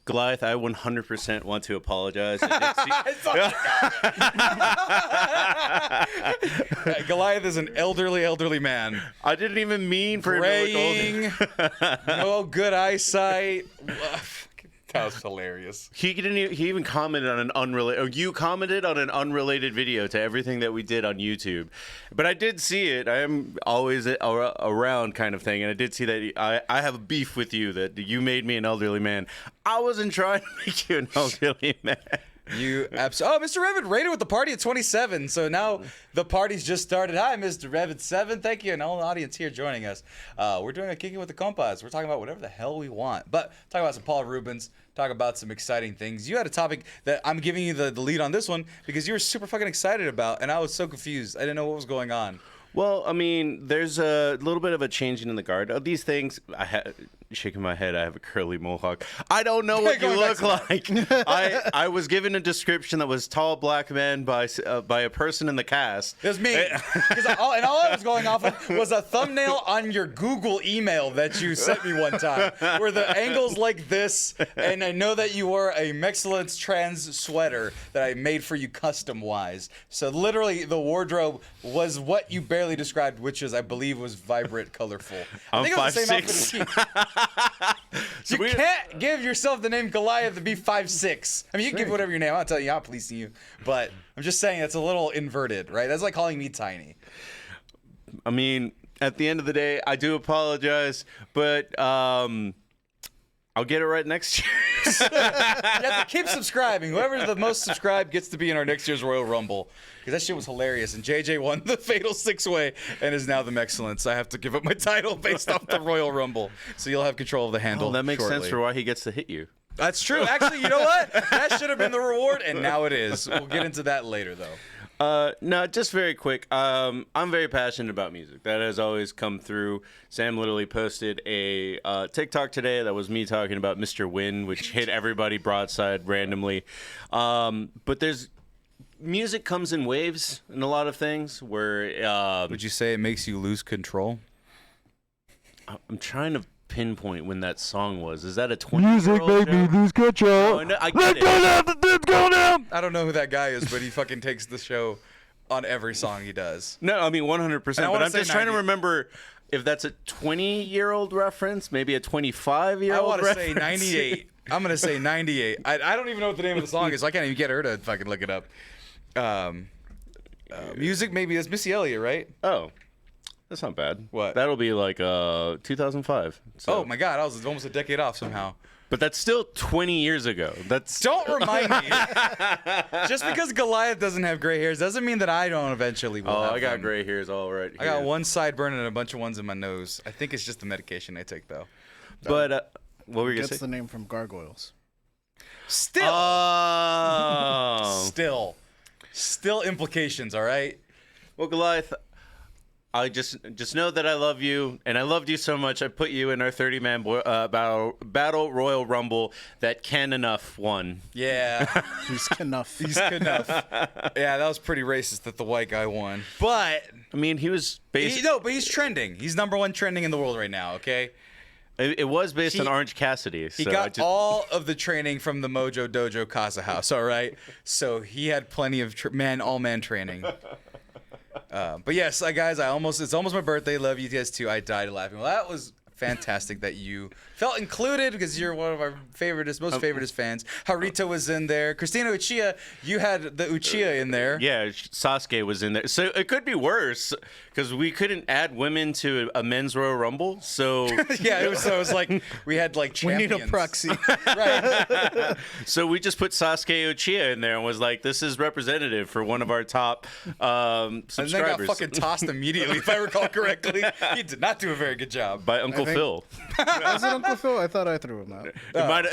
Goliath, I 100% want to apologize. Goliath is an elderly man. I didn't even mean for Graying, him to look old. no good eyesight. That was hilarious. He even commented on an unrelated. Or you commented on an unrelated video to everything that we did on YouTube, but I did see it. I am always around, kind of thing, and I did see that I have a beef with you that you made me an elderly man. I wasn't trying to make you an elderly man. You absolutely. Oh, Mr. Revan rated with the party at 27. So now the party's just started. Hi, Mr. Revan 7. Thank you, and all the audience here joining us. We're doing a Kicking with the Compas. We're talking about whatever the hell we want, but talk about some Paul Reubens. Talk about some exciting things. You had a topic that I'm giving you the lead on this one because you were super fucking excited about, and I was so confused. I didn't know what was going on. Well, I mean, there's a little bit of a changing in the guard. Of these things, shaking my head, I have a curly mohawk. I don't know what you look like. I was given a description that was tall black man by a person in the cast. It was me. All I was going off of was a thumbnail on your Google email that you sent me one time, where the angle's like this, and I know that you wore a Mexcellence trans sweater that I made for you custom-wise. So literally, the wardrobe was what you barely described, which is, I believe, was vibrant, colorful. I think it was the same outfit as Keith. You can't give yourself the name Goliath to be 5'6". I mean, you can give whatever your name. I'm not telling you, I'm not policing you, but I'm just saying it's a little inverted, right? That's like calling me tiny. I mean, at the end of the day, I do apologize, but I'll get it right next year. You have to keep subscribing. Whoever's the most subscribed gets to be in our next year's Royal Rumble. Because that shit was hilarious. And JJ won the Fatal 6-Way and is now the Mexcellence. I have to give up my title based off the Royal Rumble. So you'll have control of the handle. Oh, that makes shortly. sense for why he gets to hit you. That's true. Actually, you know what? That should have been the reward, and now it is. We'll get into that later, though. No, just very quick. I'm very passionate about music. That has always come through. Sam literally posted a TikTok today that was me talking about Mr. Win, which hit everybody broadside randomly. But music comes in waves in a lot of things. Where would you say it makes you lose control? I'm trying to pinpoint when that song was. Is that a 20-year-old music made me lose control? No, I get it. Go down. I don't know who that guy is, but he fucking takes the show on every song he does. No, I mean 100%. But I'm just trying to 90. remember if that's a 20-year-old reference, maybe a 25-year-old. I want to reference. say 98. I'm gonna say 98. I don't even know what the name of the song is. So I can't even get her to fucking look it up. Music, maybe that's Missy Elliott, right? Oh, that's not bad. What? That'll be like 2005. So. Oh my god, I was almost a decade off somehow. But that's still 20 years ago. Don't remind me. Just because Goliath doesn't have gray hairs doesn't mean that I don't eventually will have I got them. gray hairs all right here. I got one sideburn and a bunch of ones in my nose. I think it's just the medication I take, though. But what were you gonna Gets say? the name from gargoyles. Still. Oh. Still implications, all right? Well, Goliath, I just know that I love you, and I loved you so much. I put you in our 30-man battle Royal Rumble that Ken Enough won. Yeah. He's enough. He's enough. Yeah, that was pretty racist that the white guy won. But I mean, he was based. but he's trending. He's #1 trending in the world right now. Okay. It was based on Orange Cassidy. He got all of the training from the Mojo Dojo Casa House. All right. So he had plenty of all-man training. But yes, guys, it's almost my birthday. Love you guys too. I died laughing. Well, that was fantastic that you felt included because you're one of our most favoriteest fans. Harita was in there. Christina Uchiha, you had the Uchiha in there. Yeah, Sasuke was in there. So it could be worse because we couldn't add women to a men's Royal Rumble. So yeah, it was like we had like champions. We need a proxy. Right. So we just put Sasuke Uchiha in there and was like, this is representative for one of our top subscribers. And then got fucking tossed immediately, if I recall correcely. He did not do a very good job. By Uncle Phil. Was it Uncle Phil? I thought I threw him out.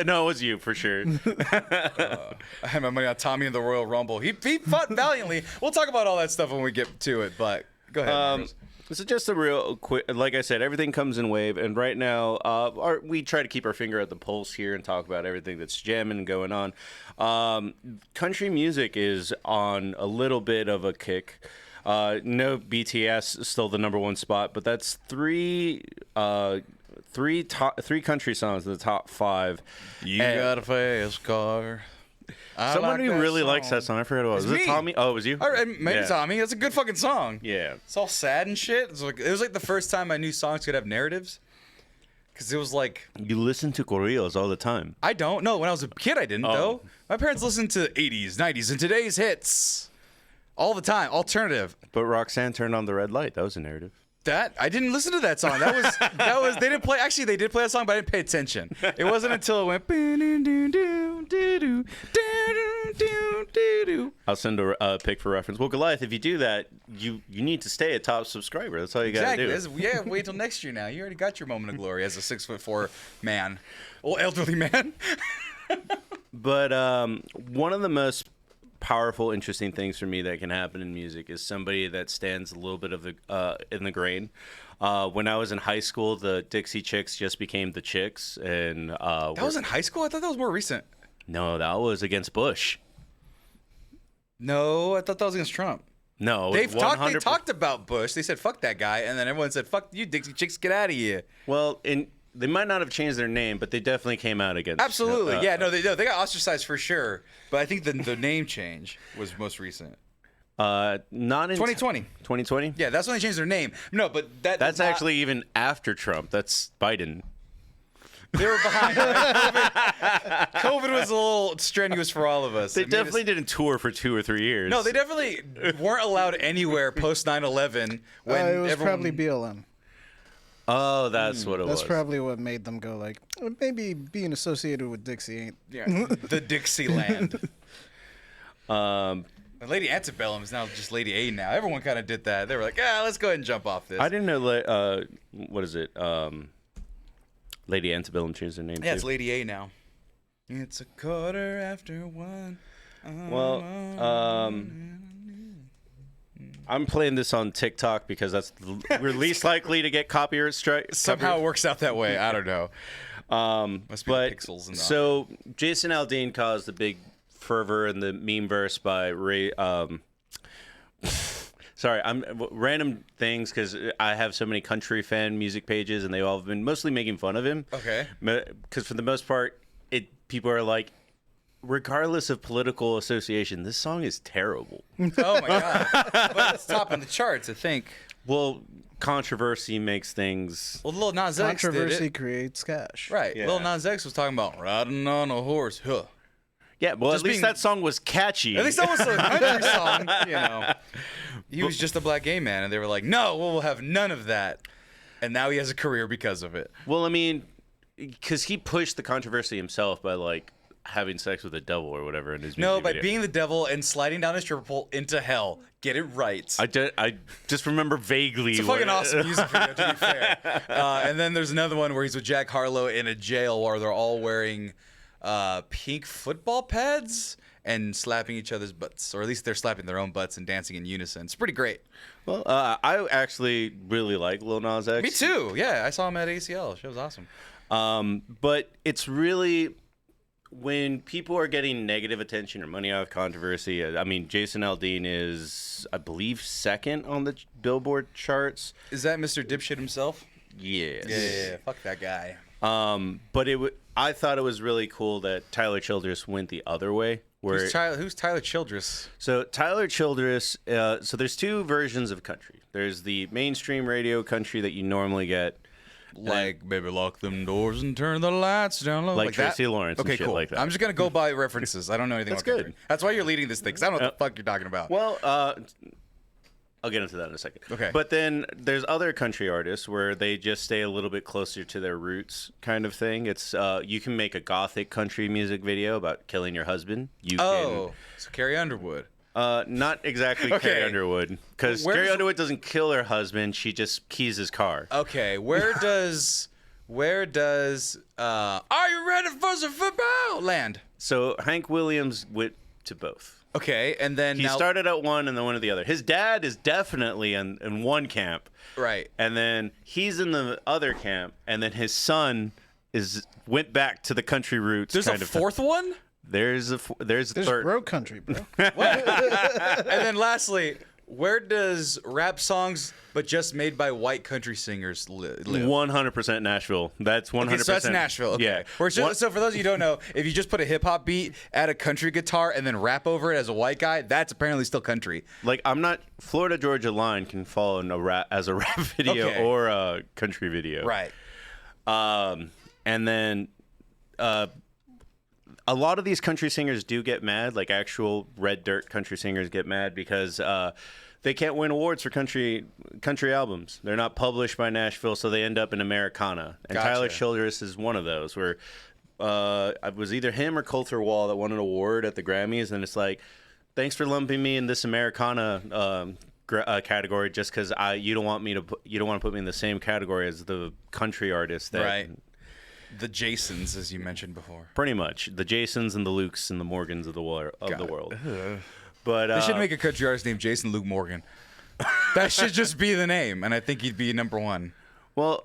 No, it was you for sure. I had my money on Tommy in the Royal Rumble. He fought valiantly. We'll talk about all that stuff when we get to it, but go ahead. This is just a real quick, like I said, everything comes in wave, and right now we try to keep our finger at the pulse here and talk about everything that's jamming and going on. Country music is on a little bit of a kick. No, BTS is still the #1 spot, but that's 3 three country songs in the top 5. You got a fast car. Somebody really likes that song. I forgot what it was. Was it Tommy? Oh, it was you? Maybe Tommy. That's a good fucking song. Yeah. It's all sad and shit. It was like the first time I knew songs could have narratives. Because it was like... You listen to corridos all the time. I don't. No, when I was a kid, I didn't, though. My parents listened to 80s, 90s, and today's hits. All the time. Alternative. But Roxanne turned on the red light. That was a narrative. I didn't listen to that song. They didn't play. Actually, they did play that song, but I didn't pay attention. It wasn't until it went. I'll send a pic for reference. Well, Goliath, if you do that, you need to stay a top subscriber. That's all you got to do. Yeah, wait till next year now. You already got your moment of glory as a 6'4" man, old elderly man. But one of the most powerful, interesting things for me that can happen in music is somebody that stands a little bit of the in the grain. When I was in high school, the Dixie Chicks just became the Chicks, and that was in high school. I thought that was more recent. No, that was against Bush. No, I thought that was against Trump. No, they talked about Bush. They said fuck that guy, and then everyone said fuck you, Dixie Chicks, get out of here. Well, they might not have changed their name, but they definitely came out against. Absolutely, yeah. No, they got ostracized for sure. But I think the name change was most recent. Not in 2020. 2020. Yeah, that's when they changed their name. No, but that's actually even after Trump. That's Biden. They were behind. Right? COVID was a little strenuous for all of us. They definitely didn't tour for 2 or 3 years. No, they definitely weren't allowed anywhere post 9/11. When it was probably BLM. Oh, that's what it was. That's probably what made them go like, maybe being associated with Dixie ain't. Yeah, the Dixieland. Lady Antebellum is now just Lady A now. Everyone kind of did that. They were like, let's go ahead and jump off this. I didn't know. What is it? Lady Antebellum changed their name. Yeah, it's Lady A now. It's 1:15. Well, I'm playing this on TikTok because we're least likely to get copyright strike. Somehow it works out that way. I don't know. Must be pixels and so Jason Aldean caused the big fervor in the memeverse by sorry, I'm random things because I have so many country fan music pages and they all have been mostly making fun of him. Okay. Because for the most part, people are like, regardless of political association, this song is terrible. Oh my god! But it's topping the charts, I think. Well, controversy makes things. Well, Lil Nas X controversy creates cash. Right. Yeah. Lil Nas X was talking about riding on a horse. Huh. Yeah. Well, at least that song was catchy. At least that was a country song. You know. He was just a black gay man, and they were like, "No, we'll have none of that." And now he has a career because of it. Well, I mean, because he pushed the controversy himself by like having sex with the devil or whatever in his music by video. being the devil and sliding down a stripper pole into hell. Get it right. I just remember vaguely. It's a fucking awesome music video, to be fair. And then there's another one where he's with Jack Harlow in a jail where they're all wearing pink football pads and slapping each other's butts, or at least they're slapping their own butts and dancing in unison. It's pretty great. Well, I actually really like Lil Nas X. Me too. Yeah, I saw him at ACL. It was awesome. But it's really, when people are getting negative attention or money out of controversy, I mean, Jason Aldean is, I believe, 2nd on the Billboard charts. Is that Mr. Dipshit himself? Yes. Yeah. Fuck that guy. But I thought it was really cool that Tyler Childers went the other way. Who's Tyler Childers? So Tyler Childers, so there's 2 versions of country. There's the mainstream radio country that you normally get. Like, baby, lock them doors and turn the lights down low. Like Tracy Lawrence and shit cool. like that. I'm just going to go by references. I don't know anything about country. Good. That's why you're leading this thing, because I don't know what the fuck you're talking about. Well, I'll get into that in a second. Okay. But then there's other country artists where they just stay a little bit closer to their roots kind of thing. It's you can make a gothic country music video about killing your husband. So Carrie Underwood. Not exactly Carrie Underwood, because Carrie Underwood doesn't kill her husband. She just keys his car. Okay, where does Are You Ready for Some Football land? So Hank Williams went to both. Okay, and then he started at one and then went to the other. His dad is definitely in one camp, right? And then he's in the other camp, and then his son went back to the country roots. There's a fourth one. There's a third. Road country, bro. And then lastly, Where does rap songs, but just made by white country singers, live? 100% Nashville. That's 100%. Okay, so that's Nashville. Okay. Yeah. So for those of you who don't know, if you just put a hip hop beat, add a country guitar, and then rap over it as a white guy, that's apparently still country. Like, I'm not. Florida Georgia Line can fall in a rap video or a country video. Right. And then a lot of these country singers do get mad. Like, actual red dirt country singers get mad because they can't win awards for country albums. They're not published by Nashville, so they end up in Americana. And Gotcha. Tyler Childress is one of those where it was either him or Coulter Wall that won an award at the Grammys, and it's like, thanks for lumping me in this Americana category just because you don't want to put me in the same category as the country artist that. Right. The Jasons, as you mentioned before. Pretty much the Jasons and the Lukes and the Morgans of the world. But They should make a country artist named Jason Luke Morgan. That should just be the name, and I think he'd be number one. Well,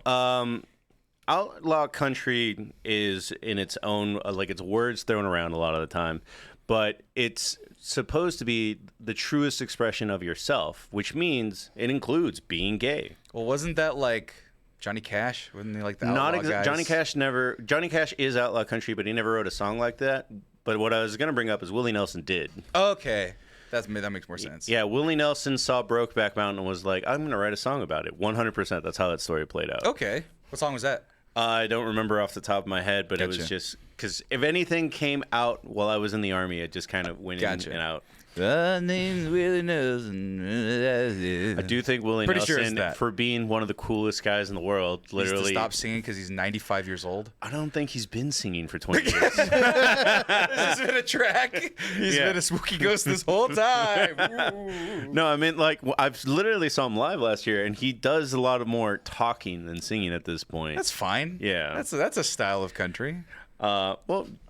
outlaw country is in its own like it's words thrown around a lot of the time, but it's supposed to be the truest expression of yourself, which means it includes being gay. Well, wasn't that like Johnny Cash? Wasn't he like the outlaw guys? Johnny Cash is outlaw country, but he never wrote a song like that. But what I was going to bring up is Willie Nelson did. Okay. That makes more sense. Yeah, Willie Nelson saw Brokeback Mountain and was like, I'm going to write a song about it. 100%. That's how that story played out. Okay. What song was that? I don't remember off the top of my head, but Gotcha. it was just because if anything came out while I was in the Army, it just kind of went in and out. The name's Willie Nelson. I do think Willie Pretty sure Nelson, it's that. for being one of the coolest guys in the world, He needs to literally. stop singing because he's 95 years old. I don't think he's been singing for 20 years. This has been a track. He's been a spooky ghost this whole time. Ooh. No, I mean, like, I've literally saw him live last year, and he does a lot of more talking than singing at this point. That's fine. Yeah. That's a style of country. Well,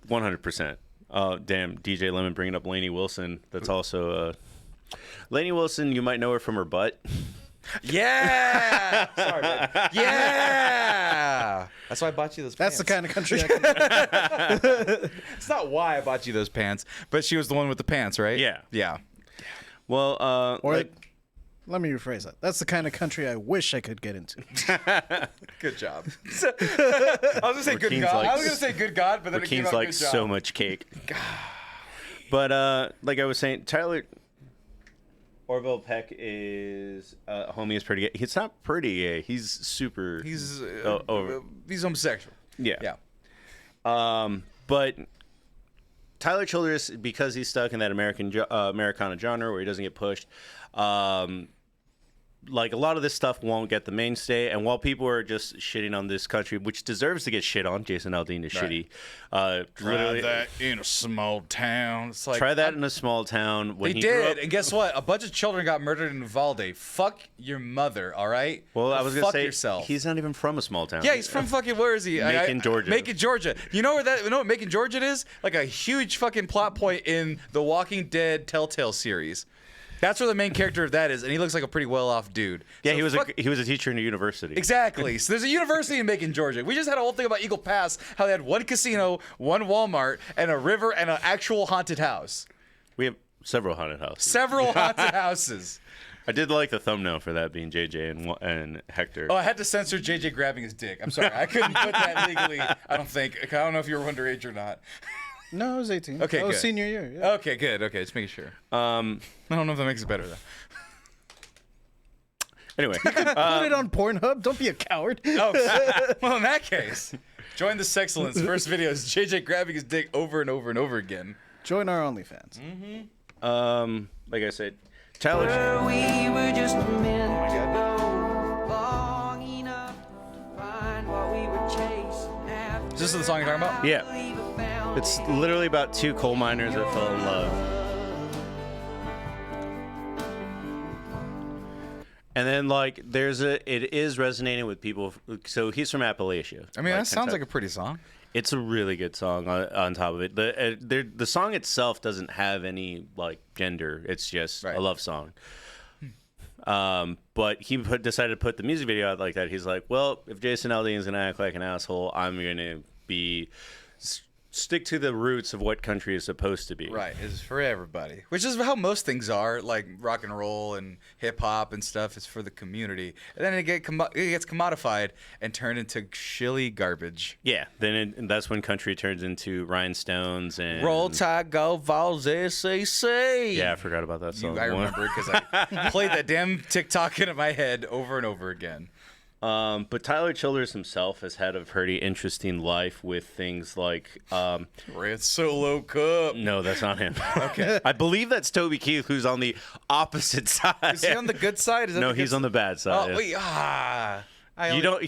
100%. Damn, DJ Lemon bringing up Lainey Wilson. That's also Lainey Wilson. You might know her from her butt. Yeah. Sorry, man. Yeah. That's why I bought you those pants. That's the kind of country I can. It's not why I bought you those pants, but she was the one with the pants, right? Yeah. Yeah. Well, Or like, let me rephrase that. That's the kind of country I wish I could get into. Good job. I was gonna say good Rakeen's God. like- I was gonna say good God, but then it came Rakeen's out like good job. so much cake. But like I was saying, Tyler Orville Peck is homie is pretty gay. He's not pretty gay. He's super. He's over. he's homosexual. Yeah. Yeah. But Tyler Childress, because he's stuck in that Americana genre where he doesn't get pushed, like a lot of this stuff won't get the mainstay. And while people are just shitting on this country, which deserves to get shit on, Jason Aldean is shitty. Literally, that in a small town. It's like try that in a small town. When They he grew did, up, and guess what? A bunch of children got murdered in Uvalde. Fuck your mother, all right? well, I was gonna Fuck say yourself. he's not even from a small town. Yeah, he's from fucking, where is he? Macon, Georgia. Macon, Georgia. You know what Macon, Georgia is? Like a huge fucking plot point in the Walking Dead Telltale series. That's where the main character of that is, and he looks like a pretty well-off dude. Yeah, So he was a teacher in a university. Exactly. So there's a university in Macon, Georgia. We just had a whole thing about Eagle Pass, how they had one casino, one Walmart, and a river, and an actual haunted house. We have several haunted houses. Several haunted houses. I did like the thumbnail for that being JJ and Hector. Oh, I had to censor JJ grabbing his dick. I'm sorry. I couldn't put that legally, I don't think. I don't know if you were underage or not. No, I was 18. Okay, that was good. senior year. Yeah. Okay, good. Okay, just making sure. I don't know if that makes it better, though. Anyway, Put it on Pornhub. Don't be a coward. Oh, well, in that case, join the Sexcellence. First video is JJ grabbing his dick over and over and over again. Join our OnlyFans. like I said, Tyler. We were just meant to go long enough to find what we were chasing after. Is this the song you're talking about? Yeah, it's literally about two coal miners that fell in love. And then, like, it is resonating with people. So he's from Appalachia. I mean, that sounds Kentucky. like a pretty song. It's a really good song on top of it. The song itself doesn't have any, like, gender. It's just Right. a love song. But he decided to put the music video out like that. He's like, well, if Jason Aldean's going to act like an asshole, I'm going to be stick to the roots of what country is supposed to be. Right, is for everybody, which is how most things are, like rock and roll and hip hop and stuff. Is for the community, and then it gets commodified and turned into shilly garbage. Yeah, then that's when country turns into rhinestones and Roll Tide, go Vols, SEC. Yeah, I forgot about that song. I remember it because I played that damn TikTok into my head over and over again. But Tyler Childers himself has had a pretty interesting life with things like Red Solo Cup. no, that's not him. Okay, I believe that's Toby Keith, who's on the opposite side. Is he on the good side? Is that No, the good he's on the bad side. Oh, wait,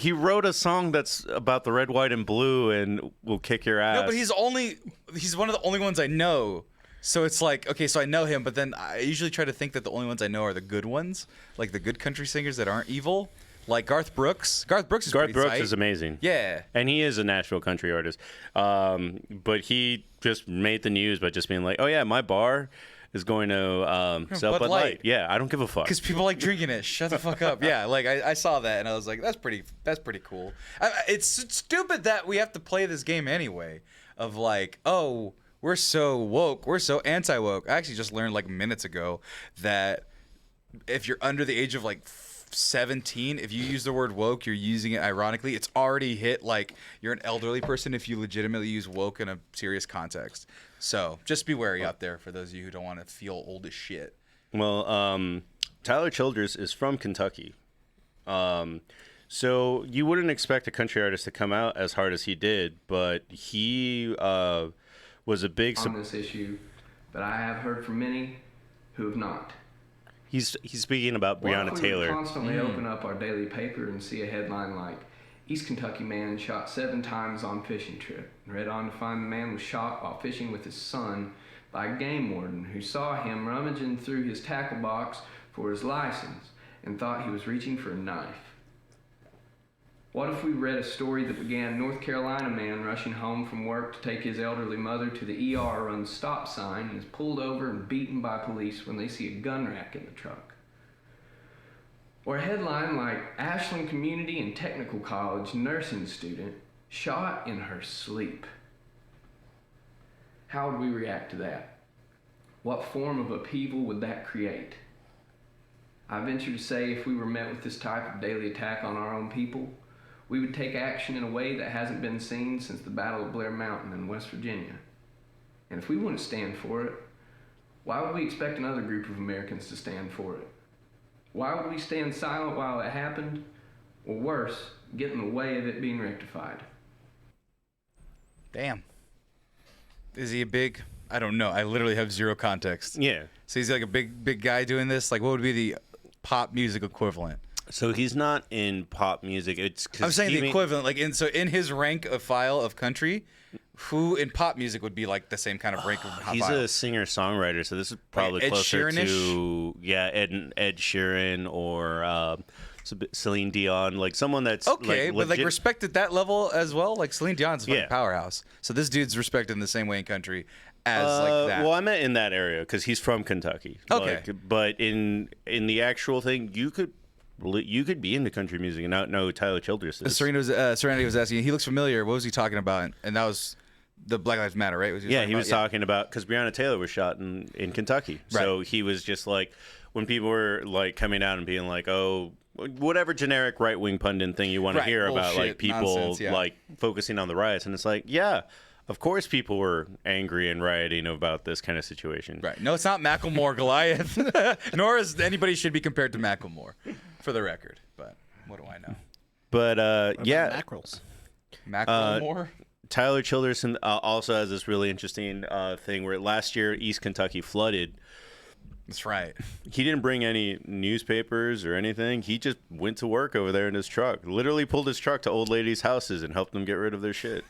He wrote a song that's about the red, white, and blue, and will kick your ass. No, but he's one of the only ones I know. So it's like, okay, so I know him, but then I usually try to think that the only ones I know are the good ones, like the good country singers that aren't evil. Like Garth Brooks. Garth Brooks is amazing. Yeah. And he is a Nashville country artist. But he just made the news by just being like, oh, yeah, my bar is going to sell Bud Light. Yeah, I don't give a fuck. Because people like drinking it. Shut the fuck up. Yeah, like I saw that and I was like, that's pretty cool. It's stupid that we have to play this game anyway. Of like, oh, we're so woke. We're so anti-woke. I actually just learned like minutes ago that if you're under the age of like 17, if you use the word woke, you're using it ironically. It's already hit like you're an elderly person if you legitimately use woke in a serious context. So just be wary out there for those of you who don't want to feel old as shit. Well, Tyler Childers is from Kentucky. So you wouldn't expect a country artist to come out as hard as he did, but he was a big on this issue, but I have heard from many who have not. He's speaking about Breonna Taylor. We constantly open up our daily paper and see a headline like, East Kentucky man shot 7 times on fishing trip. And read on to find the man was shot while fishing with his son by a game warden who saw him rummaging through his tackle box for his license and thought he was reaching for a knife. What if we read a story that began North Carolina man rushing home from work to take his elderly mother to the ER runs stop sign and is pulled over and beaten by police when they see a gun rack in the truck? Or a headline like Ashland Community and Technical College nursing student shot in her sleep. How would we react to that? What form of upheaval would that create? I venture to say if we were met with this type of daily attack on our own people, we would take action in a way that hasn't been seen since the Battle of Blair Mountain in West Virginia. And if we wouldn't stand for it, why would we expect another group of Americans to stand for it? Why would we stand silent while it happened? Or worse, get in the way of it being rectified? Damn. Is he a big... I don't know. I literally have zero context. Yeah. So he's like a big guy doing this? Like, what would be the pop music equivalent? So he's not in pop music. It's 'cause I'm saying the equivalent. Like, in his rank of file of country, who in pop music would be like the same kind of rank of pop he's file? a singer-songwriter, so this is probably Ed closer Sheeran-ish? to Ed Sheeran or Celine Dion, like someone that's Okay, but like legit- respect at that level as well. Like Celine Dion's a fucking Yeah. powerhouse. So this dude's respected in the same way in country as like that. Well, I meant in that area because he's from Kentucky. Okay. But in the actual thing, you could be into country music and not know who Tyler Childers is. Serenity was asking. He looks familiar. What was he talking about? And that was the Black Lives Matter, right? He was talking about because Breonna Taylor was shot in Kentucky. Right. So he was just like, when people were like coming out and being like, oh, whatever generic right wing pundit thing you want to hear about, like people nonsense, yeah. like focusing on the riots, and it's like, yeah, of course people were angry and rioting about this kind of situation. Right. No, it's not Macklemore Goliath, nor is anybody should be compared to Macklemore, for the record. But what do I know? But yeah, Mackerels. Macklemore. Tyler Childers also has this really interesting thing where last year East Kentucky flooded. That's right. He didn't bring any newspapers or anything. He just went to work over there in his truck. Literally pulled his truck to old ladies' houses and helped them get rid of their shit.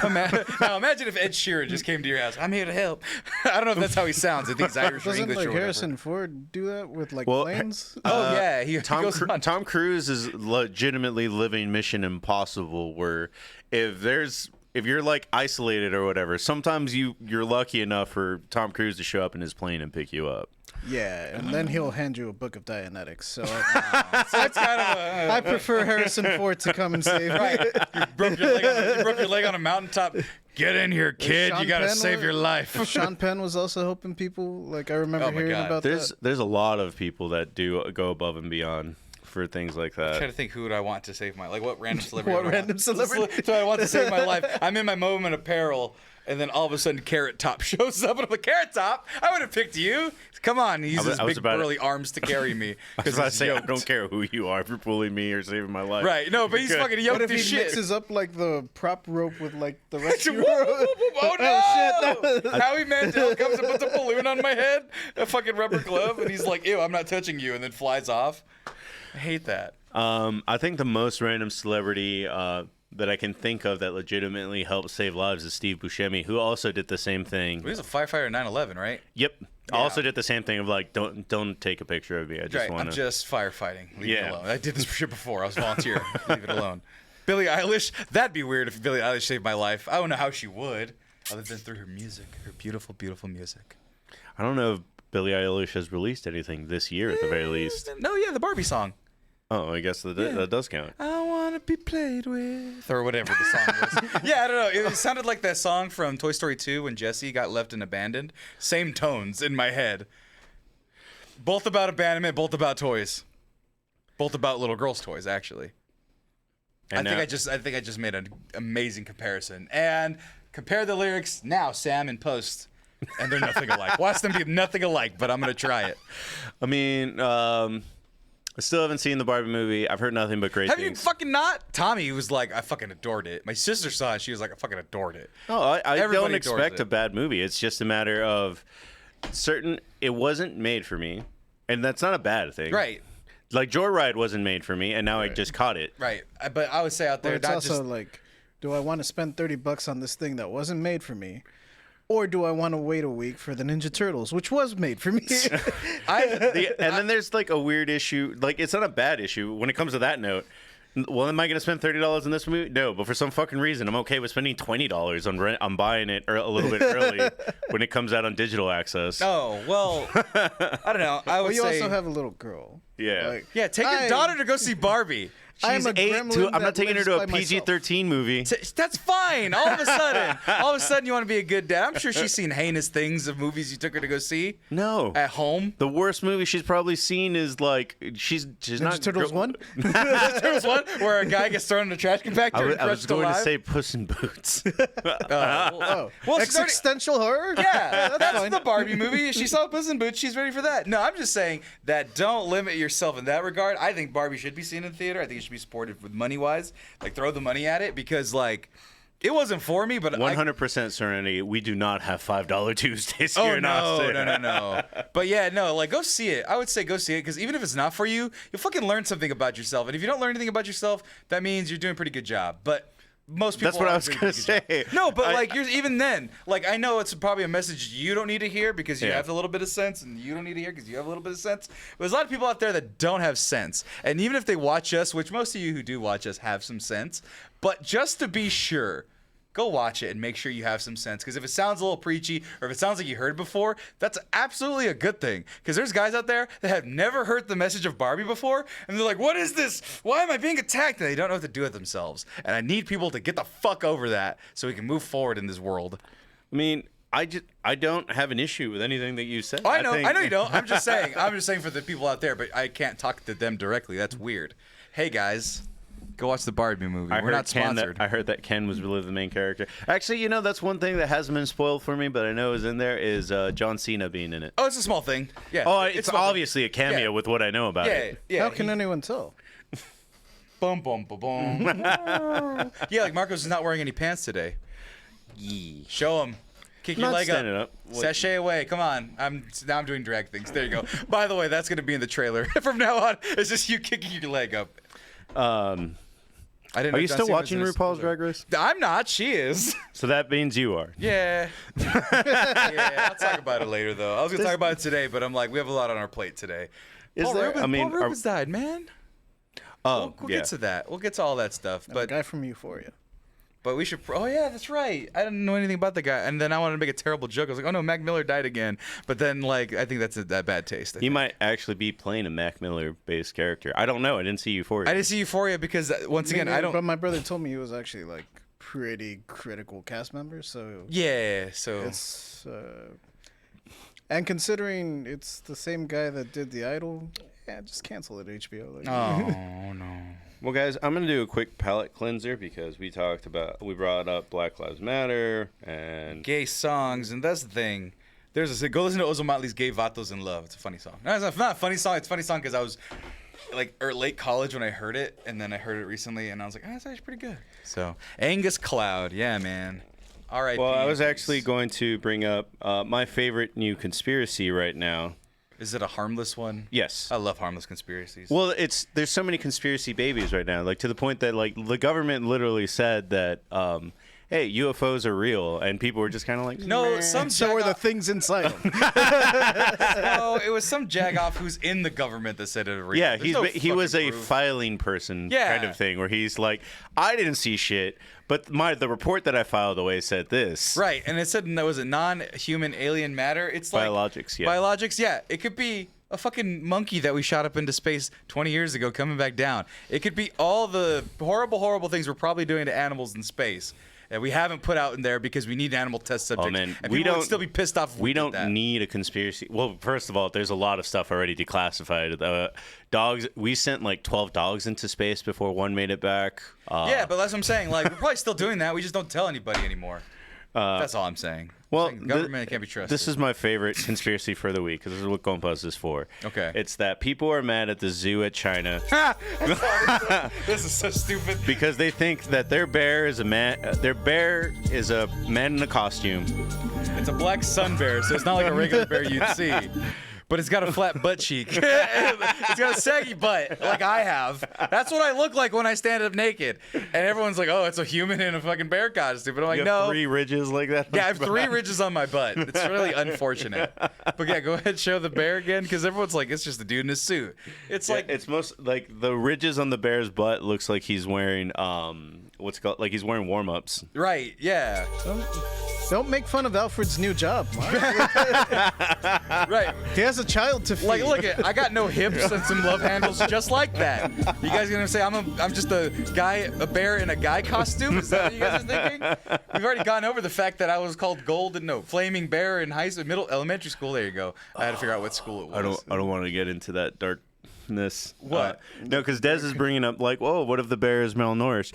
Now imagine if Ed Sheeran just came to your house. I'm here to help. I don't know if that's how he sounds. I think he's Irish or Doesn't English like or whatever. Harrison Ford do that with like Well, planes? Oh yeah, he Tom goes on. Tom Cruise is legitimately living Mission Impossible, where if you're like isolated or whatever, sometimes you're lucky enough for Tom Cruise to show up in his plane and pick you up. Yeah, and then he'll hand you a book of Dianetics. So That's kind of a. I prefer Harrison Ford to come and save me. You broke your leg on a mountaintop. Get in here, kid. Sean You gotta Penn save was- your life. Sean Penn was also helping people. Like I remember Oh my hearing God. about that. There's a lot of people that do go above and beyond for things like I'm trying that. to think who would I want to save my like what random celebrity What would I random want? celebrity? So I want to save my life. I'm in my moment of peril, and then all of a sudden Carrot Top shows up, and I'm like, Carrot Top, I would have picked you. Come on, he uses I was big about to- burly arms to carry me. Because I he's say I yoked. don't care who you are if you're bullying me or saving my life. Right, no, but he's Okay. fucking What yoked if he as shit. mixes up like the prop rope with like the rescue Whoop, whoop, rope? whoop, whoop. Oh no! shit, no. Howie Mandel comes and puts a balloon on my head, a fucking rubber glove, and he's like, "Ew, I'm not touching you," and then flies off. I hate that. I think the most random celebrity that I can think of that legitimately helped save lives is Steve Buscemi, who also did the same thing. He was a firefighter in 9/11, right? Yep. Also did the same thing of like, don't take a picture of me. I just Right. want I'm to. just firefighting. Leave Yeah. me alone. I did this shit before. I was volunteer. Leave it alone. Billie Eilish. That'd be weird if Billie Eilish saved my life. I don't know how she would, other than through her music, her beautiful, beautiful music. I don't know if Billie Eilish has released anything this year at the very least. No, yeah, the Barbie song. Oh, I guess that does count. I wanna be played with, or whatever the song was. Yeah, I don't know. It sounded like that song from Toy Story 2 when Jessie got left and abandoned. Same tones in my head. Both about abandonment, both about toys. Both about little girls' toys, actually. And I think I just made an amazing comparison. And compare the lyrics now, Sam, in post. And they're nothing alike. Watch them be nothing alike, but I'm gonna try it. I mean, I still haven't seen the Barbie movie. I've heard nothing but great Have you things. fucking not? Tommy was like, I fucking adored it. My sister saw it. She was like, I fucking adored it. No, I Everybody don't adores expect it. a bad movie. It's just a matter of it wasn't made for me, and that's not a bad thing. Right. Like Joyride wasn't made for me, and now I just caught it. Right. But I would say out there, But it's not also just like, do I want to spend $30 on this thing that wasn't made for me? Or do I want to wait a week for the Ninja Turtles, which was made for me? And then there's like a weird issue. Like it's not a bad issue when it comes to that note. Well, am I going to spend $30 on this movie? No, but for some fucking reason, I'm okay with spending $20 on buying it a little bit early when it comes out on digital access. Oh, well, I don't know. I would Well, you say, also have a little girl. Yeah. Like, yeah, take your daughter to go see Barbie. I'm She's a 8 gremlin too. I'm that not taking her lives to by a myself. PG-13 movie. That's fine. All of a sudden, you want to be a good dad. I'm sure she's seen heinous things of movies you took her to go see No. at home. The worst movie she's probably seen is like she's Ninja not Turtles 1? There was one where a guy gets thrown in a trash compactor I was, and I was crushed going alive. to say Puss in Boots. Oh, Well, she's already- existential horror? Yeah, that's fine. the Barbie movie. She saw Puss in Boots. She's ready for that. No, I'm just saying that don't limit yourself in that regard. I think Barbie should be seen in theater. I think it should be supported with money-wise. Like, throw the money at it because, like, it wasn't for me, but 100% Serenity. We do not have $5 Tuesdays Oh here in no, Austin. no! But yeah, no, like go see it. I would say go see it because even if it's not for you, you'll fucking learn something about yourself. And if you don't learn anything about yourself, that means you're doing a pretty good job. But most people That's what I aren't was doing a gonna pretty good say. job. No, but I- like you're even then, like I know it's probably a message you don't need to hear because you Yeah. have a little bit of sense, and you don't need to hear because you have a little bit of sense. But there's a lot of people out there that don't have sense, and even if they watch us, which most of you who do watch us have some sense, but just to be sure. Go watch it and make sure you have some sense. Because if it sounds a little preachy or if it sounds like you heard it before, that's absolutely a good thing. Because there's guys out there that have never heard the message of Barbie before. And they're like, what is this? Why am I being attacked? And they don't know what to do with themselves. And I need people to get the fuck over that so we can move forward in this world. I mean, I don't have an issue with anything that you said. Oh, I know think- you don't. I'm just saying for the people out there, but I can't talk to them directly. That's weird. Hey, guys. Go watch the Barbie movie. We're not sponsored. I heard that Ken was really the main character. Actually, that's one thing that hasn't been spoiled for me, but I know is in there is John Cena being in it. Oh, it's a small thing. Yeah. Oh, a it's small thing. obviously a cameo Yeah. with what I know about Yeah, it. yeah. How can anyone tell? Boom, boom, boom, boom. Yeah, like Marcos is not wearing any pants today. Show him. Kick your Not leg standing up. up. What- Sashay away. Come on. Now I'm doing drag things. There you go. By the way, that's gonna be in the trailer from now on. It's just you kicking your leg up. I didn't. Are know you John still Cena was watching in a RuPaul's spoiler. Drag Race? I'm not. She is. So that means you are. Yeah. Yeah. I'll talk about it later, though. I was gonna talk about it today, but I'm like, we have a lot on our plate today. Is Paul there? Rubens, I mean, Paul Rubens died, man. oh, We'll yeah. get to that. We'll get to all that stuff. The But guy from Euphoria. we should. Oh yeah, that's right. I didn't know anything about the guy, and then I wanted to make a terrible joke. I was like, oh no, Mac Miller died again. But then like, I think that's that bad taste. He might actually be playing a Mac Miller-based character. I don't know. I didn't see Euphoria. I didn't see Euphoria because once again, I don't. But my brother told me he was actually like pretty critical cast members. So Yeah, so it's and considering it's the same guy that did The Idol, yeah, just cancel it, HBO. Like, oh no. Well, guys, I'm gonna do a quick palate cleanser because we brought up Black Lives Matter and Gay songs, and that's the thing. Go listen to Ozomatli's "Gay Vatos in Love." It's a funny song. No, it's not a funny song. It's a funny song because I was like late college when I heard it, and then I heard it recently, and I was like, that's actually pretty good. So Angus Cloud, yeah, man. All right. Well, I was actually going to bring up my favorite new conspiracy right now. Is it a harmless one? Yes. I love harmless conspiracies. Well, there's so many conspiracy babies right now, like to the point that like the government literally said that, hey, UFOs are real, and people were just kind of like, no, so are the things inside them. No, it was some jagoff who's in the government that said it. Yeah, There's he no was a fucking proof. filing person Yeah. kind of thing, where he's like, I didn't see shit, but the report that I filed away said this. Right, and it said that was a non-human alien matter. It's like Biologics, yeah. Biologics, yeah. It could be a fucking monkey that we shot up into space 20 years ago coming back down. It could be all the horrible, horrible things we're probably doing to animals in space that we haven't put out in there because we need animal test subjects. Man, and we people would don't- still be pissed off if We did don't that. need a conspiracy. Well, first of all, there's a lot of stuff already declassified. Dogs. We sent like 12 dogs into space before one made it back. Yeah, but that's what I'm saying. Like, we're probably still doing that. We just don't tell anybody anymore. That's all I'm saying. Well, The government can't be trusted. This is my favorite conspiracy for the week because this is what Compas is for. Okay. It's that people are mad at the zoo at China This is so stupid. because they think that their bear is a man. Their bear is a man in a costume. It's a black sun bear, so it's not like a regular bear you'd see. But it's got a flat butt cheek. It's got a saggy butt, like I have. That's what I look like when I stand up naked. And everyone's like, oh, it's a human in a fucking bear costume. But I'm like, You have no. 3 ridges like that. Yeah, I have 3 ridges on my butt. It's really unfortunate. But yeah, go ahead and show the bear again, because everyone's like, it's just a dude in a suit. It's like, It's most like the ridges on the bear's butt looks like he's wearing what's it called, like he's wearing warm-ups. right, yeah. Don't make fun of Alfred's new job, Mark. Right. He has a child to feed. Like, look, I got no hips and some love handles just like that. You guys gonna say I'm just a bear in a guy costume? Is that what you guys are thinking? We've already gone over the fact that I was called Flaming Bear in elementary school. There you go. I had to figure out what school it was. I don't want to get into that darkness. What? No, because Dez is bringing up like, whoa, what if the bear is malnourished?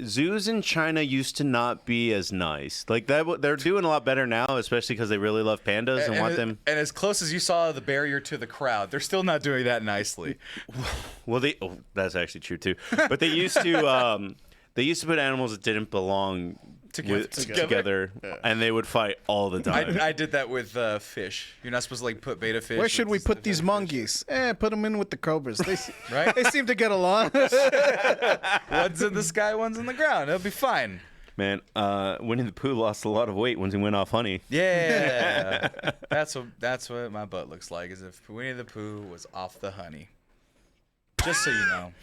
Zoos in China used to not be as nice. Like that, they're doing a lot better now, especially because they really love pandas and want them. And as close as you saw the barrier to the crowd, they're still not doing that nicely. Well, that's actually true too. But they used to put animals that didn't belong together, and they would fight all the time. I did that with fish. You're not supposed to like put beta fish. Where should we with put the these fish. monkeys? Put them in with the cobras. They, Right? they seem to get along. One's in the sky, one's in the ground. It'll be fine. Man, Winnie the Pooh lost a lot of weight when he went off honey. Yeah, that's what my butt looks like. As if Winnie the Pooh was off the honey. Just so you know.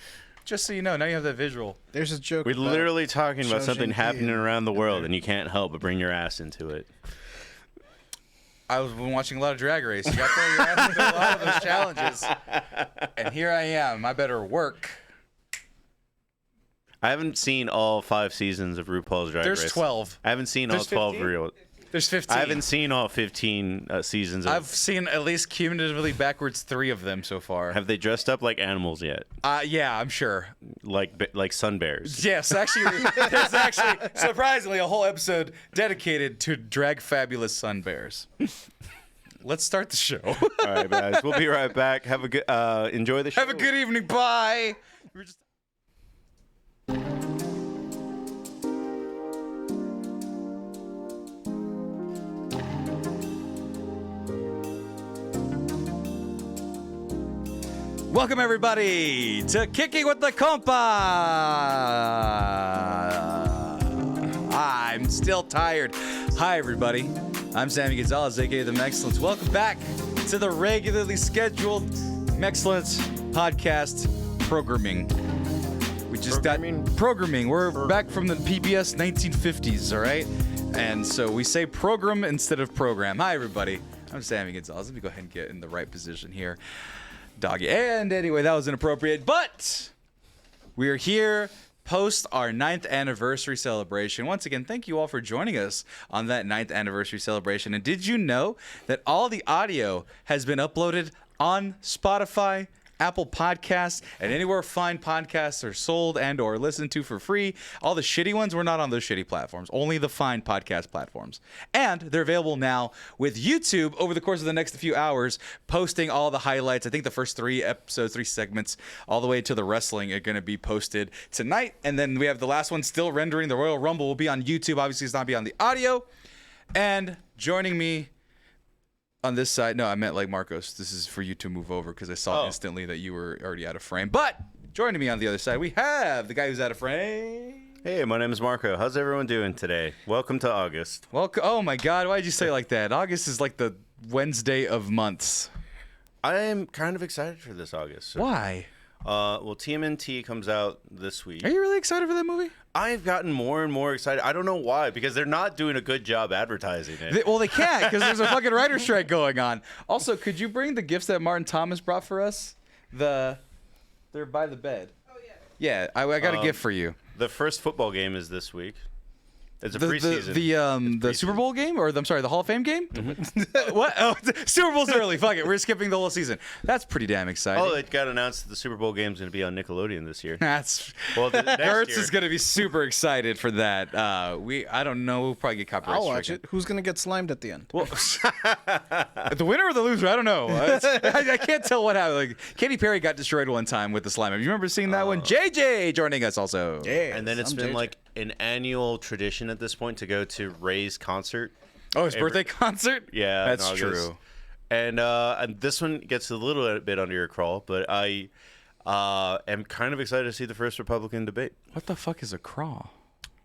Just so you know, now you have that visual. There's a joke. We're about literally talking about Zhou something Jinping happening around the and world, their- and you can't help but bring your ass into it. I was watching a lot of Drag Race. You got to throw your ass into a lot of those challenges. And here I am. I better work. I haven't seen all 5 seasons of RuPaul's Drag Race. There's 12. I haven't seen There's all 12 15? real. There's 15. I haven't seen all 15 seasons. I've seen at least cumulatively backwards 3 of them so far. Have they dressed up like animals yet? Yeah, I'm sure. Like sun bears? Yes, actually, there's actually surprisingly a whole episode dedicated to drag fabulous sun bears. Let's start the show. All right, guys. We'll be right back. Have a good enjoy the show. Have a good evening. Bye. We're just- Welcome everybody to Kicking with the Compas. I'm still tired. Hi everybody. I'm Sammy Gonzalez, aka The Mexcellence. Welcome back to the regularly scheduled Mexcellence podcast programming. We just got programming. We're back from the PBS 1950s, all right? And so we say program instead of program. Hi everybody. I'm Sammy Gonzalez. Let me go ahead and get in the right position here. Doggy. And anyway, that was inappropriate, but we are here post our 9th anniversary celebration. Once again, thank you all for joining us on that 9th anniversary celebration. And did you know that all the audio has been uploaded on Spotify, Apple Podcasts, and anywhere fine podcasts are sold and or listened to for free? All the shitty ones, we're not on those shitty platforms, only the fine podcast platforms. And they're available now with YouTube over the course of the next few hours, posting all the highlights. I think the first 3 episodes, 3 segments, all the way to the wrestling are going to be posted tonight. And then we have the last one still rendering. The Royal Rumble will be on YouTube. Obviously, it's not be on the audio. And joining me on this side, no, I meant like Marcos. This is for you to move over because I saw instantly that you were already out of frame. But joining me on the other side, we have the guy who's out of frame. Hey, my name is Marco. How's everyone doing today? Welcome to August. Welcome. Oh my God, why did you say it like that? August is like the Wednesday of months. I am kind of excited for this August. So, Why? well, TMNT comes out this week. Are you really excited for that movie? I've gotten more and more excited. I don't know why, because they're not doing a good job advertising it. Well, they can't because there's a fucking writer's strike going on. Also, could you bring the gifts that Martin Thomas brought for us? They're by the bed. Oh, yeah. Yeah, I got a gift for you. The first football game is this week. It's a The preseason. the Super Bowl game, or I'm sorry, the Hall of Fame game? What? Oh, Super Bowl's early. Fuck it, we're skipping the whole season. That's pretty damn exciting. Oh, it got announced that the Super Bowl game's going to be on Nickelodeon this year. That's Well, next Hertz year. is gonna be super excited for that. I don't know. We'll probably get copyright. I'll watch stricken. it. Who's gonna get slimed at the end? Well, the winner or the loser? I don't know. I can't tell what happened. Like Katy Perry got destroyed one time with the slime. You remember seeing that one? JJ joining us also. Yeah. And then it's been like an annual tradition at this point to go to Ray's concert. Oh, his birthday concert? Yeah, in That's August. true. And this one gets a little bit under your crawl, but I am kind of excited to see the first Republican debate. What the fuck is a craw?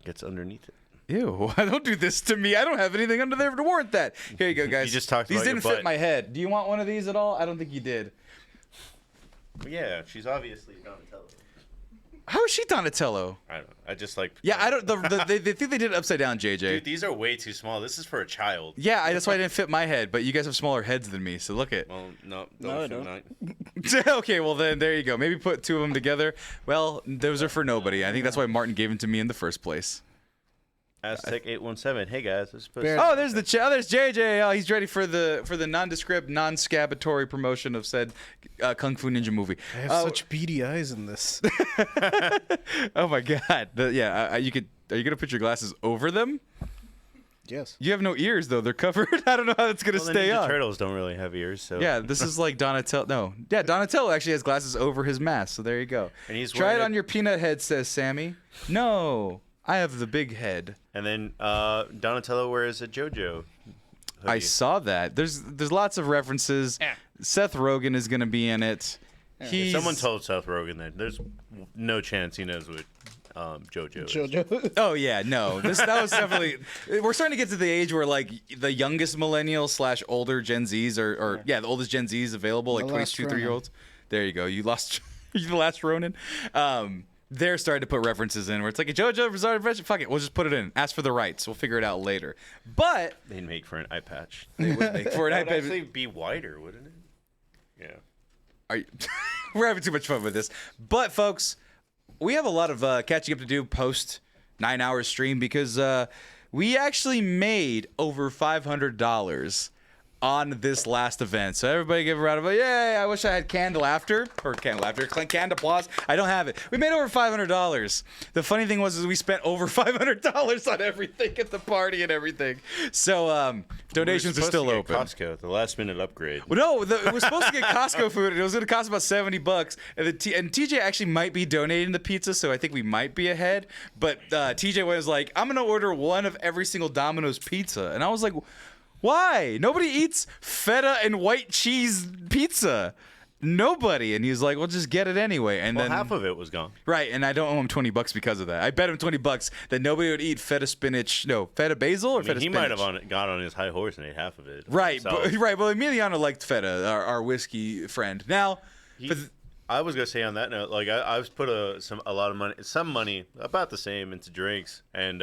Gets underneath it. Ew, don't do this to me. I don't have anything under there to warrant that. Here you go, guys. You just talked These about your didn't fit butt. my head. Do you want one of these at all? I don't think you did. Well, yeah, she's obviously Donatello. How is she Donatello? I don't know. I just like. Yeah, I don't. They think they did it upside down, JJ. Dude, these are way too small. This is for a child. Yeah, that's why I didn't fit my head. But you guys have smaller heads than me, so look at. Well, no, I don't. don't. Okay, well then there you go. Maybe put 2 of them together. Well, those are for nobody. I think that's why Martin gave them to me in the first place. Aztec 817. Hey guys, this is supposed Bear- Oh, there's there's JJ. Oh, he's ready for the nondescript, non-scabatory promotion of said Kung Fu Ninja movie. I have such beady eyes in this. Oh my God. You could. Are you gonna put your glasses over them? Yes. You have no ears though. They're covered. I don't know how that's gonna Well, the stay Ninja on. Turtles don't really have ears, so Yeah, this is like Donatello. No, yeah, Donatello actually has glasses over his mask. So there you go. And he's Try it wearing on your peanut head, says Sammy. No, I have the big head. And then Donatello wears a JoJo. I hoodie. saw that. There's lots of references. Seth Rogen is gonna be in it. If someone told Seth Rogen that, there's no chance he knows what JoJo is. JoJo. Oh yeah, no. That was definitely. We're starting to get to the age where like the youngest millennials / older Gen Zs or the oldest Gen Zs available, like The last 22, 3 Ronin. year olds. There you go. You lost. You the last Ronin. They're starting to put references in where it's like a JoJo Bizarre Adventure. Fuck it, we'll just put it in. Ask for the rights. We'll figure it out later. But They'd make for an eye patch. they would make for an That would iPad. actually be wider, wouldn't it? Yeah. Are you, we're having too much fun with this. But folks, we have a lot of catching up to do post 9 hour stream because we actually made over $500 on this last event. So everybody give a round of applause. Yay, I wish I had canned laughter. Canned applause. I don't have it. We made over $500. The funny thing was is we spent over $500 on everything at the party and everything. So donations are still open. Costco, the last minute upgrade. Well, no, it was supposed to get Costco food, and it was going to cost about $70. And TJ actually might be donating the pizza, so I think we might be ahead. But TJ was like, "I'm going to order one of every single Domino's pizza," and I was like, "Why? Nobody eats feta and white cheese pizza. Nobody." And he's like, "Well, just get it anyway." And Well, then half of it was gone. right, and I don't owe him $20 because of that. I bet him $20 that nobody would eat feta basil or I mean, feta he spinach. might have got on his high horse and ate half of it. Right, himself. right. Well, Emiliano liked feta, our whiskey friend. Now, I was gonna say on that note, like I've put some money, about the same, into drinks, and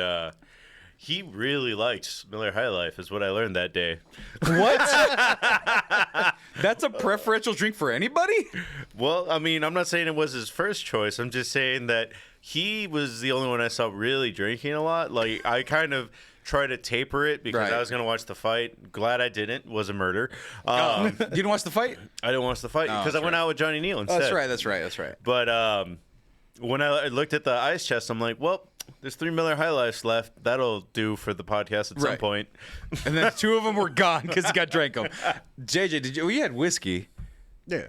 he really liked Miller High Life, is what I learned that day. what? That's a preferential drink for anybody? Well, I mean, I'm not saying it was his first choice. I'm just saying that he was the only one I saw really drinking a lot. Like, I kind of try to taper it because Right. I was going to watch the fight. Glad I didn't. Was a murder. You didn't watch the fight? I didn't watch the fight because I went out with Johnny Neal Oh, instead. that's right. But when I looked at the ice chest, I'm like, well, there's 3 Miller High Lifes left. That'll do for the podcast at some Right. point. And then 2 of them were gone because he got drank them. JJ, did you? We had whiskey. Yeah.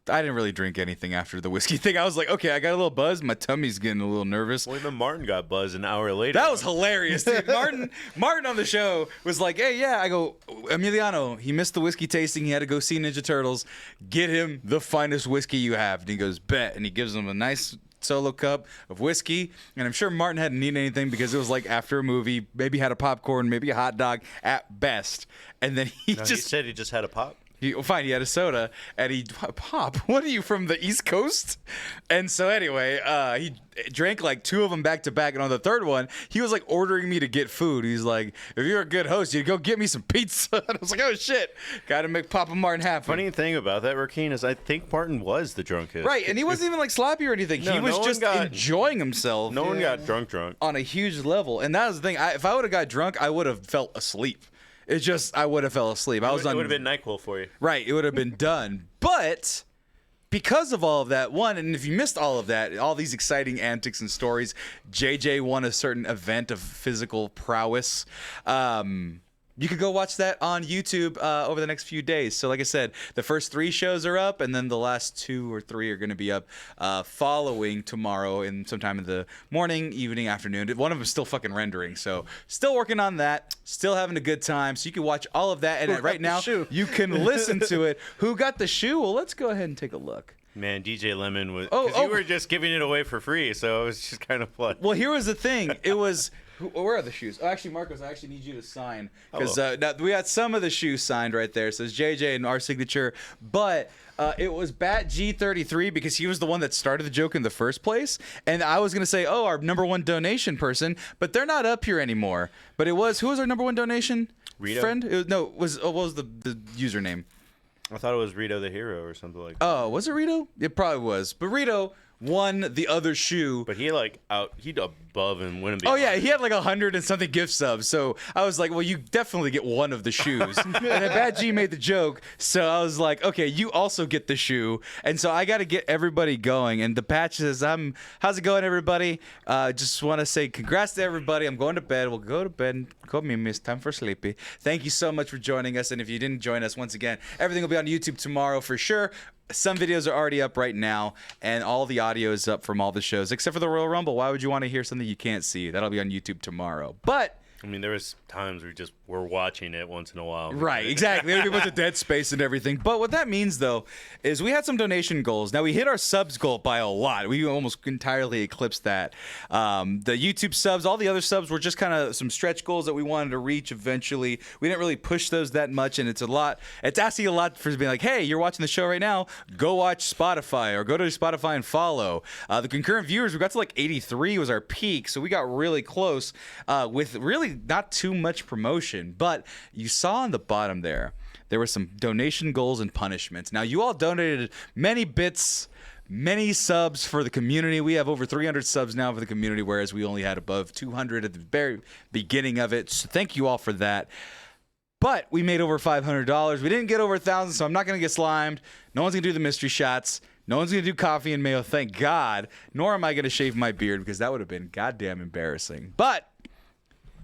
I didn't really drink anything after the whiskey thing. I was like, okay, I got a little buzz. My tummy's getting a little nervous. Well, even Martin got buzzed an hour later. That was hilarious, dude. Martin on the show was like, hey, yeah. I go, Emiliano, he missed the whiskey tasting. He had to go see Ninja Turtles. Get him the finest whiskey you have. And he goes, bet. And he gives him a nice solo cup of whiskey. And I'm sure Martin hadn't eaten anything because it was like after a movie, maybe had a popcorn, maybe a hot dog at best. And then he No, he just... said he just had a pop. He had a soda, and Pop, what are you, from the East Coast? And so anyway, he drank like 2 of them back to back, and on the third one, he was like ordering me to get food. He's like, if you're a good host, you go get me some pizza. And I was like, oh shit, gotta make Papa Martin happy. Funny thing about that, Rakeen, is I think Martin was the drunkest. Right, and he wasn't even like sloppy or anything. No, he was no one just got- enjoying himself. No one got drunk. On a huge level. And that was the thing. If I would have got drunk, I would have felt asleep. It's just, I would have fell asleep. I was It on. would have been NyQuil for you. Right, it would have been done. But because of all of that, and if you missed all of that, all these exciting antics and stories, JJ won a certain event of physical prowess. You could go watch that on YouTube over the next few days. So like I said, the first 3 shows are up, and then the last 2 or 3 are going to be up following tomorrow in sometime in the morning, evening, afternoon. One of them is still fucking rendering. So still working on that, still having a good time. So you can watch all of that. And right now, shoe? you can listen to it. Who got the shoe? Well, let's go ahead and take a look. Man, DJ Lemon was. Oh, Because you were just giving it away for free, so it was just kind of fun. Well, here was the thing. It was. Where are the shoes? Oh, actually, Marcos, I actually need you to sign because we got some of the shoes signed right there. It says JJ and our signature, but it was Bat G33 because he was the one that started the joke in the first place. And I was gonna say, oh, our number 1 donation person, but they're not up here anymore. But it was, who was our number 1 donation? Rito? Friend? What was the username? I thought it was Rito the Hero or something like that. Oh, was it Rito? It probably was. But Rito won the other shoe. But he'd above and went and Oh beyond. yeah, he had like 100 and something gift subs. So I was like, well, you definitely get one of the shoes. And then Bad G made the joke, so I was like, okay, you also get the shoe. And so I got to get everybody going. And the patch says, how's it going, everybody? Just want to say congrats to everybody. I'm going to bed. We'll go to bed. Go me, miss. Time for sleepy. Thank you so much for joining us. And if you didn't join us, once again, everything will be on YouTube tomorrow for sure. Some videos are already up right now, and all the audio is up from all the shows, except for the Royal Rumble. Why would you want to hear something you can't see? That'll be on YouTube tomorrow. But I mean, there was times we just were watching it once in a while. right, exactly. There'd be a bunch of dead space and everything. But what that means, though, is we had some donation goals. Now, we hit our subs goal by a lot. We almost entirely eclipsed that. The YouTube subs, all the other subs were just kind of some stretch goals that we wanted to reach eventually. We didn't really push those that much, and it's a lot. It's asking a lot for being like, hey, you're watching the show right now. Go watch Spotify or go to Spotify and follow. The concurrent viewers, we got to like 83 was our peak, so we got really close with really not too much promotion. But you saw on the bottom there were some donation goals and punishments. Now, you all donated many bits, many subs for the community. We have over 300 subs now for the community, whereas we only had above 200 at the very beginning of it. So thank you all for that. But we made over $500. We didn't get over 1,000, so I'm not going to get slimed. No one's going to do the mystery shots. No one's going to do coffee and mayo, thank God. Nor am I going to shave my beard because that would have been goddamn embarrassing. But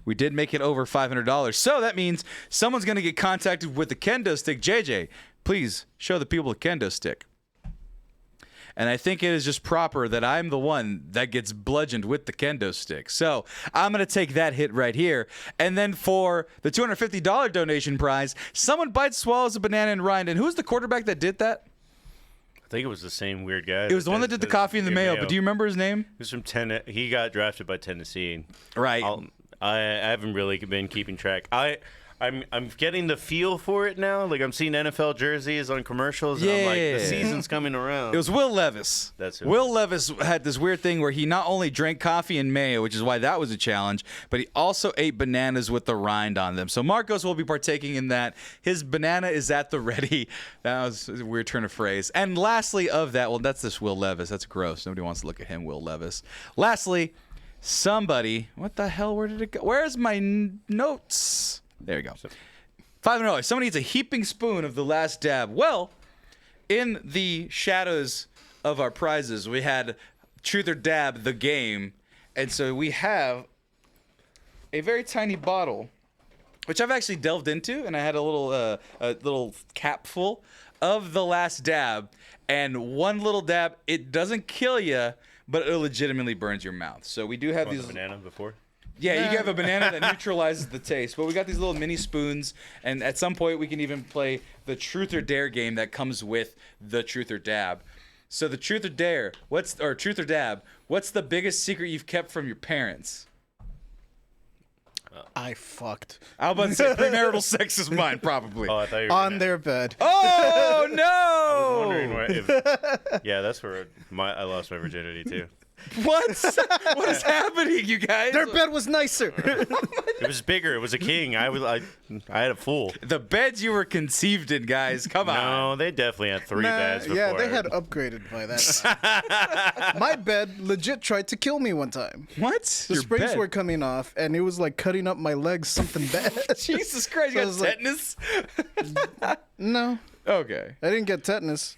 we did make it over $500. So that means someone's going to get contacted with the kendo stick. JJ, please show the people the kendo stick. And I think it is just proper that I'm the one that gets bludgeoned with the kendo stick. So I'm going to take that hit right here. And then for the $250 donation prize, someone bites, swallows a banana and rind. And who's the quarterback that did that? I think it was the same weird guy. It was the one that did the coffee and the mayo. But do you remember his name? He was from He got drafted by Tennessee. Right. I haven't really been keeping track. I I'm getting the feel for it now. Like I'm seeing NFL jerseys on commercials, and I'm like, the season's coming around. It was Will Levis. That's who. Will Levis had this weird thing where he not only drank coffee and mayo, which is why that was a challenge, but he also ate bananas with the rind on them. So Marcos will be partaking in that. His banana is at the ready. That was a weird turn of phrase. And lastly of that, well, that's this Will Levis. That's gross. Nobody wants to look at him, Will Levis. Lastly, somebody, what the hell, where did it go? Where's my notes? There you go. $500. Somebody eats a heaping spoon of the last dab. Well, in the shadows of our prizes, we had Truth or Dab, the game. And so we have a very tiny bottle, which I've actually delved into, and I had a little cap full of the last dab. And one little dab, it doesn't kill you, but it legitimately burns your mouth. So we do have these. Banana before. Yeah, you can have a banana that neutralizes the taste. But we got these little mini spoons, and at some point we can even play the Truth or Dare game that comes with the Truth or Dab. So the Truth or Dare, Truth or Dab, what's the biggest secret you've kept from your parents? I fucked I was about to say premarital sex is mine, probably. Oh, I thought you were on their bed. Oh no! wondering yeah, that's where I lost my virginity too. What? What is happening, you guys? Their bed was nicer. It was bigger. It was a king. I had a fool. The beds you were conceived in, guys. Come on. No, they definitely had three beds before. Yeah, they had upgraded by that time. My bed legit tried to kill me one time. What? The Your springs bed? were coming off, and it was like cutting up my legs something bad. Jesus Christ, you So I got was like- tetanus? No, Okay. I didn't get tetanus.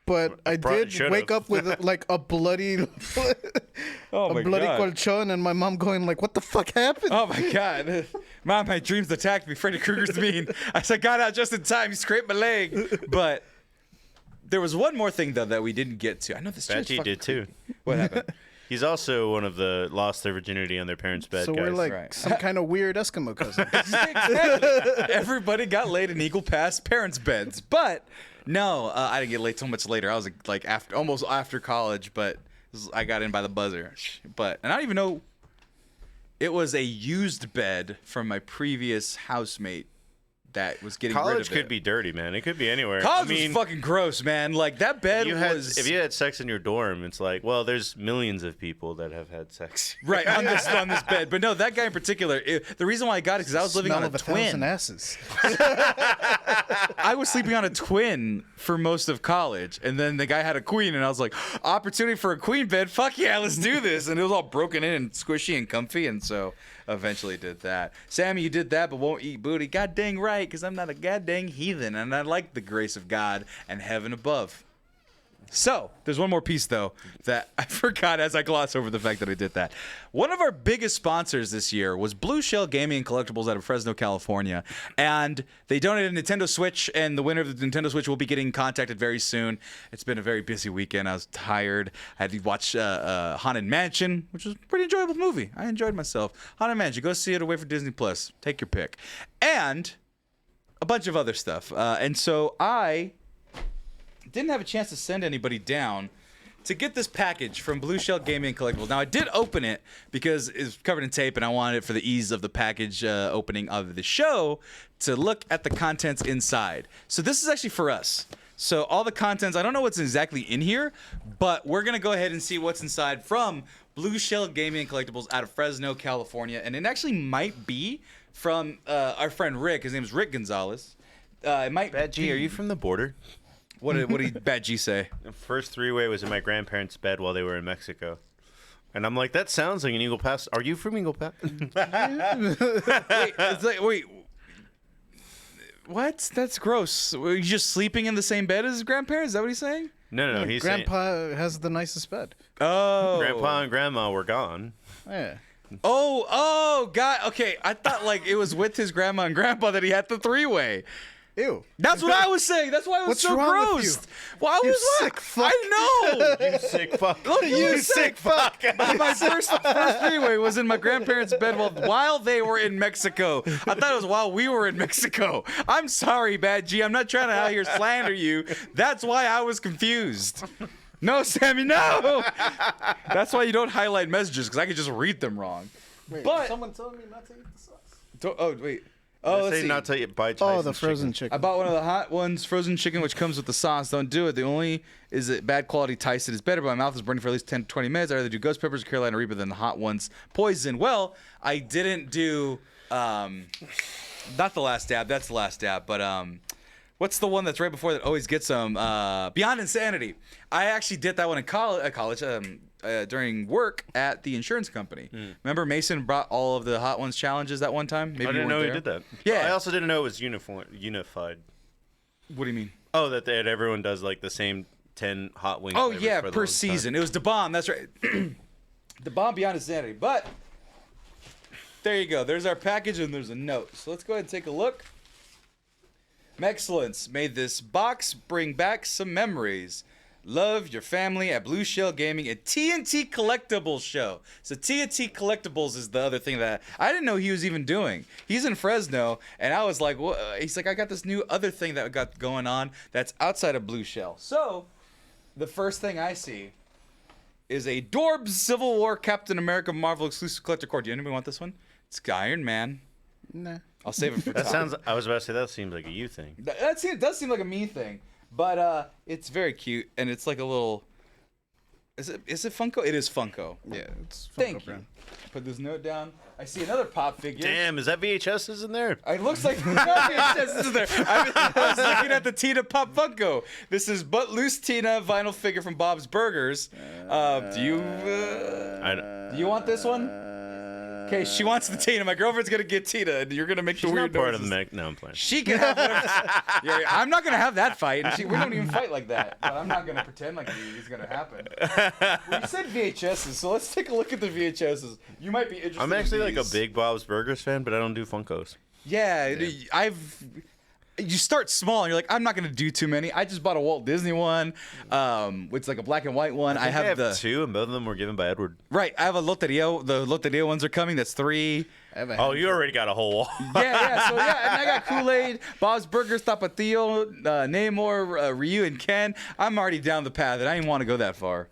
But I probably did should've. wake up with like a bloody, Oh my a bloody God. colchon, and my mom going like, "What the fuck happened?" Oh my God. Mom, my dreams attacked me. Freddy Krueger's mean. I got out just in time. He scraped my leg. But there was one more thing, though, that we didn't get to. I know this chair's Reggie fucking did too. What happened? He's also one of the lost their virginity on their parents' bed So guys. we're like Right. some kind of weird Eskimo cousin. Exactly. Everybody got laid in equal pass parents' beds. But no, I didn't get laid till much later. I was like almost after college, but I got in by the buzzer. And I don't even know. It was a used bed from my previous housemate that was getting rid College of it. could be dirty, man. It could be anywhere. College I mean, was fucking gross, man. Like that bed was if you had sex in your dorm, it's like, well, there's millions of people that have had sex. right on this bed. But no, that guy in particular. The reason why I got it because I was living Smell on a of 1,000 twin. asses. I was sleeping on a twin for most of college, and then the guy had a queen, and I was like, opportunity for a queen bed. Fuck yeah, let's do this. And it was all broken in and squishy and comfy, and so eventually did that. Sammy, you did that, but won't eat booty. God dang right, because I'm not a god dang heathen, and I like the grace of God and heaven above. So, there's one more piece, though, that I forgot as I gloss over the fact that I did that. One of our biggest sponsors this year was Blue Shell Gaming and Collectibles out of Fresno, California. And they donated a Nintendo Switch, and the winner of the Nintendo Switch will be getting contacted very soon. It's been a very busy weekend. I was tired. I had to watch Haunted Mansion, which was a pretty enjoyable movie. I enjoyed myself. Haunted Mansion, go see it away for Disney+. Plus. Take your pick. And a bunch of other stuff. And so I didn't have a chance to send anybody down to get this package from Blue Shell Gaming and Collectibles. Now, I did open it because it's covered in tape, and I wanted it for the ease of the package opening of the show to look at the contents inside. So this is actually for us. So all the contents, I don't know what's exactly in here, but we're going to go ahead and see what's inside from Blue Shell Gaming and Collectibles out of Fresno, California. And it actually might be from our friend Rick. His name is Rick Gonzalez. It might Bad G, be- are you from the border? What did Bad G say? The first three-way was in my grandparents' bed while they were in Mexico. And I'm like, that sounds like an Eagle Pass. Are you from Eagle Pass? Wait. What? That's gross. Were you just sleeping in the same bed as his grandparents? Is that what he's saying? No, he's saying Grandpa has the nicest bed. Oh. Grandpa and Grandma were gone. Yeah. Oh, God. Okay, I thought like it was with his grandma and grandpa that he had the three-way. Ew. That's what I was saying. That's why it was What's so wrong with gross. you? Well, I You was sick like, fuck. I know. You sick fuck. Look, You sick fuck. My first three-way was in my grandparents' bed while they were in Mexico. I thought it was while we were in Mexico. I'm sorry, Bad G. I'm not trying to out here slander you. That's why I was confused. No, Sammy, no. That's why you don't highlight messages, because I could just read them wrong. Wait, But- someone telling me not to eat the sauce. Oh, wait. Oh, They let's say see. not to buy Tyson's the frozen chicken. chicken. I bought one of the hot ones, frozen chicken, which comes with the sauce. Don't do it. The only is that bad quality Tyson is better, but my mouth is burning for at least 10 to 20 minutes. I'd rather do ghost peppers or Carolina Reaper than the hot ones. Poison. Well, I didn't do, not the last dab. That's the last dab, but what's the one that's right before that always gets them? Beyond Insanity. I actually did that one in college. During work at the insurance company. Remember Mason brought all of the Hot Ones challenges that one time? Maybe I didn't you know weren't he there. did that. Yeah. I also didn't know it was unified. What do you mean? Oh, that everyone does like the same 10 hot wings. Oh flavors yeah, for the per longest time. season. It was the bomb. That's right. The bomb Beyond Insanity. But there you go. There's our package and there's a note. So let's go ahead and take a look. Excellence. May this box bring back some memories. Love your family at Blue Shell Gaming and TNT Collectibles show. So TNT Collectibles is the other thing that I didn't know he was even doing. He's in Fresno, and I was like, well, he's like, I got this new other thing that we got going on that's outside of Blue Shell. So the first thing I see is a Dorbs Civil War Captain America Marvel exclusive collector card. Do anybody want this one? It's Iron Man. Nah. I'll save it for That top. sounds. I was about to say that seems like a you thing. That does seem like a me thing, but it's very cute and it's like a little. Is it Funko? It is Funko. Yeah, it's Funko Thank you. brand. Put this note down. I see another pop figure. Damn, is that VHS in there? It looks like this is there. I was looking at the Tina Pop Funko. This is But Loose Tina vinyl figure from Bob's Burgers. Do you want this one? Okay, she wants the Tina. My girlfriend's gonna get Tina, and you're gonna make She's the weird not part of noises. the mech. No, I'm playing. She can have whatever. Yeah, I'm not gonna have that fight. And we don't even fight like that. But I'm not gonna pretend like it's gonna happen. Well, you said VHSs, so let's take a look at the VHSs. You might be interested. I'm actually in like a these. big Bob's Burgers fan, but I don't do Funkos. Yeah, you start small and you're like, I'm not gonna do too many. I just bought a Walt Disney one. It's like a black and white one. I I have the two, and both of them were given by Edward. right. I have a Loteria. The Loteria ones are coming. That's 3. Oh, you already got a whole wall. Yeah. So yeah, and I got Kool-Aid, Bob's Burgers, Tapatio, Namor, Ryu, and Ken. I'm already down the path, and I didn't want to go that far.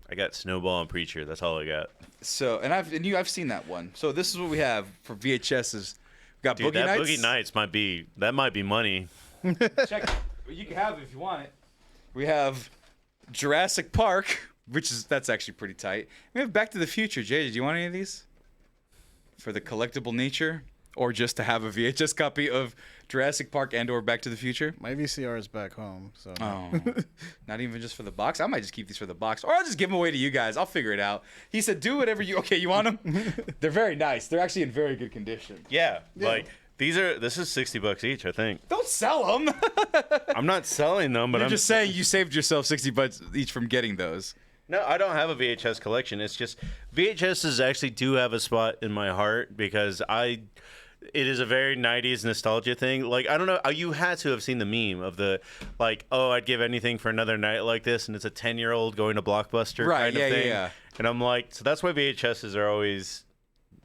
I got Snowball and Preacher. That's all I got. So I've seen that one. So this is what we have for VHSs. We got Dude, Boogie that Nights. Boogie Nights might be money. Check it. You can have it if you want it. We have Jurassic Park, that's actually pretty tight. We have Back to the Future. Jay, do you want any of these? For the collectible nature? Or just to have a VHS copy of Jurassic Park and or Back to the Future? My VCR is back home, so. Oh, not even just for the box? I might just keep these for the box. Or I'll just give them away to you guys. I'll figure it out. He said, do whatever you... Okay, you want them? They're very nice. They're actually in very good condition. Yeah, like this is $60 each, I think. Don't sell them. I'm not selling them, but You're I'm just saying you saved yourself $60 each from getting those. No, I don't have a VHS collection. It's just VHSs actually do have a spot in my heart because it is a very 90s nostalgia thing. Like, I don't know, you had to have seen the meme of the, like, oh, I'd give anything for another night like this, and it's a 10-year-old going to Blockbuster Right, kind of thing. yeah. And I'm like, so that's why VHSs are always,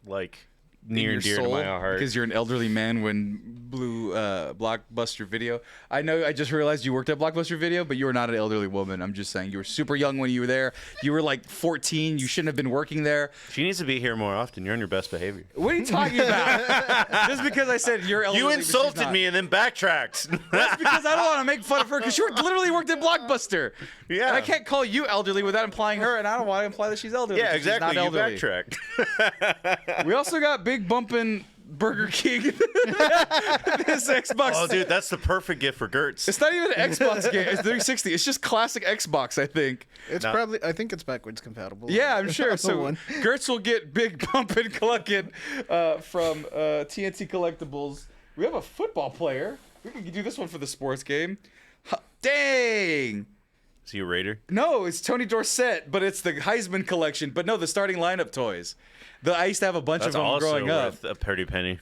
like, near and dear to my heart. Because you're an elderly man when Blue Blockbuster Video. I know I just realized you worked at Blockbuster Video, but you were not an elderly woman. I'm just saying you were super young when you were there. You were like 14. You shouldn't have been working there. She needs to be here more often. You're on your best behavior. What are you talking about? Just because I said you're elderly. You but she's insulted not. me and then backtracked. That's because I don't want to make fun of her because she literally worked at Blockbuster. Yeah. And I can't call you elderly without implying her, and I don't want to imply that she's elderly. Yeah, because she's exactly. not You elderly. backtracked. We also got Big Bumpin' Burger King. This Xbox. Oh, dude, that's the perfect gift for Gertz. It's not even an Xbox game. It's 360. It's just classic Xbox, I think. It's No. probably, I think it's backwards compatible. Yeah, I'm sure. The So one. Gertz will get Big Bumpin' Cluckin' from TNT Collectibles. We have a football player. We can do this one for the sports game. Dang. Is he a Raider? No, it's Tony Dorsett, but it's the Heisman collection. But no, the starting lineup toys. I used to have a bunch That's of them also growing up. worth a pretty penny.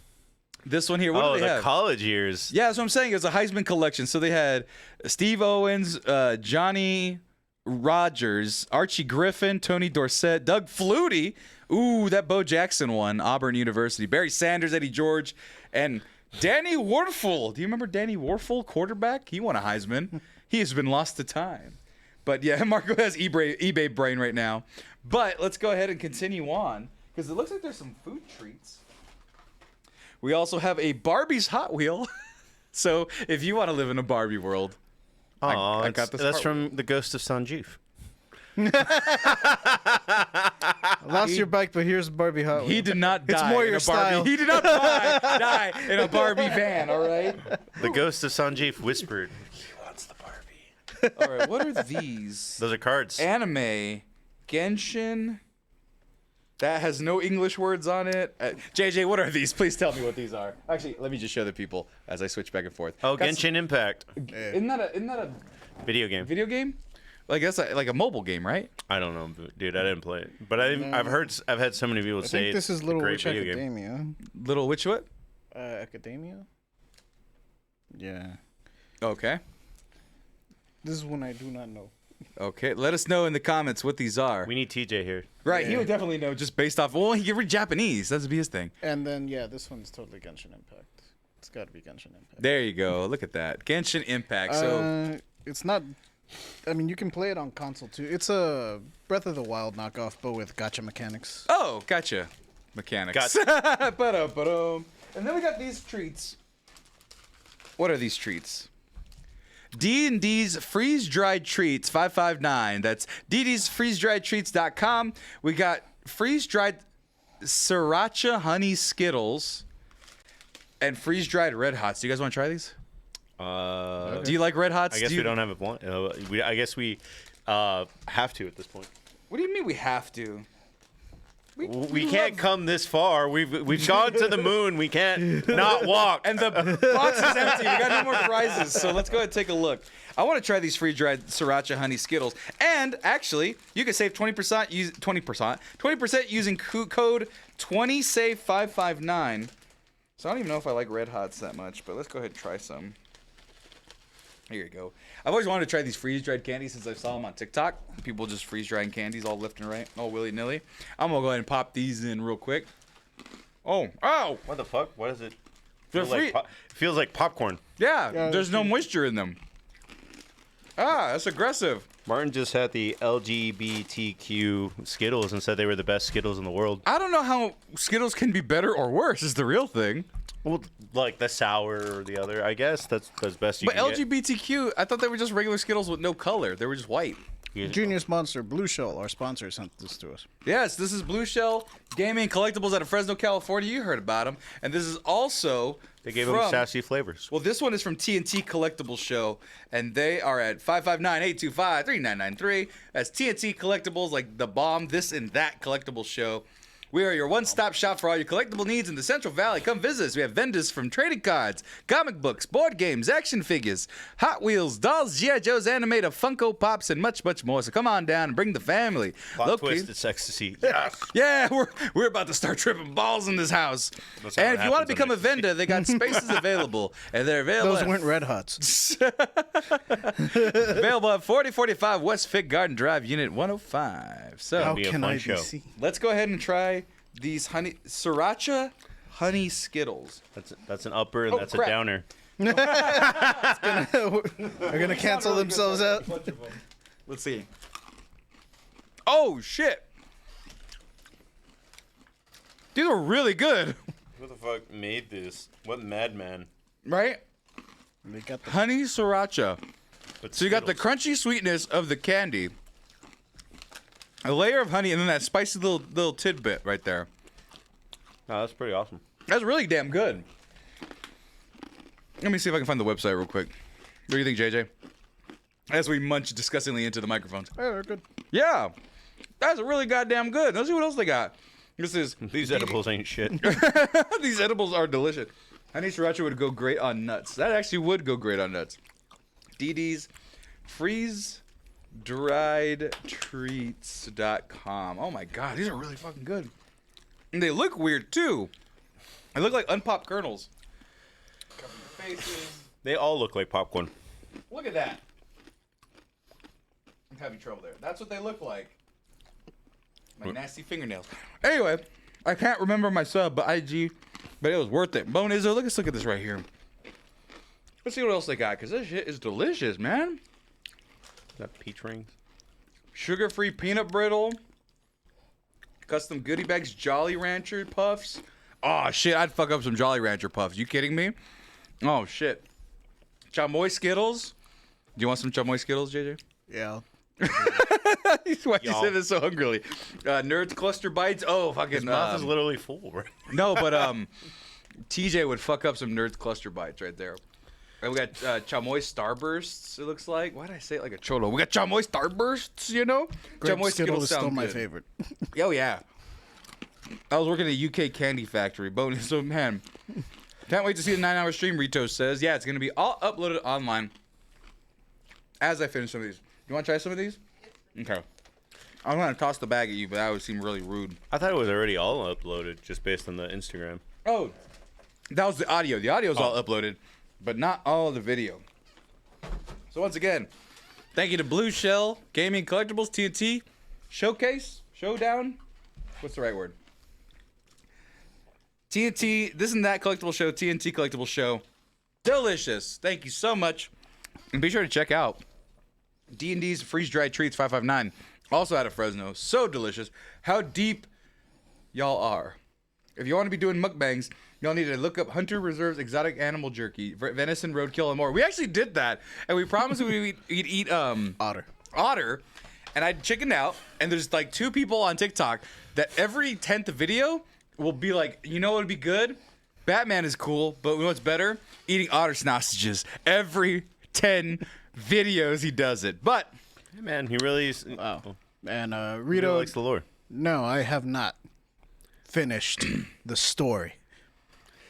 This one here, what Oh, do they the have? college years. Yeah, that's what I'm saying. It was a Heisman collection. So they had Steve Owens, Johnny Rogers, Archie Griffin, Tony Dorsett, Doug Flutie. Ooh, that Bo Jackson one, Auburn University. Barry Sanders, Eddie George, and Danny Werfel. Do you remember Danny Werfel, quarterback? He won a Heisman. He has been lost to time. But yeah, Marco has eBay brain right now. But let's go ahead and continue on because it looks like there's some food treats. We also have a Barbie's Hot Wheel. So if you want to live in a Barbie world, Oh, I got this. that's Hot from The Ghost of Sanjeev. Lost your bike, but here's Barbie Hot Wheels. He did not die. It's more in your a Barbie. style. He did not die in a Barbie van. All right. The Ghost of Sanjeev whispered. He wants the Barbie. All right. What are these? Those are cards. Anime, Genshin. That has no English words on it. JJ, what are these? Please tell me what these are. Actually, let me just show the people as I switch back and forth. Oh, Got Genshin Impact. Isn't that a Video game. video game? Like that's like a mobile game, right? I don't know, dude. I didn't play it, but I've had so many people I say think this it's is a Little great Witch video game. Academia. Little Witch what? Academia? Yeah. Okay. This is one I do not know. Okay. Let us know in the comments what these are. We need TJ here. Right. He Yeah. would definitely know just based off. Well, he can read Japanese. That's be his thing. And then, yeah, this one's totally Genshin Impact. It's got to be Genshin Impact. There you go. Look at that. Genshin Impact. So It's not... I mean, you can play it on console, too. It's a Breath of the Wild knockoff, but with gacha mechanics. oh, gotcha. Mechanics. Ba-dum. And then we got these treats. What are these treats? D&D's freeze-dried treats 559. That's dd'sfreeze-dried-treats.com. We got freeze-dried sriracha honey Skittles and freeze-dried Red Hots. Do you guys want to try these? Do you like Red Hots? I guess we don't have a blunt. I guess we have to at this point. What do you mean we have to? We can't come this far. We've gone to the moon. We can't not walk. And the box is empty. We got no more prizes. So let's go ahead and take a look. I want to try these freeze-dried sriracha honey Skittles. And actually, you can save 20% using code 20save559. So I don't even know if I like Red Hots that much, but let's go ahead and try some. Here you go. I've always wanted to try these freeze-dried candies since I saw them on TikTok. People just freeze-drying candies all left and right, all willy-nilly. I'm going to go ahead and pop these in real quick. Oh! What the fuck? What is it? They're free. Feels like popcorn. Yeah, Yeah, there's no moisture in them. That's aggressive. Martin just had the LGBTQ Skittles and said they were the best Skittles in the world. I don't know how Skittles can be better or worse is the real thing. Well, like the sour or the other, I guess that's best you But can get. LGBTQ, I thought they were just regular Skittles with no color. They were just white. Junior Monster Blue Shell, our sponsor, sent this to us. Yes, this is Blue Shell Gaming Collectibles out of Fresno, California. You heard about them. And this is also They gave them sassy flavors. Well, this one is from TNT Collectibles Show, and they are at 559-825-3993. That's TNT Collectibles, like the bomb, this and that collectible show. We are your one-stop shop for all your collectible needs in the Central Valley. Come visit us. We have vendors from trading cards, comic books, board games, action figures, Hot Wheels, dolls, G.I. Joes, animated Funko Pops, and much, much more. So come on down and bring the family. Plot twist, it's ecstasy. Yeah, we're about to start tripping balls in this house. That's how And it if you want to happens on become a vendor, they got spaces available, and they're available. Those at weren't Red Hots. Available at 4045 West Fig Garden Drive, Unit 105. So How be a can fun I show. be seen? let's go ahead and try these sriracha honey Skittles. That's an upper and that's crap. a downer. They're gonna cancel themselves out. Let's see. Oh shit! These are really good, Who the fuck made this? What madman? right? They got the Honey sriracha. But So you got the Skittles. crunchy sweetness of the candy, a layer of honey, and then that spicy little tidbit right there. Oh, that's pretty awesome. That's really damn good. Let me see if I can find the website real quick. What do you think, JJ? As we munch disgustingly into the microphones. Oh, they're good. Yeah, that's really goddamn good. Let's see what else they got. This is These edibles ain't shit. these edibles are delicious. Honey sriracha would go great on nuts. That actually would go great on nuts. DD's freeze-dried-treats.com. Oh my god, these are really fucking good. And they look weird too. They look like unpopped kernels. Cover your faces. They all look like popcorn. Look at that. I'm having trouble there. That's what they look like. My nasty fingernails. Anyway, I can't remember my sub, but IG, but it was worth it. Bone Izzo, let's look at this right here. Let's see what else they got, because this shit is delicious, man. That peach rings. Sugar-free peanut brittle. Custom goodie bags, Jolly Rancher puffs. Oh shit, I'd fuck up some Jolly Rancher puffs. You kidding me? Oh shit. Chamoy Skittles. Do you want some Chamoy Skittles, JJ? Yeah. Why you say this so hungrily? Nerds Cluster Bites. Oh fucking. His mouth is literally full. No, but TJ would fuck up some Nerds Cluster Bites right there. And we got Chamoy Starbursts, it looks like. Why did I say it like a cholo? We got Chamoy Starbursts, you know? Grape Chamoy Skittle is still sound my good. favorite. Oh, yeah. I was working at a UK candy factory. Bonus, so man. Can't wait to see the 9-hour stream, Rito says. Yeah, it's going to be all uploaded online as I finish some of these. You want to try some of these? Okay. I'm going to toss the bag at you, but that would seem really rude. I thought it was already all uploaded just based on the Instagram. Oh, that was the audio. The audio's all uploaded, but not all of the video. So once again, thank you to Blue Shell Gaming Collectibles TNT Showcase Showdown. What's the right word? TNT This and That Collectible Show. TNT Collectible Show. Delicious. Thank you so much, and be sure to check out D&D's Freeze Dried Treats 559. Also out of Fresno. So delicious. How deep y'all are. If you want to be doing mukbangs, y'all need to look up Hunter Reserve's exotic animal jerky, venison, roadkill, and more. We actually did that, and we promised we'd eat Otter. And I chickened out. And there's like 2 people on TikTok that every 10th video will be like, you know what would be good? Batman is cool, but you know what's better? Eating otter sausages. Every 10 videos he does it. But Hey, man, he really is. Wow. And Rito Rito, likes the lore. no, I have not finished the story.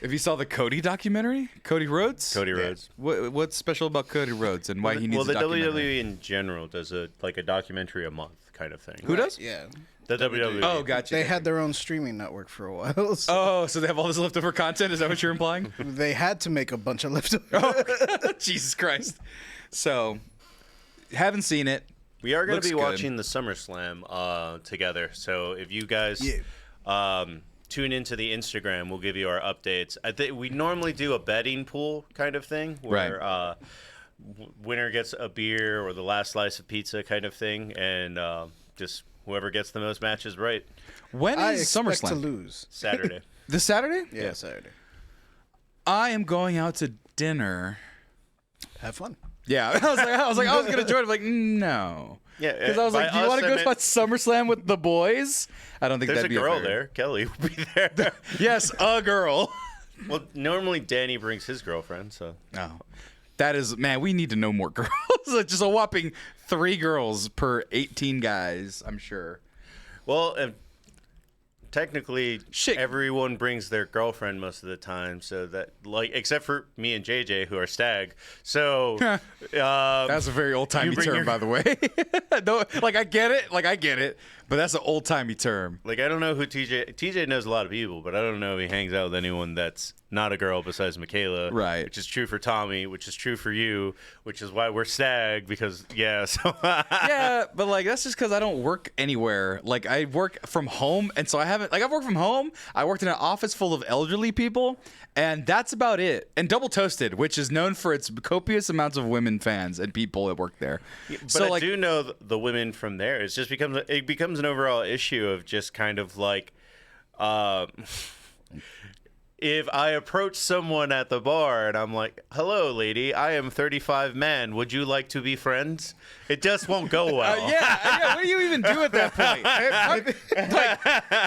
if you saw the Cody documentary, Cody Rhodes. Cody Rhodes. What's special about Cody Rhodes and why he needs Well, a the documentary? WWE in general does a documentary a month kind of thing. Who does? Yeah. The WWE. Oh, gotcha. They had their own streaming network for a while. So Oh, so they have all this leftover content? Is that what you're implying? they had to make a bunch of leftovers. Jesus Christ. So, haven't seen it. We are going Looks to be good. watching the SummerSlam together. So if you guys tune into the Instagram, we'll give you our updates. I think we normally do a betting pool kind of thing where winner gets a beer or the last slice of pizza kind of thing, and just whoever gets the most matches right. When I is expect to SummerSlam? lose. Saturday. This Saturday? Yeah, Saturday. I am going out to dinner. Have fun. Yeah, I was gonna join. I'm like, no. Yeah, Because I was like, do you want to go watch SummerSlam with the boys? I don't think There's a that'd be girl fair. there. Kelly will be there. Yes, a girl. Well, normally Danny brings his girlfriend, so. Oh, that is, man. We need to know more girls. Just a whopping 3 girls per 18 guys. I'm sure. Well, technically, Shit. everyone brings their girlfriend most of the time, so that, like, except for me and JJ, who are stag. So, That's a very old timey bring term, your- by the way. No, I get it. But that's an old timey term. like, I don't know who TJ knows a lot of people, but I don't know if he hangs out with anyone that's not a girl besides Michaela. Right. Which is true for Tommy, which is true for you, which is why we're stag, because, yeah, so. Yeah, but like that's just because I don't work anywhere. Like I work from home, and so I haven't. Like I've worked from home. I worked in an office full of elderly people, and that's about it. And Double Toasted, which is known for its copious amounts of women fans and people that work there. But so I like, do know the women from there. It becomes an overall issue of just kind of like, if I approach someone at the bar and I'm like, "Hello, lady, I am 35 man. Would you like to be friends?" It just won't go well. yeah. What do you even do at that point?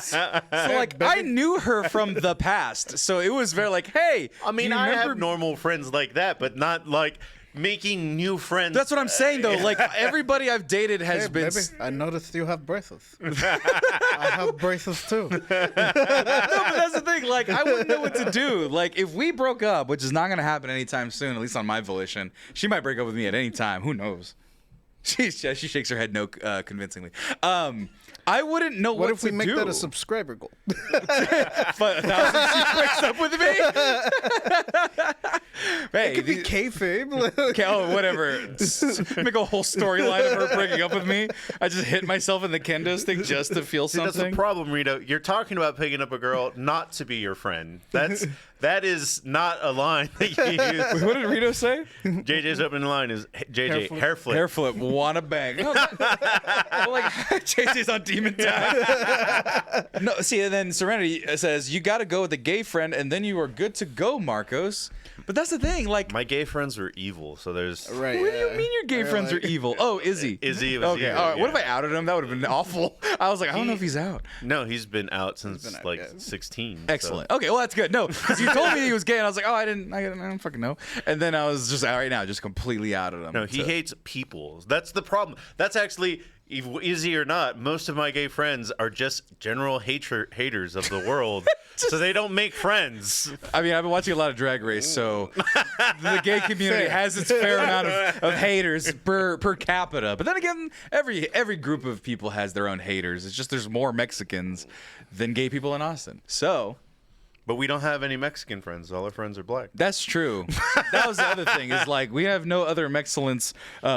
So like, I knew her from the past, so it was very like, hey. I mean, do you I remember have normal friends like that, but not like making new friends. That's what I'm saying, though. Like everybody I've dated has Hey, been. baby, I noticed you have braces. I have braces too. No, but that's the thing. Like, I wouldn't know what to do. Like, if we broke up, which is not going to happen anytime soon, at least on my volition, she might break up with me at any time. Who knows? She shakes her head no convincingly. I wouldn't know What what if we to make do. that a subscriber goal? 1,000 she breaks up with me? Hey, It could be kayfabe. okay, oh, whatever. Make a whole storyline of her breaking up with me. I just hit myself in the kendo stick just to feel See, that's the something. problem, Rito. You're talking about picking up a girl not to be your friend. That's That is not a line that you use. What did Rito say? JJ's opening line is JJ hair flip. Hair flip, wanna bang. No, like JJ's on demon time. No, see, and then Serenity says you got to go with a gay friend, and then you are good to go, Marcos. But that's the thing, like My gay friends were evil, so there's. Right. what do you mean your gay friends are evil? Oh, Izzy. Izzy was Okay, evil, all right. What yeah. if I outed him? That would have been awful. I was like, I don't know if he's out. No, he's been out since been out, like yeah. 16. Excellent. Okay, well that's good. No, because you told me he was gay, and I was like, oh, I don't fucking know. And then I was just right now, just completely out of him. No, he hates people. That's the problem. That's actually, easy or not, most of my gay friends are just general haters of the world. So they don't make friends. I mean, I've been watching a lot of Drag Race, so the gay community has its fair amount of haters per capita. But then again, every group of people has their own haters. It's just there's more Mexicans than gay people in Austin. So But we don't have any Mexican friends. All our friends are black. that's true. That was the other thing, is like we have no other Mexcellence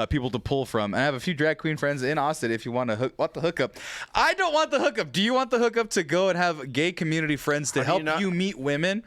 people to pull from. And I have a few drag queen friends in Austin if you want the hookup. I don't want the hookup. Do you want the hookup to go and have gay community friends to help you meet women?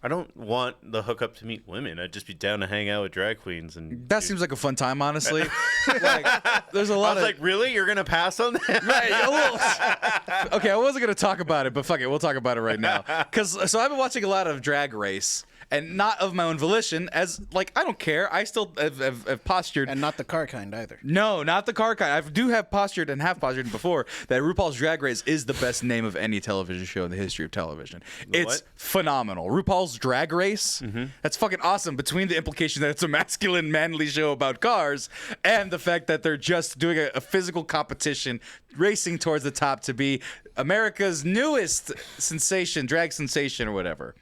I don't want the hookup to meet women. I'd just be down to hang out with drag queens. And That seems like a fun time, honestly. Like, there's a I lot was of like, really? You're going to pass on that? Right. Okay, I wasn't gonna talk about it, but fuck it, we'll talk about it right now. So I've been watching a lot of Drag Race, and not of my own volition. As like, I don't care. I still have postured. And not the car kind either. No, not the car kind. I do have postured and have postured before that RuPaul's Drag Race is the best name of any television show in the history of television. It's what? phenomenal. RuPaul's Drag Race. That's fucking awesome. Between the implication that it's a masculine, manly show about cars, and the fact that they're just doing a physical competition, racing towards the top to be America's newest sensation, drag sensation, or whatever.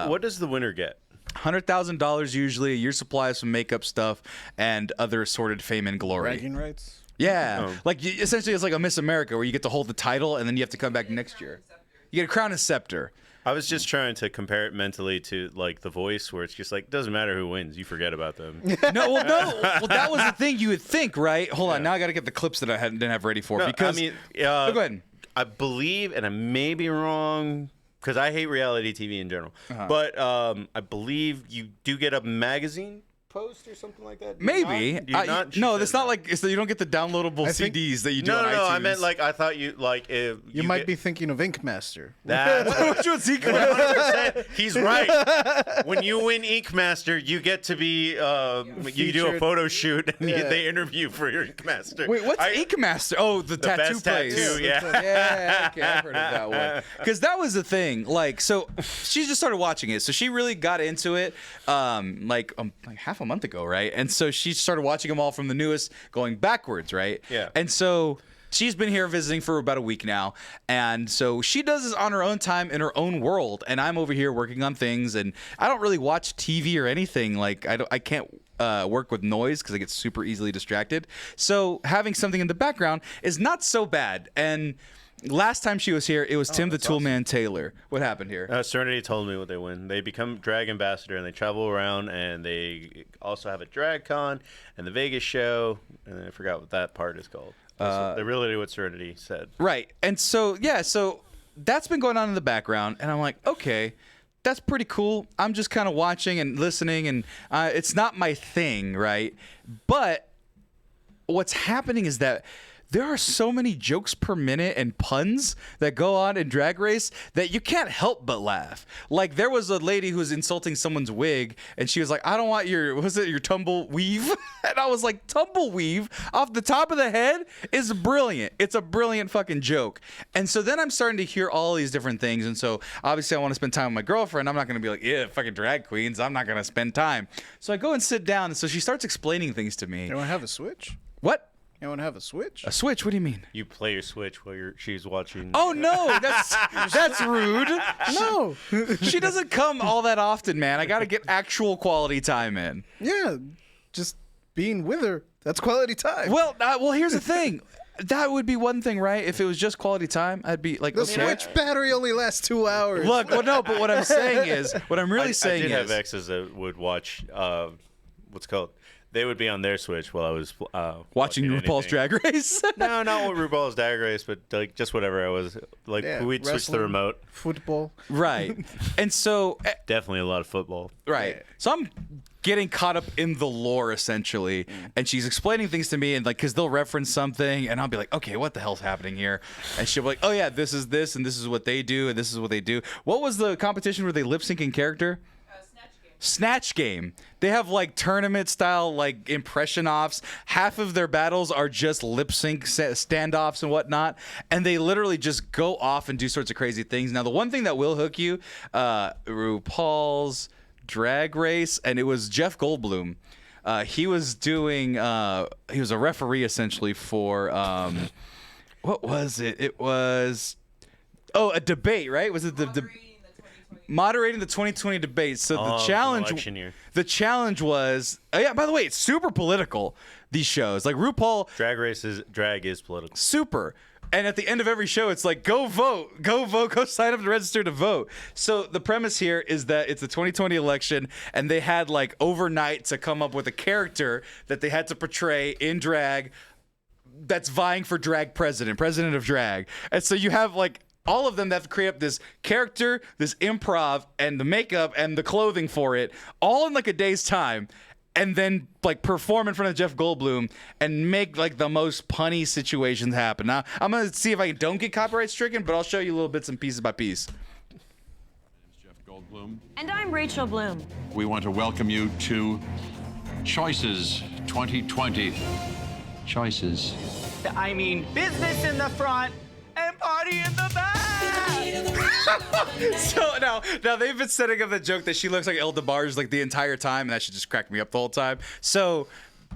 What does the winner get? $100,000 usually, a year's supply of some makeup stuff, and other assorted fame and glory. Bragging rights. Yeah, like essentially it's like a Miss America where you get to hold the title and then you have to come back next year. You get a crown and scepter. I was just trying to compare it mentally to like The Voice, where it's just like, doesn't matter who wins, you forget about them. No, well, that was the thing you would think, right? Hold on, now I got to get the clips that I didn't have ready for because. I mean, go ahead. I believe, and I may be wrong, because I hate reality TV in general, but I believe you do get a magazine post or something like that. Do you Maybe. not? Do you not? She No, said it's not like you don't get the downloadable I think- CDs that you do No, on no, iTunes. no. I meant like I thought you like if You might be thinking of Ink Master. that. Which one's he? 100%. He's right. When you win Ink Master, you get to be you do a Featured. photo shoot and Yeah. they interview for your Ink Master. Wait, what's Ink Master? Oh, the tattoo best place. tattoo, yeah. Yeah, okay, I've heard of that one. Because that was the thing. Like, so she just started watching it. So she really got into it like half a month ago, right? And so she started watching them all from the newest going backwards, right? Yeah. And so she's been here visiting for about a week now. And so she does this on her own time in her own world. And I'm over here working on things. And I don't really watch TV or anything. Like, I can't work with noise because I get super easily distracted. So having something in the background is not so bad. And last time she was here, it was Tim the Toolman Taylor. What happened here? Serenity told me what they win. They become drag ambassador and they travel around and they also have a drag con and the Vegas show. And I forgot what that part is called. They really do what Serenity said. Right. And so, yeah, so that's been going on in the background. And I'm like, okay, that's pretty cool. I'm just kind of watching and listening. And it's not my thing, right? But what's happening is that there are so many jokes per minute and puns that go on in Drag Race that you can't help but laugh. Like, there was a lady who was insulting someone's wig, and she was like, I don't want your tumble weave? And I was like, tumble weave off the top of the head is brilliant. It's a brilliant fucking joke. And so then I'm starting to hear all these different things. And so obviously I want to spend time with my girlfriend. I'm not going to be like, yeah, fucking drag queens. I'm not going to spend time. So I go and sit down. And so she starts explaining things to me. You want to have a Switch? What? You want to have a Switch? A Switch? What do you mean? You play your Switch while she's watching. Oh no, that's rude. No. She doesn't come all that often, man. I gotta get actual quality time in. Yeah, just being with her. That's quality time. Well, here's the thing. That would be one thing, right? If it was just quality time, I'd be like, The okay. Switch battery only lasts 2 hours. Look, well, no, but what I'm saying is, what I'm really saying I did have is, exes that would watch what's it called? They would be on their Switch while I was Watching RuPaul's anything. Drag Race. No, not RuPaul's Drag Race, but like just whatever I was like. Yeah, We'd switch the wrestling. remote. Football. Right. And so Definitely a lot of football. right. So I'm getting caught up in the lore essentially, and she's explaining things to me, and like because they'll reference something, and I'll be like, okay, what the hell's happening here? And she'll be like, oh yeah, this is this, and this is what they do, and this is what they do. What was the competition where they lip syncing character? Snatch Game. They have like tournament style like impression offs. Half of their battles are just lip sync standoffs and whatnot, and they literally just go off and do sorts of crazy things. Now, the one thing that will hook you, RuPaul's Drag Race, and it was Jeff Goldblum. He was doing. He was a referee essentially for. What was it? It was. Oh, a debate, right? Was it the moderating the 2020 debate? So the election year. the challenge was, oh yeah, by the way, it's super political, these shows. Like RuPaul, Drag is political. super. And at the end of every show, it's like, go vote, go sign up to register to vote. So the premise here is that it's the 2020 election, and they had like overnight to come up with a character that they had to portray in drag that's vying for drag president of drag. And so you have like all of them that have to create up this character, this improv, and the makeup and the clothing for it, all in like a day's time, and then like perform in front of Jeff Goldblum and make like the most punny situations happen. Now, I'm gonna see if I don't get copyright stricken, but I'll show you little bits and pieces by piece. Jeff Goldblum. And I'm Rachel Bloom. We want to welcome you to Choices 2020. Choices. I mean, business in the front and party in the back. So now they've been setting up the joke that she looks like El DeBarge like the entire time, and that should just crack me up the whole time. So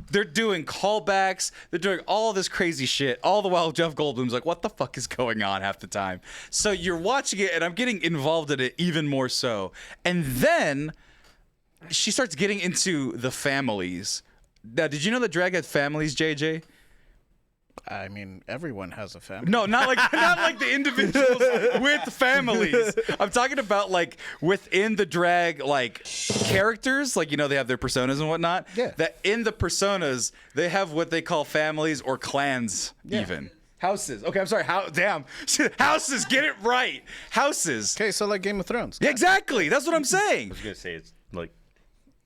they're doing callbacks, they're doing all this crazy shit, all the while Jeff Goldblum's like, what the fuck is going on half the time? So you're watching it, and I'm getting involved in it even more so. And then she starts getting into the families. Now, did you know that drag had families, JJ? I mean, everyone has a family. No, not like the individuals with families. I'm talking about like within the drag like characters, like they have their personas and whatnot. Yeah. That in the personas they have what they call families or clans, even houses. Okay, I'm sorry. Houses. Get it right. Houses. Okay, so like Game of Thrones. Exactly. That's what I'm saying. I was gonna say it's like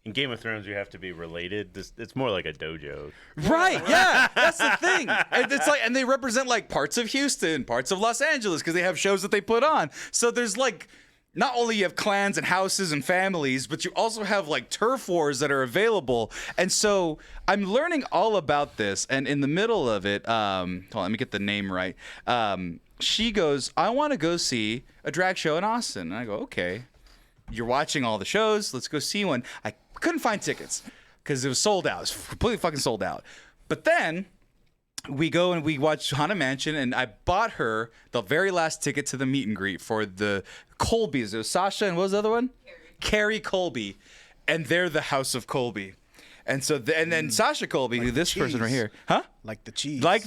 in Game of Thrones you have to be related. It's more like a dojo. Right, yeah, that's the thing. And it's like, and they represent like parts of Houston, parts of Los Angeles, because they have shows that they put on. So there's like, not only you have clans and houses and families, but you also have like turf wars that are available. And so I'm learning all about this. And in the middle of it, hold on, let me get the name right. She goes, I want to go see a drag show in Austin. And I go, okay. You're watching all the shows. Let's go see one. I couldn't find tickets because it was sold out. It was completely fucking sold out. But then we go and we watch Haunted Mansion, and I bought her the very last ticket to the meet and greet for the Colbys. It was Sasha and what was the other one? Carrie Colby. And they're the House of Colby. And so, and then Sasha Colby, who this person right here, huh? Like the cheese. Like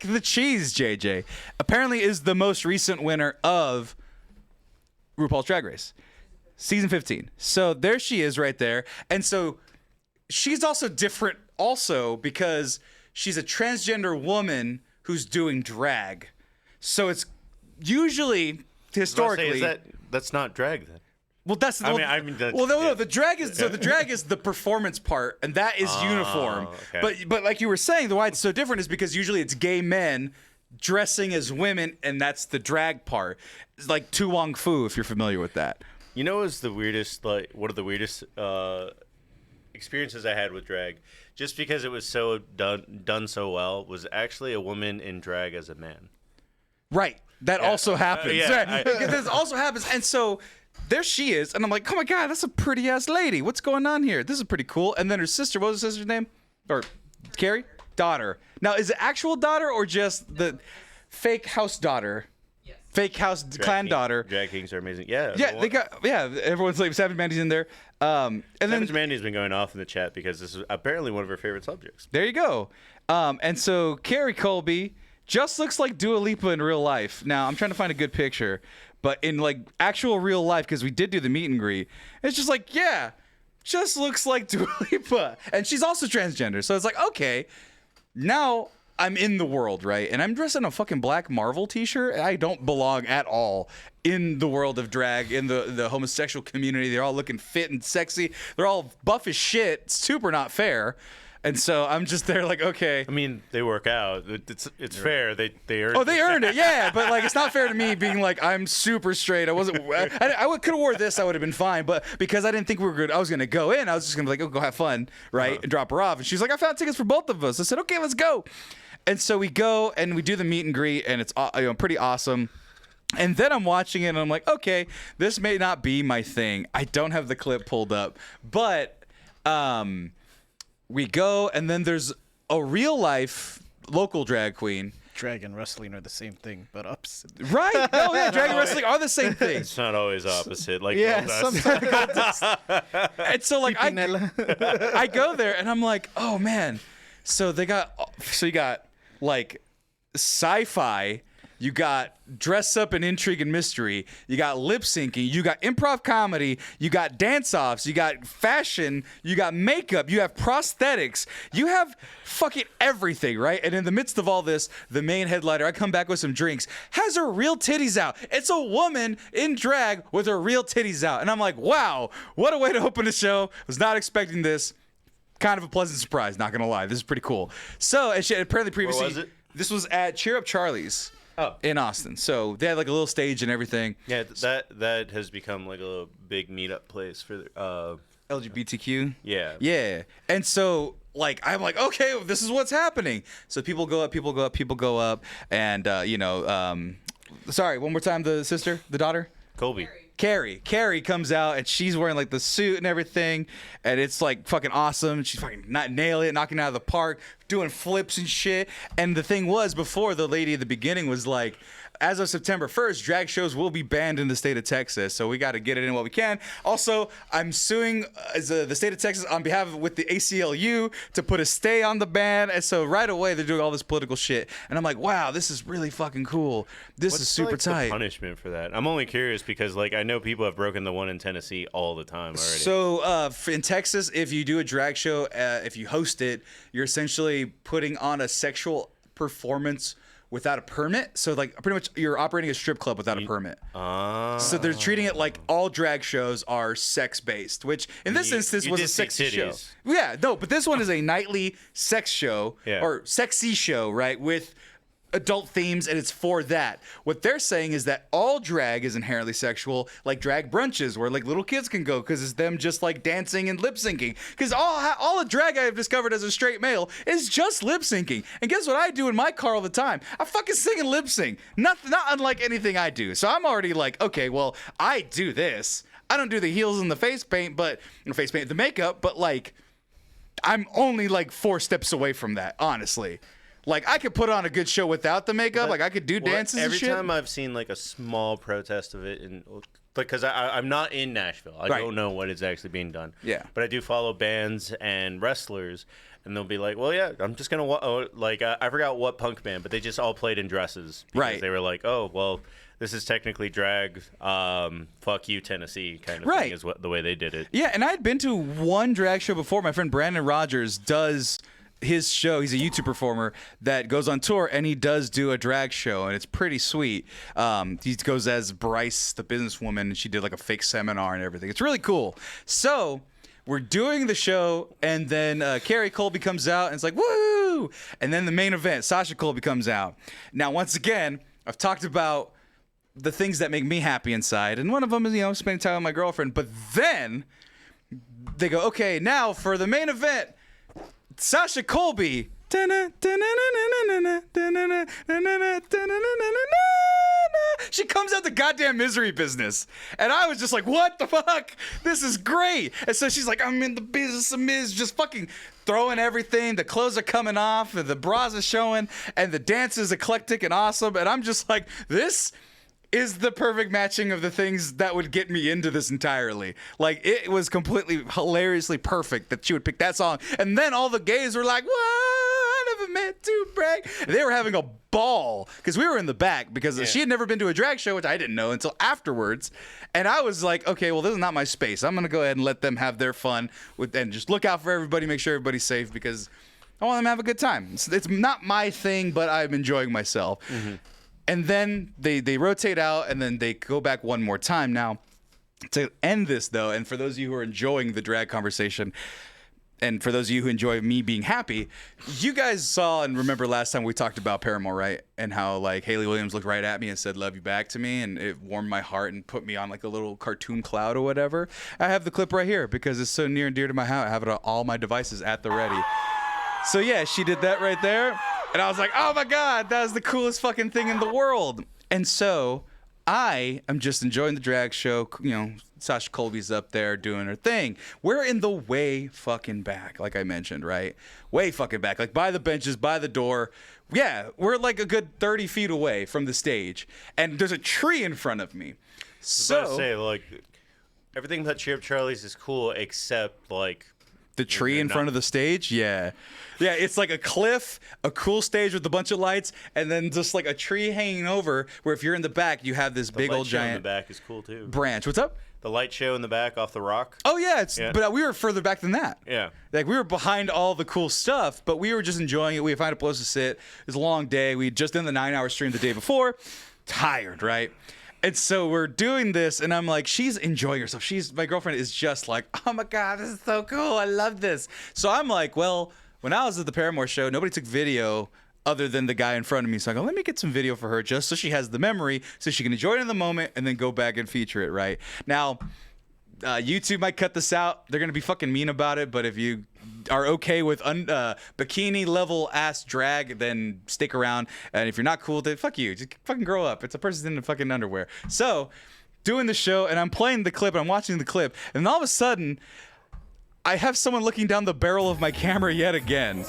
the cheese, JJ, apparently is the most recent winner of RuPaul's Drag Race. Season 15. So there she is right there. And so she's also different also because she's a transgender woman who's doing drag. So it's usually historically That's not drag then. well, that's I mean, that's, well, no, yeah. the drag is so the drag is the performance part, and that is uniform. Okay. But like you were saying, the why it's so different is because usually it's gay men dressing as women, and that's the drag part. It's like Tu Wong Fu, if you're familiar with that. You know, what's the weirdest? Like, one of the weirdest experiences I had with drag, just because it was so done so well, was actually a woman in drag as a man. Right. That also happens. yeah, This also happens. And so there she is. And I'm like, oh my God, that's a pretty ass lady. What's going on here? This is pretty cool. And then her sister, what was her sister's name? Or Carrie? Daughter. Now, is it actual daughter or just the fake house daughter? Yes. Fake house clan daughter. Drag kings are amazing. Yeah. Yeah, everyone's like, Savage Mandy's in there. And then Savage Mandy's been going off in the chat because this is apparently one of her favorite subjects. there you go. And so Carrie Colby just looks like Dua Lipa in real life. Now, I'm trying to find a good picture, but in like actual real life, because we did do the meet and greet, it's just like, yeah, just looks like Dua Lipa. And she's also transgender. So it's like, okay, now I'm in the world, right? And I'm dressed in a fucking black Marvel t-shirt. I don't belong at all in the world of drag, in the homosexual community. They're all looking fit and sexy. They're all buff as shit. It's super not fair. And so I'm just there like, okay. I mean, they work out. It's fair. They earned. Oh, they earned it, yeah. But like, it's not fair to me being like, I'm super straight. I wasn't. I could have wore this. I would have been fine. But because I didn't think we were good, I was gonna go in. I was just gonna be like, oh, go have fun, right, and drop her off. And she's like, I found tickets for both of us. I said, okay, let's go. And so we go and we do the meet and greet, and it's pretty awesome. And then I'm watching it, and I'm like, okay, this may not be my thing. I don't have the clip pulled up, but we go, and then there's a real life local drag queen. Drag and wrestling are the same thing, but opposite. Right? No, yeah, drag and wrestling are the same thing. It's not always opposite. Like Yeah, Goldust. sometimes. And so like I go there, and I'm like, oh man. So you got like sci-fi. You got dress up and intrigue and mystery. You got lip syncing. You got improv comedy. You got dance offs. You got fashion. You got makeup. You have prosthetics. You have fucking everything, right? And in the midst of all this, the main headliner, I come back with some drinks, has her real titties out. It's a woman in drag with her real titties out. And I'm like, wow, what a way to open a show. Was not expecting this. Kind of a pleasant surprise, not gonna lie. This is pretty cool. So, and she apparently previously. Where was it? This was at Cheer Up Charlie's. Oh. In Austin. So they had like a little stage and everything. Yeah, that has become like a little big meetup place for LGBTQ. Yeah. Yeah. And so like I'm like, okay, well, this is what's happening. So people go up, and sorry, one more time, the daughter? Colby. Carrie comes out, and she's wearing like the suit and everything, and it's like fucking awesome. She's fucking not nailing it, knocking it out of the park, doing flips and shit. And the thing was, before, the lady at the beginning was like, as of September 1st, drag shows will be banned in the state of Texas, so we got to get it in what we can. Also, I'm suing the state of Texas on behalf of with the ACLU to put a stay on the ban, and so right away they're doing all this political shit, and I'm like, wow, this is really fucking cool. This is super What's tight. the punishment for that? I'm only curious because like I know people have broken the one in Tennessee all the time already. So in Texas, if you do a drag show, if you host it, you're essentially putting on a sexual performance without a permit. So like pretty much you're operating a strip club without a permit. So they're treating it like all drag shows are sex based, which in this instance was a sexy show. Yeah, no, but this one is a nightly sex show or sexy show, right? With adult themes, and it's for that. What they're saying is that all drag is inherently sexual, like drag brunches where like little kids can go because it's them just like dancing and lip syncing. Because all the drag I have discovered as a straight male is just lip syncing. And guess what I do in my car all the time? I fucking sing and lip sync. Not unlike anything I do. So I'm already like, okay, well, I do this. I don't do the heels and the the makeup, but like I'm only like 4 steps away from that, honestly. Like, I could put on a good show without the makeup. Like, I could do dances and shit. Every time I've seen, like, a small protest of it, because I'm not in Nashville. I don't know what is actually being done. Yeah. But I do follow bands and wrestlers, and they'll be like, well, yeah, I'm just going to, I forgot what punk band, but they just all played in dresses. Because they were like, oh, well, this is technically drag, fuck you, Tennessee kind of thing is the way they did it. Yeah, and I had been to one drag show before. My friend Brandon Rogers does his show. He's a YouTube performer that goes on tour, and he does do a drag show, and it's pretty sweet. He goes as Bryce, the businesswoman, and she did like a fake seminar and everything. It's really cool. So we're doing the show, and then Carrie Colby comes out, and it's like, woo! And then the main event, Sasha Colby comes out. Now, once again, I've talked about the things that make me happy inside, and one of them is, spending time with my girlfriend. But then they go, okay, now for the main event, Sasha Colby. She comes out the goddamn Misery Business. And I was just like, what the fuck? This is great. And so she's like, I'm in the business of Miz, just fucking throwing everything. The clothes are coming off, and the bras are showing, and the dance is eclectic and awesome. And I'm just like, this is the perfect matching of the things that would get me into this entirely. Like, it was completely hilariously perfect that she would pick that song. And then all the gays were like, what? I never met can't do brag. And they were having a ball because we were in the back because she had never been to a drag show, which I didn't know until afterwards. And I was like, okay, well, this is not my space. I'm going to go ahead and let them have their fun and just look out for everybody, make sure everybody's safe because I want them to have a good time. It's not my thing, but I'm enjoying myself. Mm-hmm. And then they rotate out and then they go back one more time. Now, to end this, though, and for those of you who are enjoying the drag conversation, and for those of you who enjoy me being happy, you guys saw and remember last time we talked about Paramore, right? And how like Hayley Williams looked right at me and said, "Love you back" to me, and it warmed my heart and put me on like a little cartoon cloud or whatever. I have the clip right here because it's so near and dear to my heart. I have it on all my devices at the ready. So yeah, she did that right there. And I was like, oh my God, that was the coolest fucking thing in the world. And so I am just enjoying the drag show. You know, Sasha Colby's up there doing her thing. We're in the way fucking back, like I mentioned, right? Way fucking back, like by the benches, by the door. Yeah, we're like a good 30 feet away from the stage. And there's a tree in front of me. So I was about to say, like, everything about Cheer Up Charlie's is cool except, like, the tree in front of the stage? Yeah. Yeah, it's like a cliff, a cool stage with a bunch of lights, and then just like a tree hanging over where if you're in the back, you have this big old giant in the back is cool too. Branch. What's up? The light show in the back off the rock. Oh, yeah. But we were further back than that. Yeah. Like, we were behind all the cool stuff, but we were just enjoying it. We found a place to sit. It was a long day. We had just done the 9-hour stream the day before. Tired, right? And so we're doing this, and I'm like, she's enjoying herself. My girlfriend is just like, oh my God, this is so cool. I love this. So I'm like, well, when I was at the Paramore show, nobody took video other than the guy in front of me. So I go, let me get some video for her just so she has the memory so she can enjoy it in the moment and then go back and feature it, right? Now, YouTube might cut this out. They're going to be fucking mean about it, but if you are okay with bikini level ass drag, then stick around. And if you're not cool, then fuck you. Just fucking grow up. It's a person in fucking underwear. So, doing the show, and I'm playing the clip, and I'm watching the clip, and all of a sudden, I have someone looking down the barrel of my camera yet again.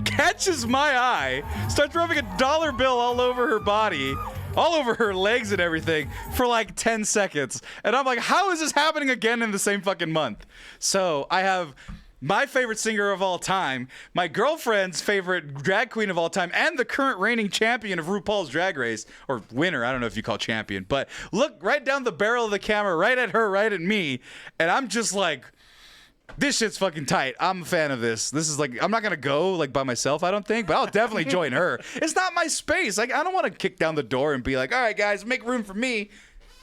Catches my eye, starts rubbing a dollar bill all over her body, all over her legs and everything for like 10 seconds. And I'm like, how is this happening again in the same fucking month? So I have my favorite singer of all time, my girlfriend's favorite drag queen of all time, and the current reigning champion of RuPaul's Drag Race, or winner, I don't know if you call champion, but look right down the barrel of the camera, right at her, right at me, and I'm just like, this shit's fucking tight. I'm a fan of this. This is like, I'm not gonna go like by myself, I don't think, but I'll definitely join her. It's not my space. Like, I don't want to kick down the door and be like, all right, guys, make room for me.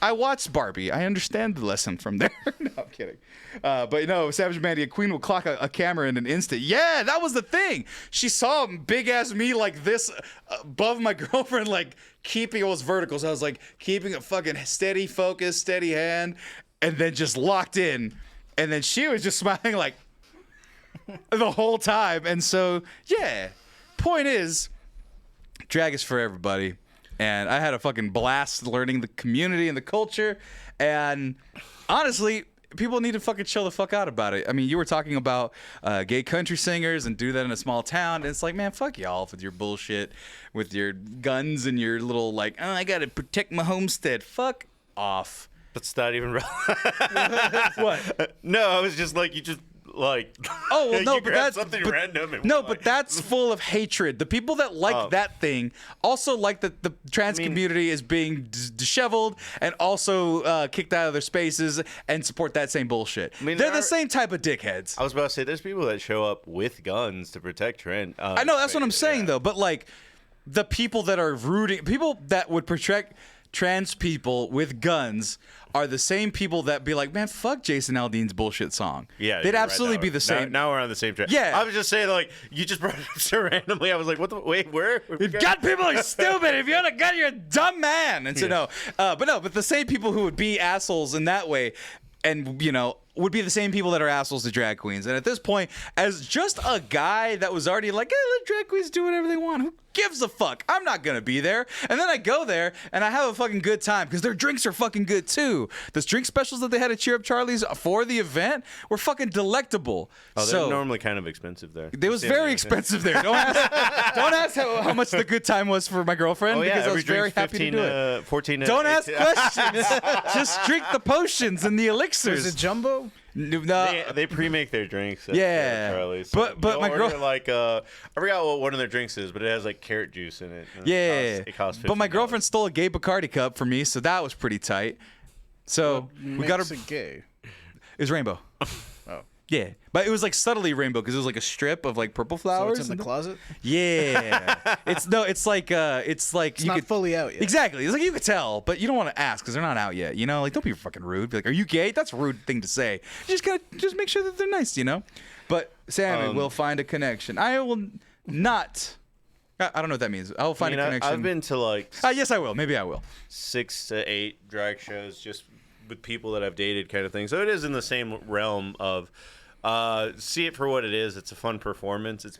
I watched Barbie. I understand the lesson from there. No, I'm kidding. But you know, Savage Mandy, a queen will clock a camera in an instant. Yeah, that was the thing. She saw big ass me like this above my girlfriend, like keeping it was vertical. So I was like keeping a fucking steady focus, steady hand, and then just locked in. And then she was just smiling like the whole time. And so, yeah, point is, drag is for everybody. And I had a fucking blast learning the community and the culture. And honestly, people need to fucking chill the fuck out about it. I mean, you were talking about gay country singers and do that in a small town. And it's like, man, fuck y'all with your bullshit, with your guns and your little like, oh, I gotta protect my homestead. Fuck off. That's not even real. What? No, I was just like, you just like. Oh well, no, but that's something random. And no, like, but that's full of hatred. The people that like that thing also like that the trans community is being disheveled and also kicked out of their spaces and support that same bullshit. I mean, they're the same type of dickheads. I was about to say, there's people that show up with guns to protect trans. I know that's what I'm saying though, but like the people that are rooting, people that would protect trans people with guns are the same people that be like, man, fuck Jason Aldean's bullshit song. Yeah, they'd right, absolutely be the same. Now we're on the same track. Yeah. I was just saying, like, you just brought it up so randomly. I was like, what the, wait, where? Gun people are stupid. If you had a gun, you're a dumb man. And so but the same people who would be assholes in that way, and you know, would be the same people that are assholes to drag queens. And at this point, as just a guy that was already like, hey, let drag queens do whatever they want. Who gives a fuck? I'm not gonna be there. And then I go there and I have a fucking good time because their drinks are fucking good too. Those drink specials that they had at Cheer Up Charlie's for the event were fucking delectable. Oh, they're normally kind of expensive there. It was very expensive there. Don't ask how much the good time was for my girlfriend because I was very happy to do it. 14. Don't ask questions. Just drink the potions and the elixirs. Was it jumbo? No, They pre-make their drinks. At, Yeah. Charlie's. But They'll my girl- order, like I forgot what one of their drinks is, but it has like carrot juice in it. and it costs But my $15. girlfriend stole a gay Bacardi cup from me, so that was pretty tight. So we got Makes her. it gay. It was rainbow. Oh. Yeah, but it was like subtly rainbow because it was like a strip of like purple So flowers. it's in the closet? Yeah, it's like It's you not could fully out yet. exactly. It's like you could tell, but you don't want to ask because they're not out yet. You know, like don't be fucking rude. Be like, are you gay? That's a rude thing to say. You just gotta make sure that they're nice. You know. But Sammy will find a connection. I will not. I don't know what that means. I will find a connection. I've been to like Yes, I will. Maybe I will. 6 to 8 drag shows just with people that I've dated, kind of thing. So it is in the same realm of see it for what it is. It's a fun performance. It's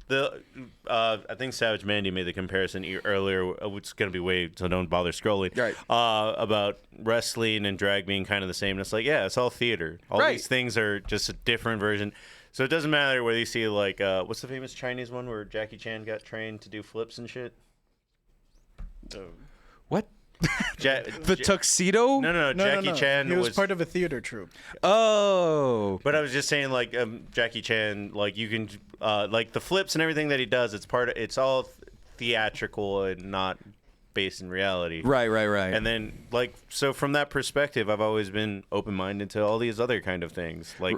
I think Savage Mandy made the comparison earlier, which is going to be way, so don't bother scrolling. Right. About wrestling and drag being kind of the same. And it's like, yeah, it's all theater. All Right. these things are just a different version. So it doesn't matter whether you see like what's the famous Chinese one where Jackie Chan got trained to do flips and shit. What? The tuxedo? No, Jackie Chan He was part of a theater troupe. Oh. But I was just saying, like Jackie Chan, like you can, like the flips and everything that he does. It's all theatrical and not based in reality. Right. And then, like, so from that perspective, I've always been open-minded to all these other kind of things. Like,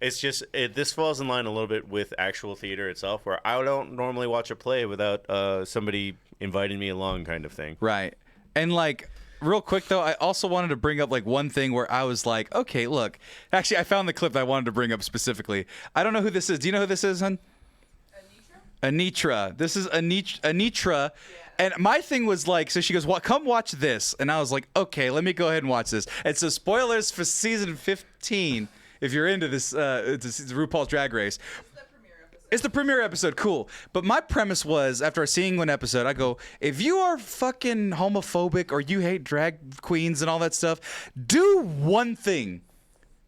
it's just this falls in line a little bit with actual theater itself, where I don't normally watch a play without somebody inviting me along, kind of thing. Right. And like real quick though, I also wanted to bring up like one thing where I was like, okay, look. Actually, I found the clip that I wanted to bring up specifically. I don't know who this is. Do you know who this is, hun? Anitra. This is Anitra. And my thing was like, so she goes, "Well, come watch this." And I was like, okay, let me go ahead and watch this. And so spoilers for season 15, if you're into this, it's RuPaul's Drag Race. It's the premiere episode, cool. But my premise was, after seeing one episode, I go, if you are fucking homophobic or you hate drag queens and all that stuff, do one thing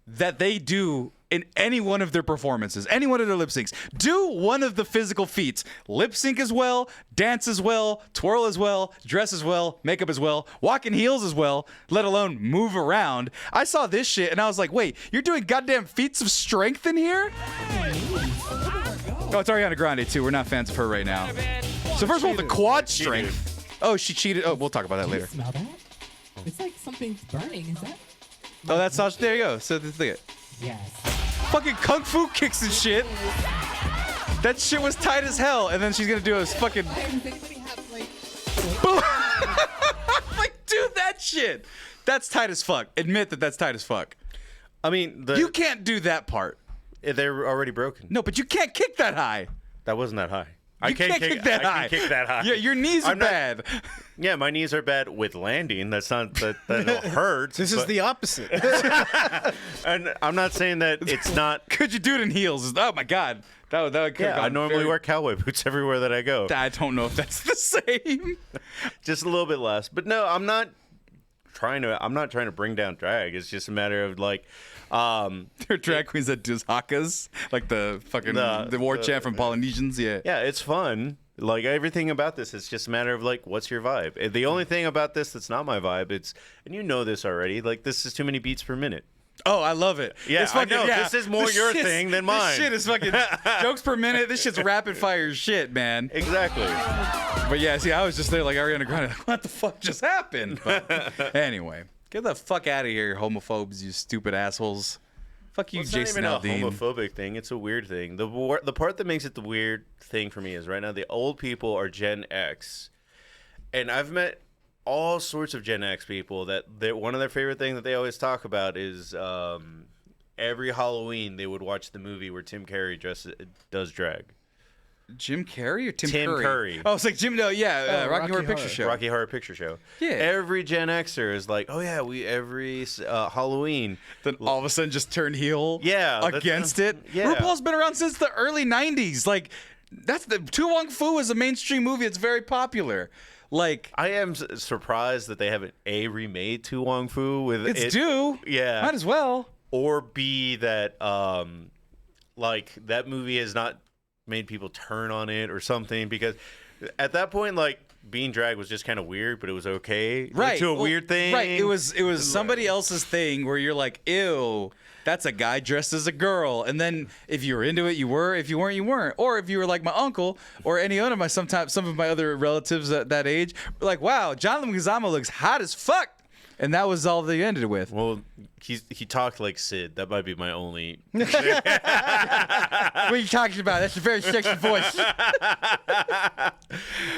that they do in any one of their performances, any one of their lip syncs. Do one of the physical feats. Lip sync as well, dance as well, twirl as well, dress as well, makeup as well, walk in heels as well, let alone move around. I saw this shit and I was like, wait, you're doing goddamn feats of strength in here? Oh, it's Ariana Grande too. We're not fans of her right now. So first of all, the quad strength. Oh, she cheated. Oh, we'll talk about that later. Smell that? It's like something's burning. Is that? Oh, that's Sasha. There you go. So look at Yes. fucking kung fu kicks and shit. That shit was tight as hell. And then she's gonna do a fucking Does anybody have like? boom. Like, do that shit. That's tight as fuck. Admit that that's tight as fuck. I mean, You can't do that part. they're already broken. No, but you can't kick that high. That wasn't that high. You can't kick that high. I can kick that high. Yeah, your knees are I'm not- bad. Yeah, my knees are bad with landing. That's not that'll hurt. This is the opposite. And I'm not saying that it's not. Could you do it in heels? Oh my god, that would Yeah, I normally wear cowboy boots everywhere that I go. I don't know if that's the same. Just a little bit less. But no, I'm not trying to bring down drag. It's just a matter of like There are drag queens that do hakas, like the fucking the war chant from Polynesians. Yeah. yeah, it's fun. Like everything about this, it's just a matter of like, what's your vibe? The only thing about this that's not my vibe, and you know this already, like this is too many beats per minute. Oh, I love it. Yeah, It's fucking, I know. This is more your thing than mine. This shit is fucking jokes per minute. This shit's rapid fire shit, man. Exactly. But yeah, see, I was just there like Ariana Grande. Like, what the fuck just happened? But anyway, get the fuck out of here, homophobes, you stupid assholes. Fuck you, It's Jason not even Aldean. a homophobic thing. It's a weird thing. The part that makes it the weird thing for me is right now the old people are Gen X, and I've met all sorts of Gen X people that one of their favorite things that they always talk about is every Halloween they would watch the movie where Tim Curry does drag. Jim Carrey or Tim Curry. Oh, it's like Jim. No, yeah, Rocky Horror Picture Horror. Show. Rocky Horror Picture Show. Yeah. Every Gen Xer is like, oh yeah, we every Halloween. Then all of a sudden just turned heel. Yeah, that's- against it. yeah. RuPaul's been around since the early '90s. Like, that's the Tu Wong Fu is a mainstream movie. It's very popular. Like, I am surprised that they haven't remade Tu Wong Fu with it's due. Yeah. Might as well. Or B that like that movie has not made people turn on it or something, because at that point, like, being drag was just kind of weird, but it was okay. Right. Like, to a weird thing. Right. It was somebody else's thing where you're like, ew, that's a guy dressed as a girl. And then if you were into it, you were. If you weren't, you weren't. Or if you were like my uncle or any other of my some of my other relatives at that age, were like, wow, Jonathan Leguizamo looks hot as fuck. And that was all they ended with. Well, he talked like Sid. That might be my only. What are you talking about? That's a very sexy voice.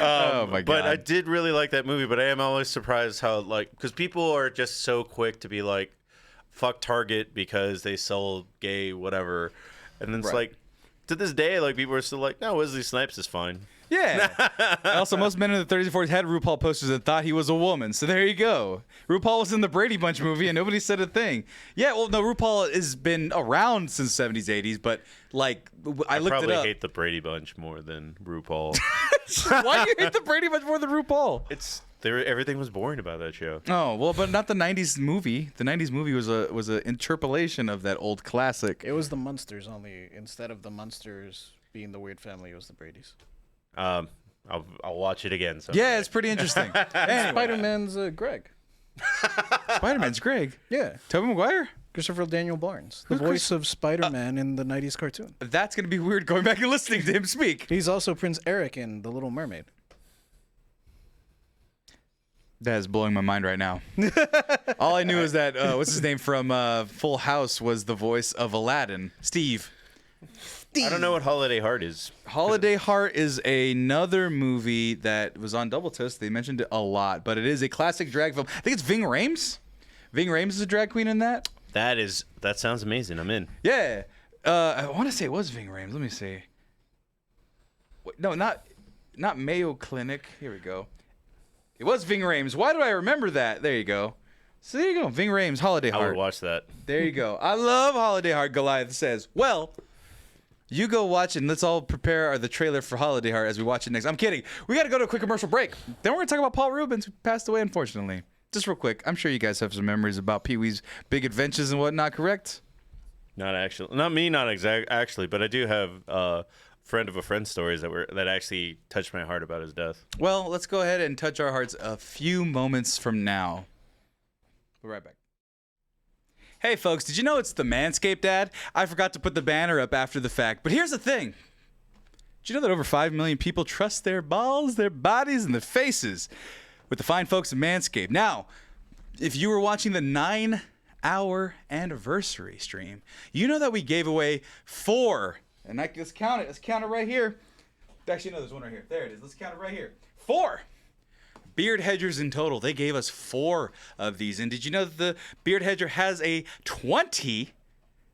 Oh my god! But I did really like that movie. But I am always surprised how because people are just so quick to be like, "Fuck Target" because they sell gay whatever, and then it's like, to this day, like people are still like, "No, Wesley Snipes is fine." Yeah. Also, most men in the 30s and 40s had RuPaul posters and thought he was a woman. So there you go. RuPaul was in the Brady Bunch movie and nobody said a thing. Yeah, well, no, RuPaul has been around since 70s, 80s, but like I looked it probably up. hate the Brady Bunch more than RuPaul. Why do you hate the Brady Bunch more than RuPaul? Everything was boring about that show. Oh, well, but not the 90s movie. The 90s movie was a interpolation of that old classic. It was the Munsters only. Instead of the Munsters being the weird family, it was the Bradys. I'll watch it again. Someday. Yeah, it's pretty interesting. Anyway. Spider-Man's Greg. Spider-Man's Greg. Yeah. Tobey Maguire? Christopher Daniel Barnes, the voice of Spider-Man in the 90s cartoon. That's going to be weird going back and listening to him speak. He's also Prince Eric in The Little Mermaid. That is blowing my mind right now. All I knew is that, what's his name from Full House was the voice of Aladdin, Steve. I don't know what Holiday Heart is. Holiday Heart is another movie that was on Double Toast. They mentioned it a lot, but it is a classic drag film. I think it's Ving Rhames. Ving Rhames is a drag queen in that. That sounds amazing. I'm in. Yeah. I want to say it was Ving Rhames. Let me see. Wait, no, not Mayo Clinic. Here we go. It was Ving Rhames. Why do I remember that? There you go. So there you go. Ving Rhames, Holiday Heart. I would watch that. There you go. I love Holiday Heart, Goliath says. Well, you go watch it, and let's all prepare the trailer for Holiday Heart as we watch it next. I'm kidding. We got to go to a quick commercial break. Then we're going to talk about Paul Reubens, who passed away, unfortunately. Just real quick. I'm sure you guys have some memories about Pee-wee's big adventures and whatnot, correct? Not actually. Not me, not actually, but I do have friend of a friend stories that actually touched my heart about his death. Well, let's go ahead and touch our hearts a few moments from now. We'll be right back. Hey folks, did you know it's the Manscaped ad? I forgot to put the banner up after the fact, but here's the thing. Did you know that over 5 million people trust their balls, their bodies, and their faces with the fine folks at Manscaped? Now, if you were watching the 9-hour anniversary stream, you know that we gave away 4, and let's count it. Let's count it right here. Actually, no, there's one right here. There it is. Let's count it right here. 4 beard hedgers in total. They gave us 4 of these. And did you know that the beard hedger has a 20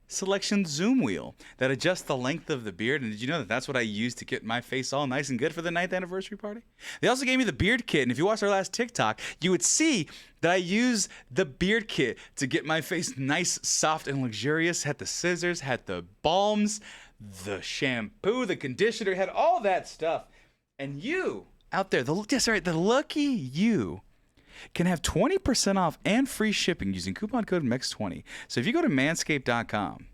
selection zoom wheel that adjusts the length of the beard? And did you know that that's what I used to get my face all nice and good for the 9th anniversary party? They also gave me the beard kit. And if you watched our last TikTok, you would see that I use the beard kit to get my face nice, soft, and luxurious. Had the scissors, had the balms, the shampoo, the conditioner, had all that stuff. And you out there, the lucky you can have 20% off and free shipping using coupon code MEX20. So if you go to manscaped.com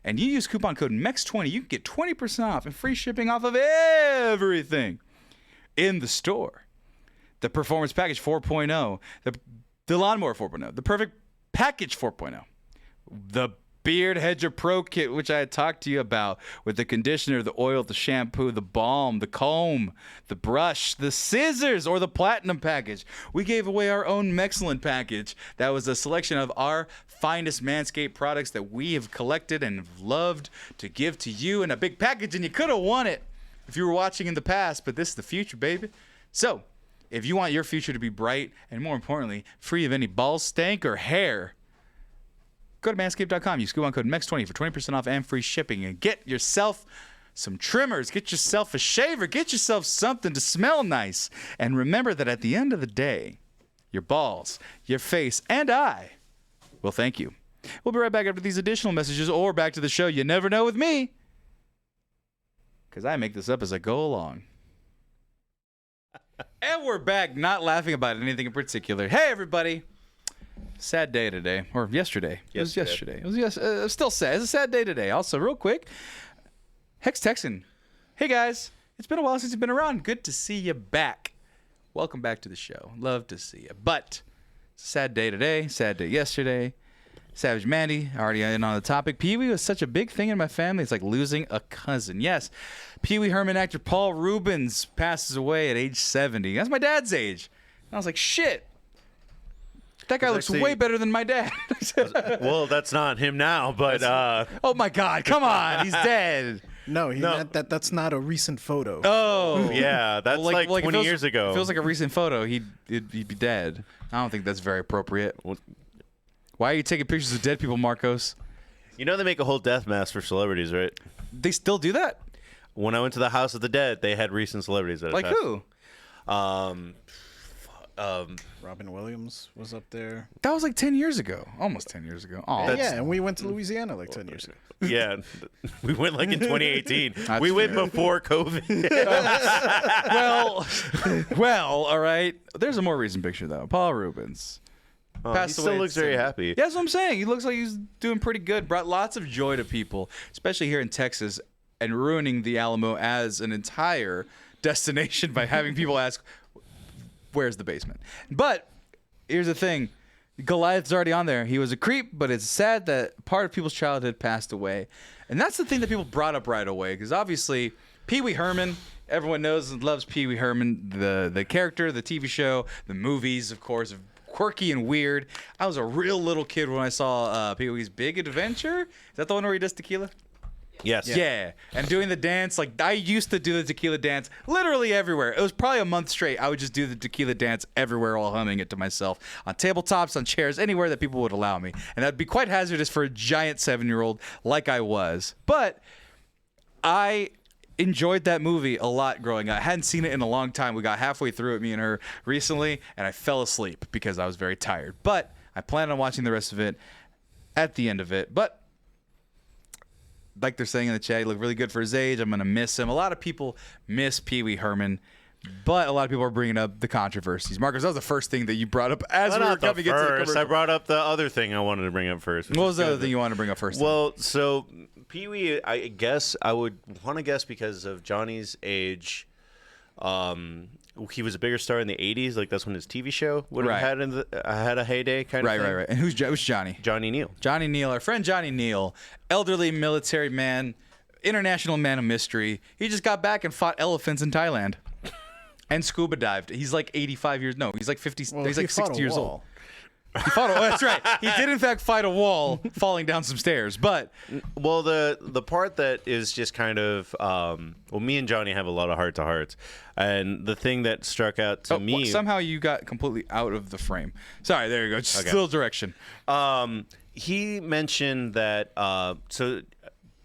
and you use coupon code MEX20, you can get 20% off and free shipping off of everything in the store. The Performance Package 4.0, the Lawnmower 4.0, the Perfect Package 4.0, the Beard Hedger Pro Kit, which I had talked to you about, with the conditioner, the oil, the shampoo, the balm, the comb, the brush, the scissors, or the Platinum Package. We gave away our own Mexcellent Package. That was a selection of our finest Manscaped products that we have collected and have loved to give to you in a big package, and you could have won it if you were watching in the past, but this is the future, baby. So, if you want your future to be bright and, more importantly, free of any ball stank or hair, go to manscaped.com. Use coupon code MEX20 for 20% off and free shipping. And get yourself some trimmers. Get yourself a shaver. Get yourself something to smell nice. And remember that at the end of the day, your balls, your face, and I will thank you. We'll be right back after these additional messages or back to the show. You never know with me, because I make this up as I go along. And we're back, not laughing about anything in particular. Hey, everybody. Sad day today, or yesterday. It was yesterday. It was still sad. It's a sad day today. Also, real quick, Hex Texan. Hey guys, it's been a while since you've been around. Good to see you back. welcome back to the show. Love to see you. But it's a sad day today, sad day yesterday. Savage Mandy, already in on the topic. Pee-wee was such a big thing in my family. It's like losing a cousin. Yes, Pee Wee Herman actor Paul Reubens passes away at age 70. That's my dad's age. And I was like, shit. That guy looks way better than my dad. Well, that's not him now, but oh my God, come on, he's dead. No, that's not a recent photo. Oh, yeah, that's like 20 years ago. It feels like a recent photo. He'd be dead. I don't think that's very appropriate. Why are you taking pictures of dead people, Marcos? You know they make a whole death mask for celebrities, right? They still do that? When I went to the House of the Dead, they had recent celebrities that like who? Robin Williams was up there. That was like 10 years ago. Almost 10 years ago. Oh, Yeah, and we went to Louisiana like 10 years ago. Yeah, we went like in 2018. We went before COVID. well, all right. There's a more recent picture though. Paul Reubens. He still looks very happy. Yeah, that's what I'm saying. He looks like he's doing pretty good. Brought lots of joy to people, especially here in Texas, and ruining the Alamo as an entire destination by having people ask, where's the basement? But here's the thing. Goliath's already on there. He was a creep, but it's sad that part of people's childhood passed away. And that's the thing that people brought up right away, because obviously Pee Wee Herman, everyone knows and loves Pee Wee Herman, the character, the TV show, the movies, of course, quirky and weird. I was a real little kid when I saw Pee Wee's Big Adventure. Is that the one where he does tequila? Yes. Yeah. And doing the dance, like I used to do the tequila dance literally everywhere. It was probably a month straight. I would just do the tequila dance everywhere while humming it to myself. On tabletops, on chairs, anywhere that people would allow me. And that'd be quite hazardous for a giant 7-year-old like I was. But I enjoyed that movie a lot growing up. I hadn't seen it in a long time. We got halfway through it, me and her, recently, and I fell asleep because I was very tired. But I plan on watching the rest of it at the end of it. But like they're saying in the chat, he looked really good for his age. I'm going to miss him. A lot of people miss Pee Wee Herman, but a lot of people are bringing up the controversies. Marcus, that was the first thing that you brought up as we were coming into the commercial. I brought up the other thing I wanted to bring up first. What was the other thing you wanted to bring up first? Well, so Pee Wee, I guess I would want to guess because of Johnny's age. He was a bigger star in the 80s. Like, that's when his TV show would have had a heyday kind of thing. Right. And who's Johnny? Johnny Neal. Johnny Neal, our friend Johnny Neal, elderly military man, international man of mystery. He just got back and fought elephants in Thailand and scuba dived. He's like 85 years. No, he's like 50. Well, he's like 60 years old. wall. He fought that's right. He did in fact fight a wall falling down some stairs. But well, the part that is just kind of me and Johnny have a lot of heart to hearts, and the thing that struck out to me somehow you got completely out of the frame. Sorry, there you go. Just a little direction. He mentioned that so.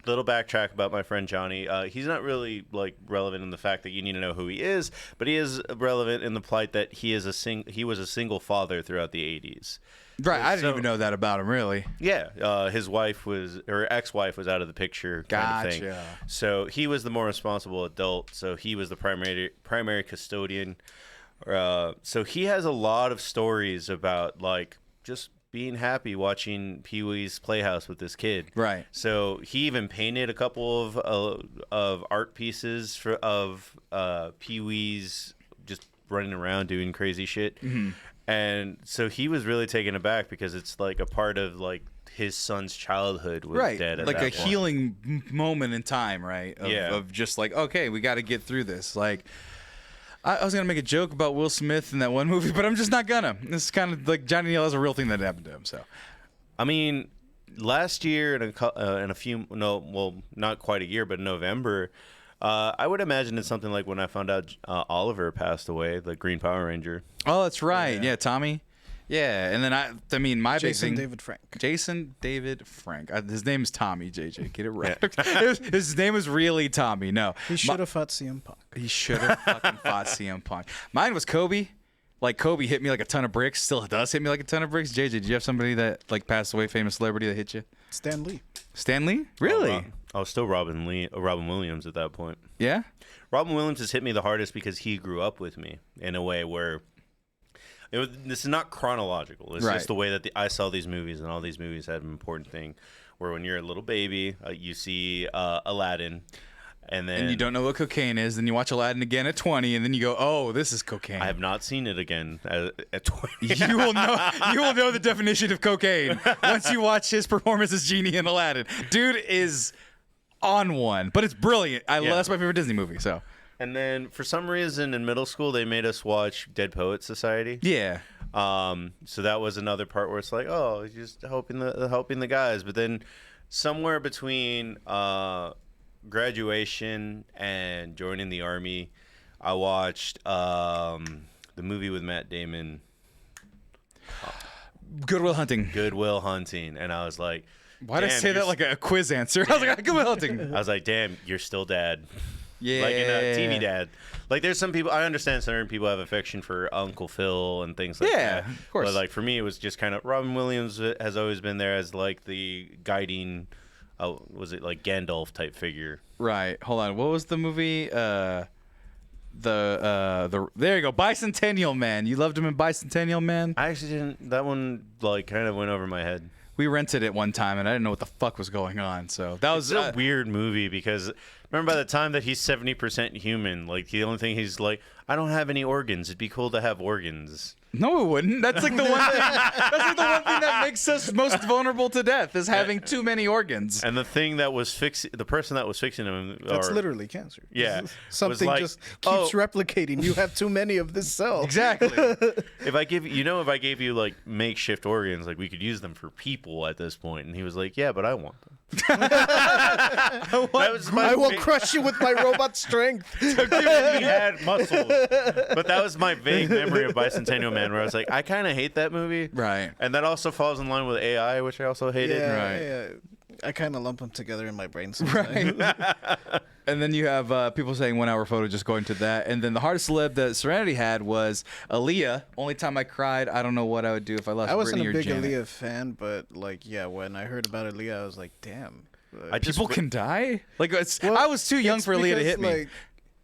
Little backtrack about my friend Johnny. He's not really like relevant in the fact that you need to know who he is, but he is relevant in the plight that he was a single father throughout the 80s. Right, I didn't even know that about him, really. Yeah, his ex-wife was out of the picture. Kind of thing. So he was the more responsible adult. So he was the primary custodian. So he has a lot of stories about like just being happy watching Pee Wee's Playhouse with this kid. Right. So he even painted a couple of art pieces of Pee Wee's just running around doing crazy shit. Mm-hmm. And so he was really taken aback because it's like a part of like his son's childhood was dead at like that a point. Healing moment in time, right? Of just like, okay, we got to get through this. Like, I was going to make a joke about Will Smith in that one movie, but I'm just not going to. This is kind of like Johnny Neal is a real thing that happened to him. So, I mean, last year in a few, not quite a year, but in November, I would imagine it's something like when I found out Oliver passed away, the Green Power Ranger. Oh, that's right. Yeah, Tommy. Yeah, and then I mean, my Jason big thing, David Frank. Jason David Frank. His name is Tommy. JJ, get it right. His name is really Tommy. No, He should have fought CM Punk. he should have fucking fought CM Punk. Mine was Kobe. Like Kobe hit me like a ton of bricks. Still does hit me like a ton of bricks. JJ, did you have somebody that like passed away, famous celebrity that hit you? Stan Lee. Stan Lee? Really? I was still Robin Williams at that point. Yeah. Robin Williams has hit me the hardest because he grew up with me in a way where this is not chronological. It's just the way that I saw these movies, and all these movies had an important thing. Where when you're a little baby, you see Aladdin, And then And you don't know what cocaine is. Then you watch Aladdin again at 20, and then you go, "Oh, this is cocaine." I have not seen it again at 20. You will know. You will know the definition of cocaine once you watch his performance as Genie in Aladdin. Dude is on one, but it's brilliant. That's my favorite Disney movie. So. And then for some reason in middle school they made us watch Dead Poets Society. Yeah. So that was another part where it's like, oh, just helping the guys. But then somewhere between graduation and joining the army, I watched the movie with Matt Damon, Good Will Hunting. Good Will Hunting, and I was like, Why did I damn, say that like a quiz answer? I was like, Good Will Hunting. I was like, damn, you're still dad. Yeah. Like in a TV dad. Like there's some people, I understand certain people have affection for Uncle Phil and things like that. Yeah, of course. But like for me, it was just kind of, Robin Williams has always been there as like the guiding, was it like Gandalf type figure? Right. Hold on. What was the movie? There you go. Bicentennial Man. You loved him in Bicentennial Man? I actually didn't, that one like kind of went over my head. We rented it one time, and I didn't know what the fuck was going on. So that was It's a weird movie because remember by the time that he's 70% human, like the only thing he's like, I don't have any organs. It'd be cool to have organs. No, it wouldn't. That's like the one thing. That's like the one thing that makes us most vulnerable to death is having too many organs. And the thing that was the person that was fixing him, That's literally cancer. Yeah, Something was like, just keeps replicating. You have too many of this cell. Exactly. if I give you like makeshift organs, like we could use them for people at this point. And he was like, yeah, but I want them. I will crush you with my robot strength. He had muscles. But that was my vague memory of Bicentennial Man, where I was like, I kind of hate that movie. Right. And that also falls in line with AI, which I also hated. Yeah. I kind of lump them together in my brain sometimes. Right. And then you have people saying 1 hour photo, just going to that. And then the hardest celeb that Serenity had was Aaliyah. Only time I cried, I don't know what I would do if I lost I wasn't Britney a or big Janet. Aaliyah fan, but like, yeah, when I heard about Aaliyah, I was like, damn. People can die? Like, I was too young for Aaliyah to hit me. Like,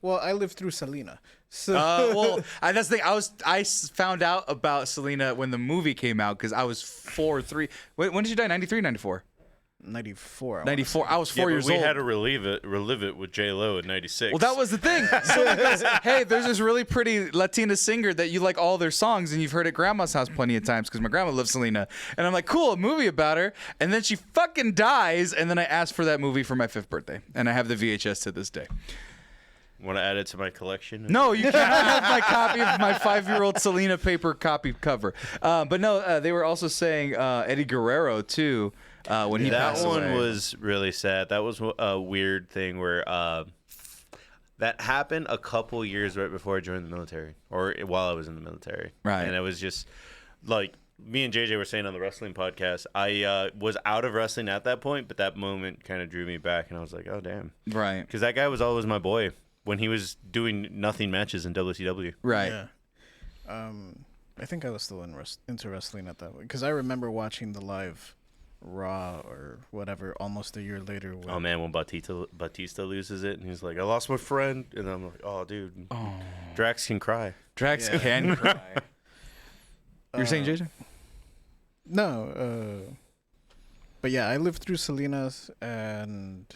well, I lived through Selena. So That's the thing. I found out about Selena when the movie came out because I was 4 or 3. When did you die? 93, 94? 94. 94. I was 4 years we old. had to relive it with J-Lo in 96. Well, that was the thing. Someone goes, hey, there's this really pretty Latina singer that you like all their songs, and you've heard at Grandma's house plenty of times because my grandma loves Selena. And I'm like, cool, a movie about her. And then she fucking dies, and then I asked for that movie for my 5th birthday, and I have the VHS to this day. Want to add it to my collection? No, you cannot have my copy of my 5-year-old Selena paper copy cover. But no, they were also saying Eddie Guerrero, too. When he passed That one away. was really sad. That was a weird thing where that happened a couple years right before I joined the military, or while I was in the military. Right. And it was just like me and JJ were saying on the wrestling podcast. I was out of wrestling at that point, but that moment kind of drew me back, and I was like, oh damn, right, because that guy was always my boy when he was doing nothing matches in WCW. Right. Yeah. I think I was still into wrestling at that point because I remember watching the live Raw or whatever almost a year later. Oh man, when Batista loses it and he's like, I lost my friend, and I'm like, oh dude, Drax can cry. Drax can cry. You're saying JJ? No, but yeah, I lived through Selena's, and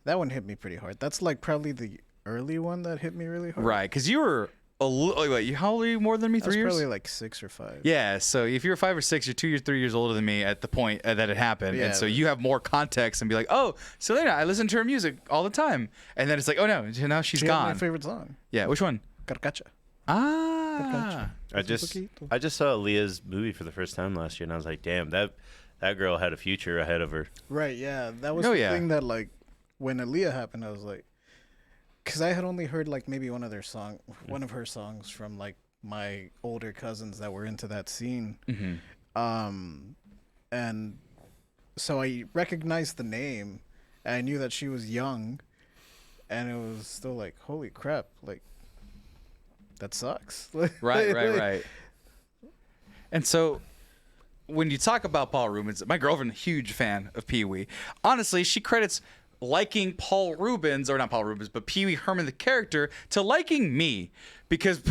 that one hit me pretty hard. That's like probably the early one that hit me really hard. Right, because you were wait, how old are you more than me? 3 years? Probably like 6 or 5. Yeah, so if you're 5 or 6, you're 2 or 3 years older than me at the point that it happened, Yeah, and so you have more context and be like, "Oh, Selena, I listen to her music all the time," and then it's like, "Oh no, now she's She had gone." my favorite song, Yeah, which one? Carcacha. Ah, I just saw Leah's movie for the first time last year, and I was like, damn, that girl had a future ahead of her. Right, yeah. That was the thing that, like, when Aaliyah happened, I was like, because I had only heard, like, maybe one of her songs from, like, my older cousins that were into that scene. Mm-hmm. And so I recognized the name, and I knew that she was young, and it was still like, holy crap, like, that sucks. Right. And so when you talk about Paul Reubens, my girlfriend, huge fan of Pee Wee. Honestly, she credits liking Paul Reubens, or not Paul Reubens, but Pee Wee Herman the character, to liking me. Because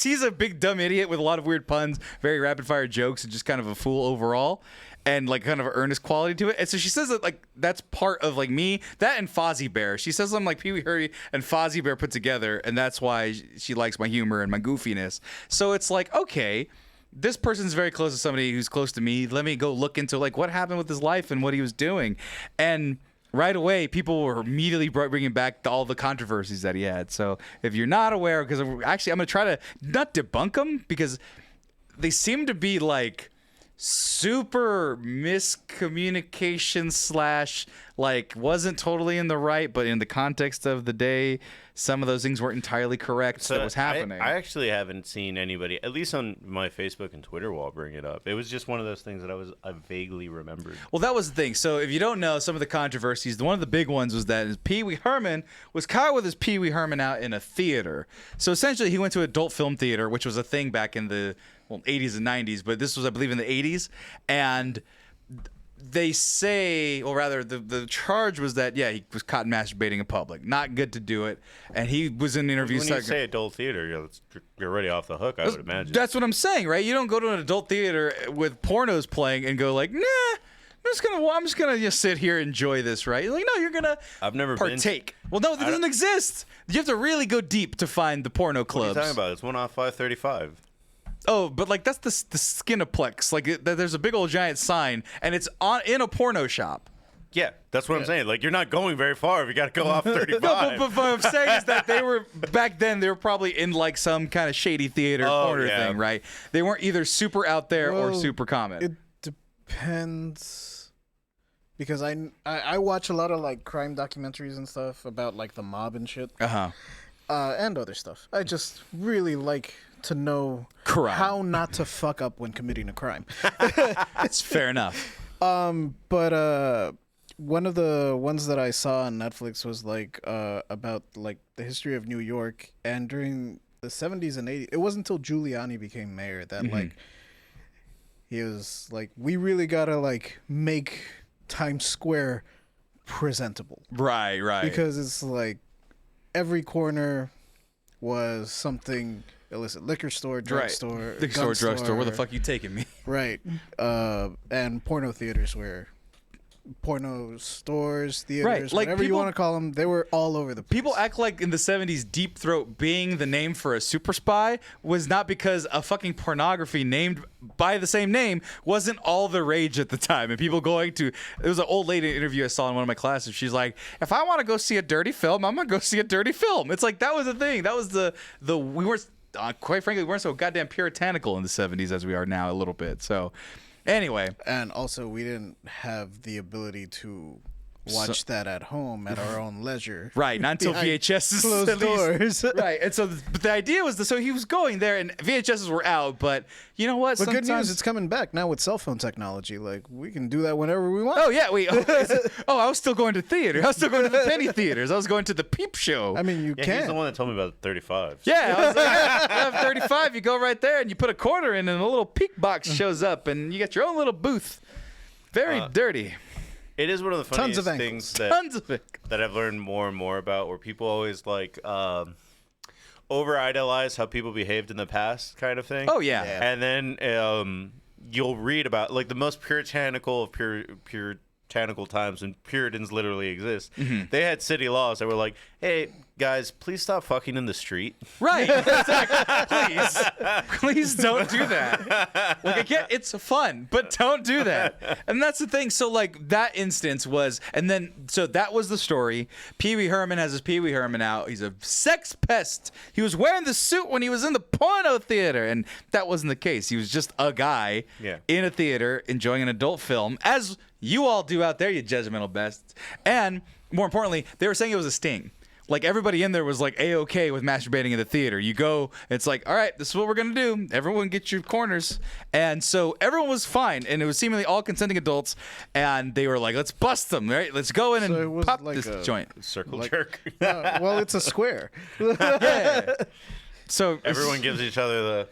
he's a big dumb idiot with a lot of weird puns, very rapid fire jokes, and just kind of a fool overall, and like kind of an earnest quality to it. And so she says that like that's part of like me, that and Fozzie Bear. She says I'm like Pee Wee Herman and Fozzie Bear put together, and that's why she likes my humor and my goofiness. So it's like, okay, this person's very close to somebody who's close to me. Let me go look into like what happened with his life and what he was doing. And right away, people were immediately bringing back all the controversies that he had. So if you're not aware, because actually I'm going to try to not debunk them, because they seem to be like super miscommunication / like wasn't totally in the right, but in the context of the day, some of those things weren't entirely correct. So that was happening. I actually haven't seen anybody, at least on my Facebook and Twitter wall, bring it up. It was just one of those things that I vaguely remembered. Well, that was the thing. So if you don't know some of the controversies, one of the big ones was that Pee Wee Herman was caught with his Pee Wee Herman out in a theater. So essentially, he went to adult film theater, which was a thing back in the 80s and 90s, but this was, I believe, in the 80s. And they say, or rather, the charge was that, yeah, he was caught masturbating in public. Not good to do it. And he was in interviews. When you say adult theater, you're already off the hook, I would imagine. That's what I'm saying, right? You don't go to an adult theater with pornos playing and go like, nah, I'm just gonna just sit here and enjoy this, right? You're like, no, you're gonna I've never partake. Well, no, that doesn't exist. You have to really go deep to find the porno clubs. What are you talking about? It's 1 off 535. Oh, but like that's the Skinaplex. Like there's a big old giant sign, and it's in a porno shop. Yeah, that's what I'm saying. Like, you're not going very far if you got to go off 35. No, but what I'm saying is that they were back then. They were probably in like some kind of shady theater corner thing, right? They weren't either super out there or super common. It depends, because I watch a lot of like crime documentaries and stuff about like the mob and shit. And other stuff. I just really like to know how not to fuck up when committing a crime. It's fair enough. But one of the ones that I saw on Netflix was like about like the history of New York, and during the 70s and 80s, it wasn't until Giuliani became mayor that like he was like, we really gotta like make Times Square presentable. Right. Because it's like every corner was something illicit. Liquor store, drugstore, liquor store, drugstore. Where the fuck you taking me? Right. And porno theaters were porno stores, theaters, right. Like whatever you want to call them. They were all over the place. People act like in the 70s, Deep Throat being the name for a super spy was not because a fucking pornography named by the same name wasn't all the rage at the time. And people going to, there was an old lady interview I saw in one of my classes. She's like, if I want to go see a dirty film, I'm going to go see a dirty film. It's like, that was the thing. That was we weren't, quite frankly, we weren't so goddamn puritanical in the 70s as we are now a little bit. So anyway. And also, we didn't have the ability to watch that at home at our own leisure. Right, not until VHSs closed doors. Right, and so but the idea was so he was going there, and VHSs were out. But you know what? But good news, it's coming back now with cell phone technology. Like, we can do that whenever we want. Oh yeah, I was still going to theater. I was still going to the penny theaters. I was going to the Peep Show. I mean, you can. He's the one that told me about 35. Yeah, I was like, I have 35. You go right there and you put a quarter in, and a little peek box shows up, and you got your own little booth. Very dirty. It is one of the funniest things that I've learned more and more about, where people always like over-idolize how people behaved in the past, kind of thing. Oh yeah. And then you'll read about like the most puritanical of puritanical times when Puritans literally exist. They had city laws that were like, hey guys, please stop fucking in the street. Right. Exactly. Please don't do that. Like, again, it's fun, but don't do that. And that's the thing. So like that instance was, and then so that was the story. Pee Wee Herman has his Pee Wee Herman out. He's a sex pest. He was wearing the suit when he was in the porno theater, and that wasn't the case. He was just a guy in a theater enjoying an adult film, as you all do out there, you judgmental bests. And more importantly, they were saying it was a sting. Like, everybody in there was like A-okay with masturbating in the theater. You go, it's like, all right, this is what we're going to do. Everyone get your corners. And so everyone was fine. And it was seemingly all consenting adults. And they were like, let's bust them, right? Let's go in and pop like this joint. Circle jerk. Well, it's a square. Yeah. So everyone gives each other the...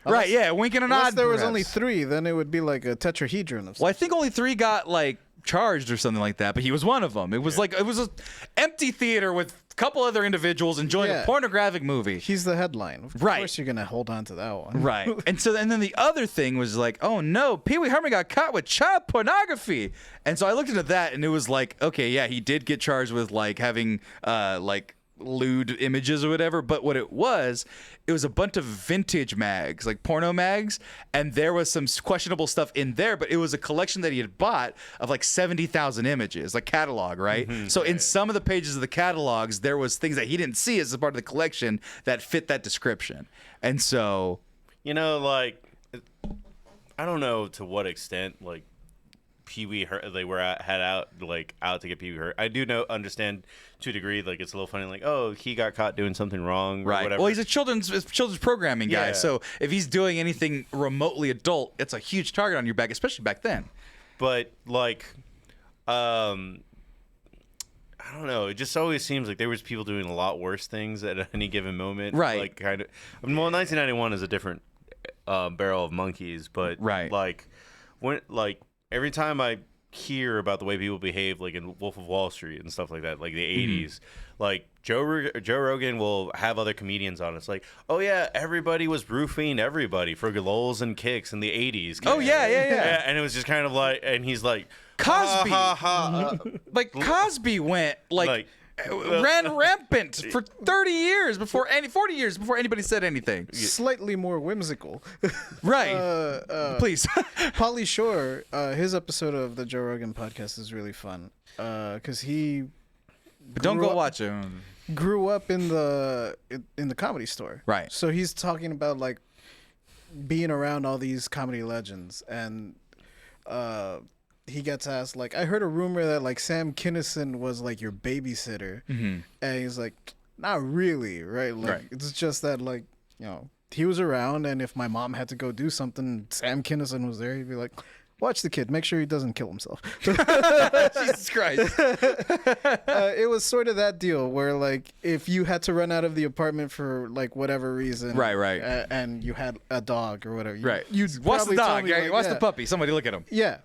Right, yeah, wink and a nod. Unless there was only 3, then it would be like a tetrahedron of Well, I think only 3 got like charged or something like that, but he was one of them. It was it was an empty theater with a couple other individuals enjoying a pornographic movie. He's the headline. Of course you're going to hold on to that one. Right. And then the other thing was like, oh no, Pee Wee Herman got caught with child pornography. And so I looked into that, and it was like, okay, yeah, he did get charged with like having lewd images or whatever, but what it was a bunch of vintage mags, like porno mags, and there was some questionable stuff in there, but it was a collection that he had bought of like 70,000 images, like catalog, right? So in some of the pages of the catalogs, there was things that he didn't see as a part of the collection that fit that description. And so, like, I don't know to what extent, like, Pee-wee they were out to get Pee-wee hurt. I do understand to a degree, like, it's a little funny, like, oh, he got caught doing something wrong or whatever. Well, he's a children's programming guy, so if he's doing anything remotely adult, it's a huge target on your back, especially back then. But like, I don't know. It just always seems like there was people doing a lot worse things at any given moment. Right. Like, kind of. Well, 1991 is a different barrel of monkeys, but like when every time I hear about the way people behave, like in Wolf of Wall Street and stuff like that, like the 80s, like Joe Rogan will have other comedians on. It's like, oh yeah, everybody was roofing everybody for lulz and kicks in the 80s. Oh yeah. And it was just kind of like, and he's like, Cosby, like Cosby went ran rampant for 30 years 40 years before anybody said anything. Slightly more whimsical. Right. Please. Pauly Shore, his episode of the Joe Rogan podcast is really fun. Because he don't go watch it. Grew up in the comedy store. Right. So he's talking about like being around all these comedy legends, and he gets asked, like, I heard a rumor that, like, Sam Kinison was, like, your babysitter. And he's like, not really, right? Like, it's just that, like, he was around, and if my mom had to go do something, Sam Kinison was there, he'd be like, watch the kid, make sure he doesn't kill himself. Jesus Christ. It was sort of that deal where, like, if you had to run out of the apartment for, like, whatever reason. Right. And you had a dog or whatever. You'd watch the dog, watch the puppy, somebody look at him. Yeah.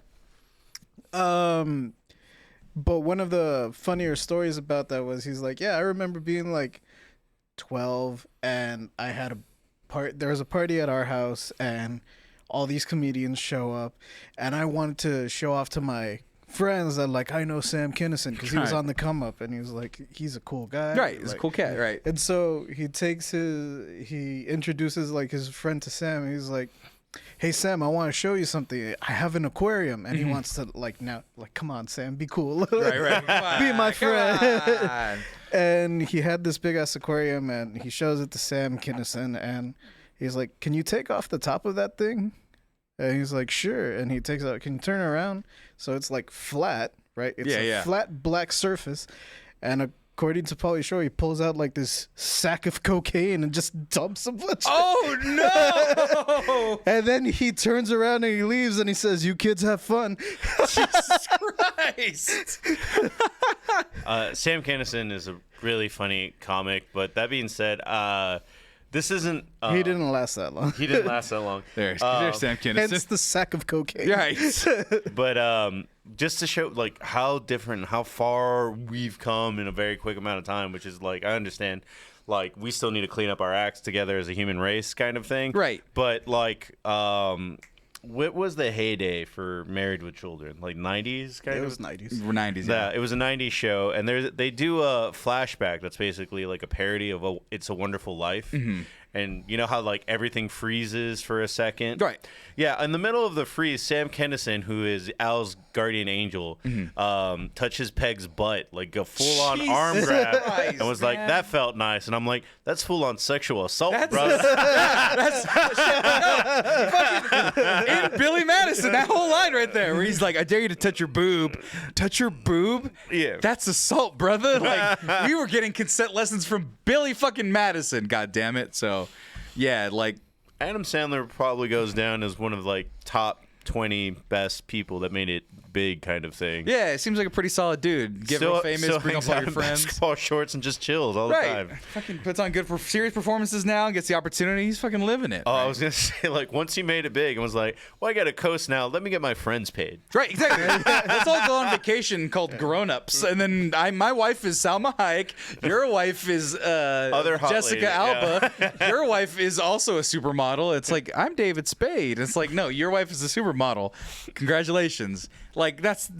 But one of the funnier stories about that was he's like, yeah, I remember being like 12 and I had there was a party at our house and all these comedians show up and I wanted to show off to my friends that, like, I know Sam Kinison because he was on the come up and he was like, he's a cool guy. Right. He's like, a cool cat. Right. And so he introduces like his friend to Sam. And he's like, hey Sam, I want to show you something. I have an aquarium, and he wants to come on Sam, be cool. Right. Be my friend. And he had this big ass aquarium, and he shows it to Sam Kinison, and he's like, can you take off the top of that thing? And he's like, sure. And he takes out, can you turn around? So it's like flat, right? It's a flat black surface, and according to Pauly Shore, he pulls out like this sack of cocaine and just dumps a bunch. Oh no! And then he turns around and he leaves and he says, "You kids have fun." Jesus Christ! Sam Kinison is a really funny comic, but that being said, this isn't. He didn't last that long. He didn't last that long. There's Sam Kinison. Hence the sack of cocaine. Right. But just to show like how different, how far we've come in a very quick amount of time, which is like, I understand, like, we still need to clean up our acts together as a human race, kind of thing. Right. But like, what was the heyday for Married with Children? Like 90s, kind of. It was 90s. 90s. Yeah, it was a 90s show, and they do a flashback that's basically like a parody of It's a Wonderful Life. And you know how like everything freezes for a second? Right. Yeah, in the middle of the freeze, Sam Kinison, who is Al's guardian angel, touches Peg's butt, like a full-on arm grab, and was like, that felt nice. And I'm like, that's full-on sexual assault, brother. In Billy Madison, that whole line right there, where he's like, I dare you to touch your boob. Touch your boob? Yeah. That's assault, brother. Like, we were getting consent lessons from Billy fucking Madison, god damn it. So, yeah, like, Adam Sandler probably goes down as one of like top 20 best people that made it big kind of thing. Yeah, it seems like a pretty solid dude. Get real famous, bring up all your friends. Basketball shorts and just chills all the time. Fucking puts on good serious performances now and gets the opportunity. He's fucking living it. Oh, right? I was gonna say, like, once he made it big and was like, well, I got a coast now. Let me get my friends paid. Right, exactly. Let's all go on vacation called Grown Ups, and then my wife is Salma Hayek. Your wife is Other hot Jessica lady, Alba. yeah. Your wife is also a supermodel. It's like, I'm David Spade. It's like, no, your wife is a supermodel. Congratulations. Like that's I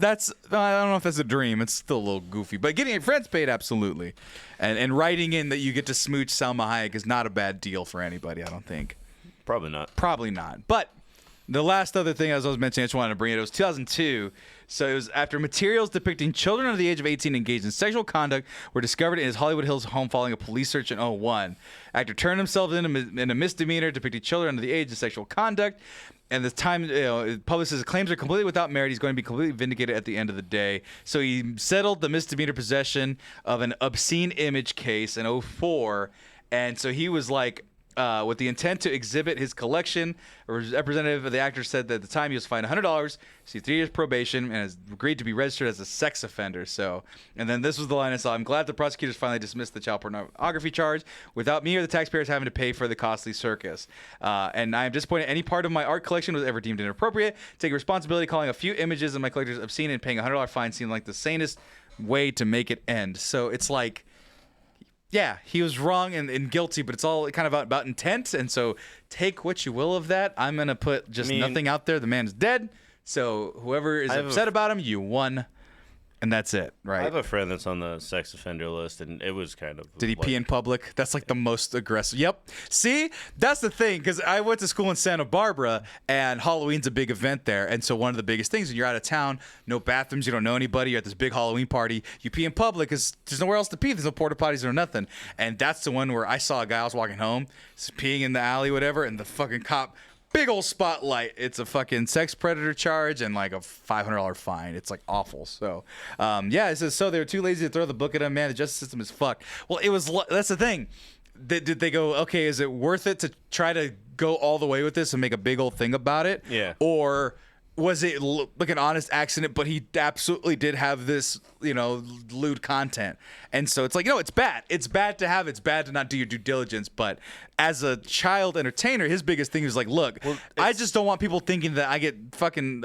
don't know if that's a dream. It's still a little goofy, but getting your friends paid, absolutely. And writing in that you get to smooch Salma Hayek is not a bad deal for anybody, I don't think. Probably not. Probably not. But the last other thing as I was mentioning, I just wanted to bring it. It was 2002. So it was after materials depicting children under the age of 18 engaged in sexual conduct were discovered in his Hollywood Hills home following a police search in 2001. Actor turned himself in a misdemeanor depicting children under the age of sexual conduct. And the time, publicist claims are completely without merit. He's going to be completely vindicated at the end of the day. So he settled the misdemeanor possession of an obscene image case in 2004. And so he was like, with the intent to exhibit his collection. A representative of the actor said that at the time he was fined $100, received 3 years probation, and has agreed to be registered as a sex offender. So, and then this was the line I saw. I'm glad the prosecutors finally dismissed the child pornography charge without me or the taxpayers having to pay for the costly circus. And I am disappointed any part of my art collection was ever deemed inappropriate. Taking responsibility, calling a few images of my collectors obscene and paying a $100 fine seemed like the sanest way to make it end. So it's like, yeah, he was wrong and guilty, but it's all kind of about intent. And so take what you will of that. I'm going to put just nothing out there. The man is dead. So whoever is upset about him, you won. And that's it, right? I have a friend that's on the sex offender list, and it was kind of... Did he pee in public? That's like the most aggressive. Yep. See? That's the thing, because I went to school in Santa Barbara, and Halloween's a big event there. And so one of the biggest things, when you're out of town, no bathrooms, you don't know anybody, you're at this big Halloween party, you pee in public because there's nowhere else to pee. There's no porta potties or nothing. And that's the one where I saw a guy, I was walking home, peeing in the alley, whatever, and the fucking cop... Big old spotlight. It's a fucking sex predator charge and like a $500 fine. It's like awful. So, it says, so they were too lazy to throw the book at him. Man, the justice system is fucked. Well, that's the thing. Did they go, okay, is it worth it to try to go all the way with this and make a big old thing about it? Yeah. Or was it like an honest accident, but he absolutely did have this, lewd content. And so it's like, it's bad. It's bad to have. It's bad to not do your due diligence. But as a child entertainer, his biggest thing is like, look, I just don't want people thinking that I get fucking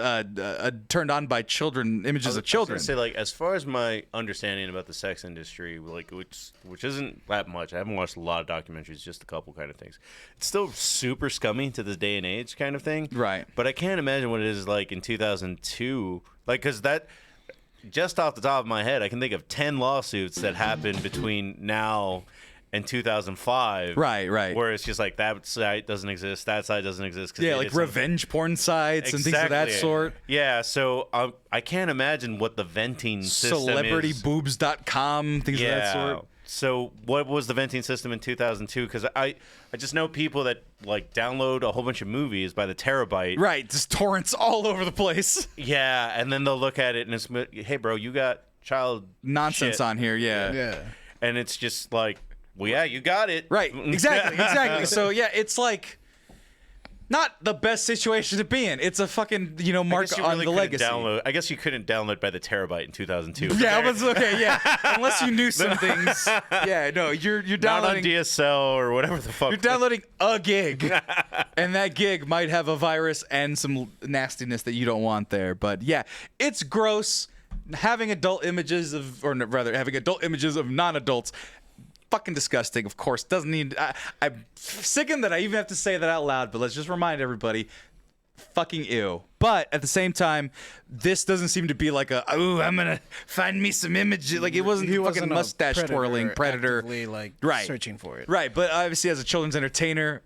turned on by images of children. I was gonna say, like, as far as my understanding about the sex industry, like, which isn't that much. I haven't watched a lot of documentaries, just a couple kind of things. It's still super scummy to this day and age kind of thing. Right. But I can't imagine what it is like in 2002. Like, because that... Just off the top of my head, I can think of 10 lawsuits that happened between now and 2005. Right. Where it's just like, that site doesn't exist, that site doesn't exist. Yeah, like revenge porn sites and things of that sort. Yeah, so I can't imagine what the venting system is. Celebrityboobs.com, things of that sort. So what was the venting system in 2002? Because I just know people that like download a whole bunch of movies by the terabyte. Right, just torrents all over the place. Yeah, and then they'll look at it and it's, hey, bro, you got child nonsense shit on here. Yeah. And it's just like, well, yeah, you got it. Right, exactly. So yeah, it's like not the best situation to be in. It's a fucking, mark on the legacy. I guess you couldn't download by the terabyte in 2002. Yeah, it was okay. Yeah, unless you knew some things. Yeah, no, you're downloading not on DSL or whatever the fuck. You're downloading a gig, and that gig might have a virus and some nastiness that you don't want there. But yeah, it's gross having adult images of non-adults. Fucking disgusting, of course. Doesn't need. I'm sickened that I even have to say that out loud, but let's just remind everybody, fucking ew. But at the same time, this doesn't seem to be like I'm gonna find me some images. Like, it wasn't fucking mustache twirling predator, actively, searching for it. Right, but obviously as a children's entertainer,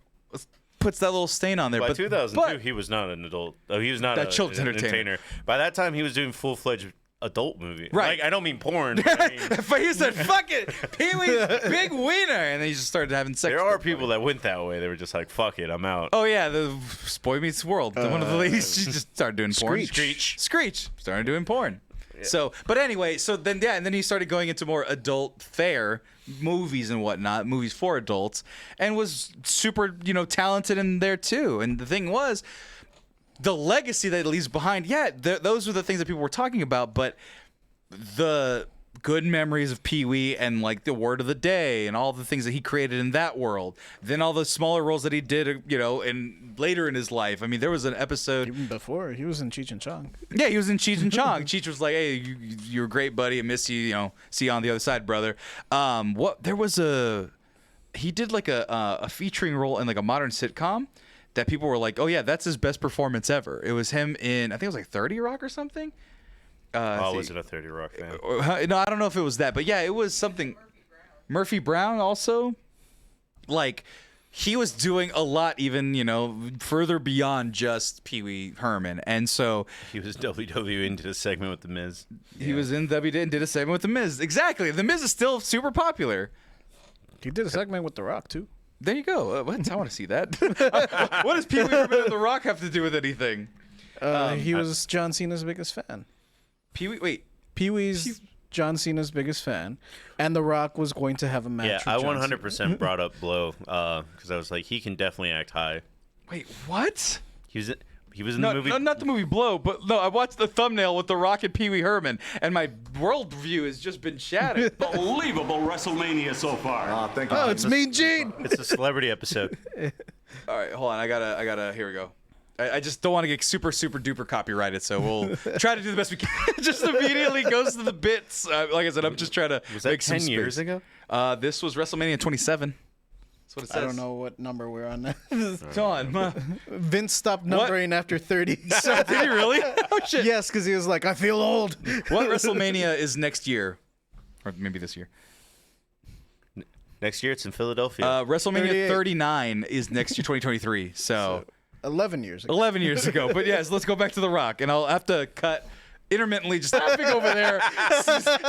puts that little stain on there. By 2002, he was not an adult. Oh, he was not a children's entertainer. By that time, he was doing full-fledged adult movie. Right. Like, I don't mean porn. But, but he said, fuck it, Pee-wee's big wiener. And then he just started having sex. There are people that went that way. They were just like, fuck it, I'm out. Oh, yeah, the Boy Meets World. One of the ladies, she just started doing porn. Screech. Started doing porn. Yeah. So, but anyway, and then he started going into more adult fare movies and whatnot, movies for adults, and was super, talented in there too. And the thing was, the legacy that it leaves behind, those are the things that people were talking about, but the good memories of Pee-wee and like the word of the day and all the things that he created in that world, then all the smaller roles that he did, you know, and later in his life. I mean, there was an episode even before he was in Cheech and Chong. Yeah, he was in Cheech and Chong. Cheech was like, "Hey, you're a great buddy. I miss you. You know, see you on the other side, brother." He did like a featuring role in like a modern sitcom that people were like, "Oh yeah, that's his best performance ever." It was him in, I think it was like 30 Rock or something. Was it a 30 Rock fan? No, I don't know if it was that, but yeah, it was something. Murphy Brown also, like, he was doing a lot, even, you know, further beyond just Pee-wee Herman, and so he was WWE and did a segment with the Miz. He was in WWE and did a segment with the Miz. Exactly, the Miz is still super popular. He did a segment with The Rock too. There you go. What? I want to see that. What does Pee-wee Herman and The Rock have to do with anything? He was John Cena's biggest fan. Pee-wee's John Cena's biggest fan, and The Rock was going to have a match. Yeah, I with 100% brought up Blow because I was like, he can definitely act high. Wait, what? He was in the movie. No, not the movie Blow, but no, I watched the thumbnail with The Rock and Pee-wee Herman, and my worldview has just been shattered. Unbelievable WrestleMania so far. Oh, it's Mean Gene. It's a celebrity episode. All right, hold on. I gotta. Here we go. I just don't want to get super duper copyrighted, so we'll try to do the best we can. Just immediately goes to the bits. Like I said, I'm just trying to make some 10 years space. ago? This was WrestleMania 27. That's what it says. I don't know what number we're on now. Come on. Vince stopped numbering after 30. Did he really? Oh shit. Yes, because he was like, I feel old. What WrestleMania is next year, or maybe this year? Next year, it's in Philadelphia. WrestleMania 39 is next year, 2023. So 11 years ago. 11 years ago. But yes, let's go back to The Rock, and I'll have to cut intermittently, just laughing over there,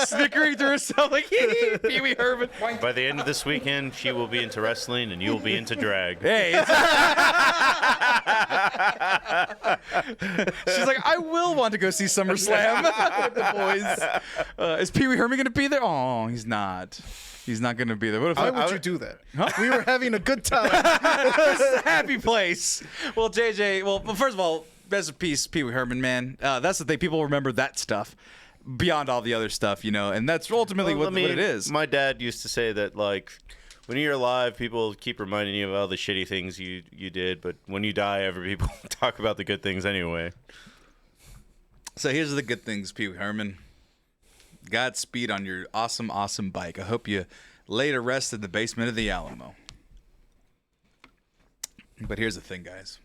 snickering to herself like Pee-wee Herman. By the end of this weekend, she will be into wrestling, and you will be into drag. Hey. She's like, I will want to go see SummerSlam with the boys. Is Pee-wee Herman going to be there? Oh, he's not. He's not going to be there. What if Why would you do that? Huh? We were having a good time. This is a happy place. Well, JJ, first of all, rest in peace, Pee-wee Herman, man. That's the thing. People remember that stuff beyond all the other stuff, you know, and that's ultimately what it is. My dad used to say that, like, when you're alive, people keep reminding you of all the shitty things you did, but when you die, every people talk about the good things anyway. So here's the good things, Pee-wee Herman. Godspeed on your awesome, awesome bike. I hope you lay to rest in the basement of the Alamo. But here's the thing, guys.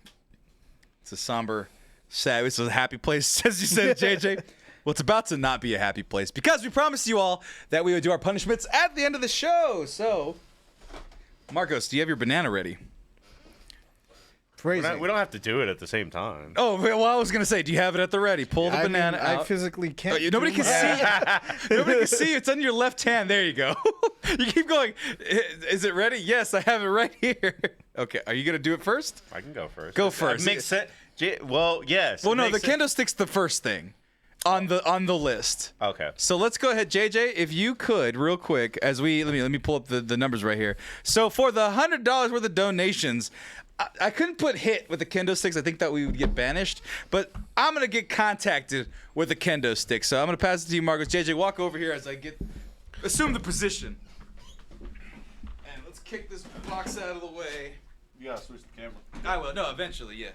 It's a somber, sad, it's a happy place, as you said, JJ. Well, it's about to not be a happy place because we promised you all that we would do our punishments at the end of the show. So, Marcos, do you have your banana ready? We don't have to do it at the same time. Oh, well, I was going to say, do you have it at the ready? Pull the banana out. I physically can't. Nobody can see you. Nobody can see you. It's on your left hand. There you go. You keep going. Is it ready? Yes, I have it right here. Okay, are you going to do it first? I can go first. Go first. Makes sense. Well, yes. Well, no, the kendo stick's the first thing on the list. Okay. So let's go ahead, JJ, if you could, real quick, as let me pull up the numbers right here. So for the $100 worth of donations, I couldn't put hit with the kendo sticks. I think that we would get banished, but I'm gonna get contacted with the kendo stick. So I'm gonna pass it to you, Marcos. JJ, walk over here as I assume the position, and let's kick this box out of the way. You gotta switch the camera. I will. No, eventually, yeah.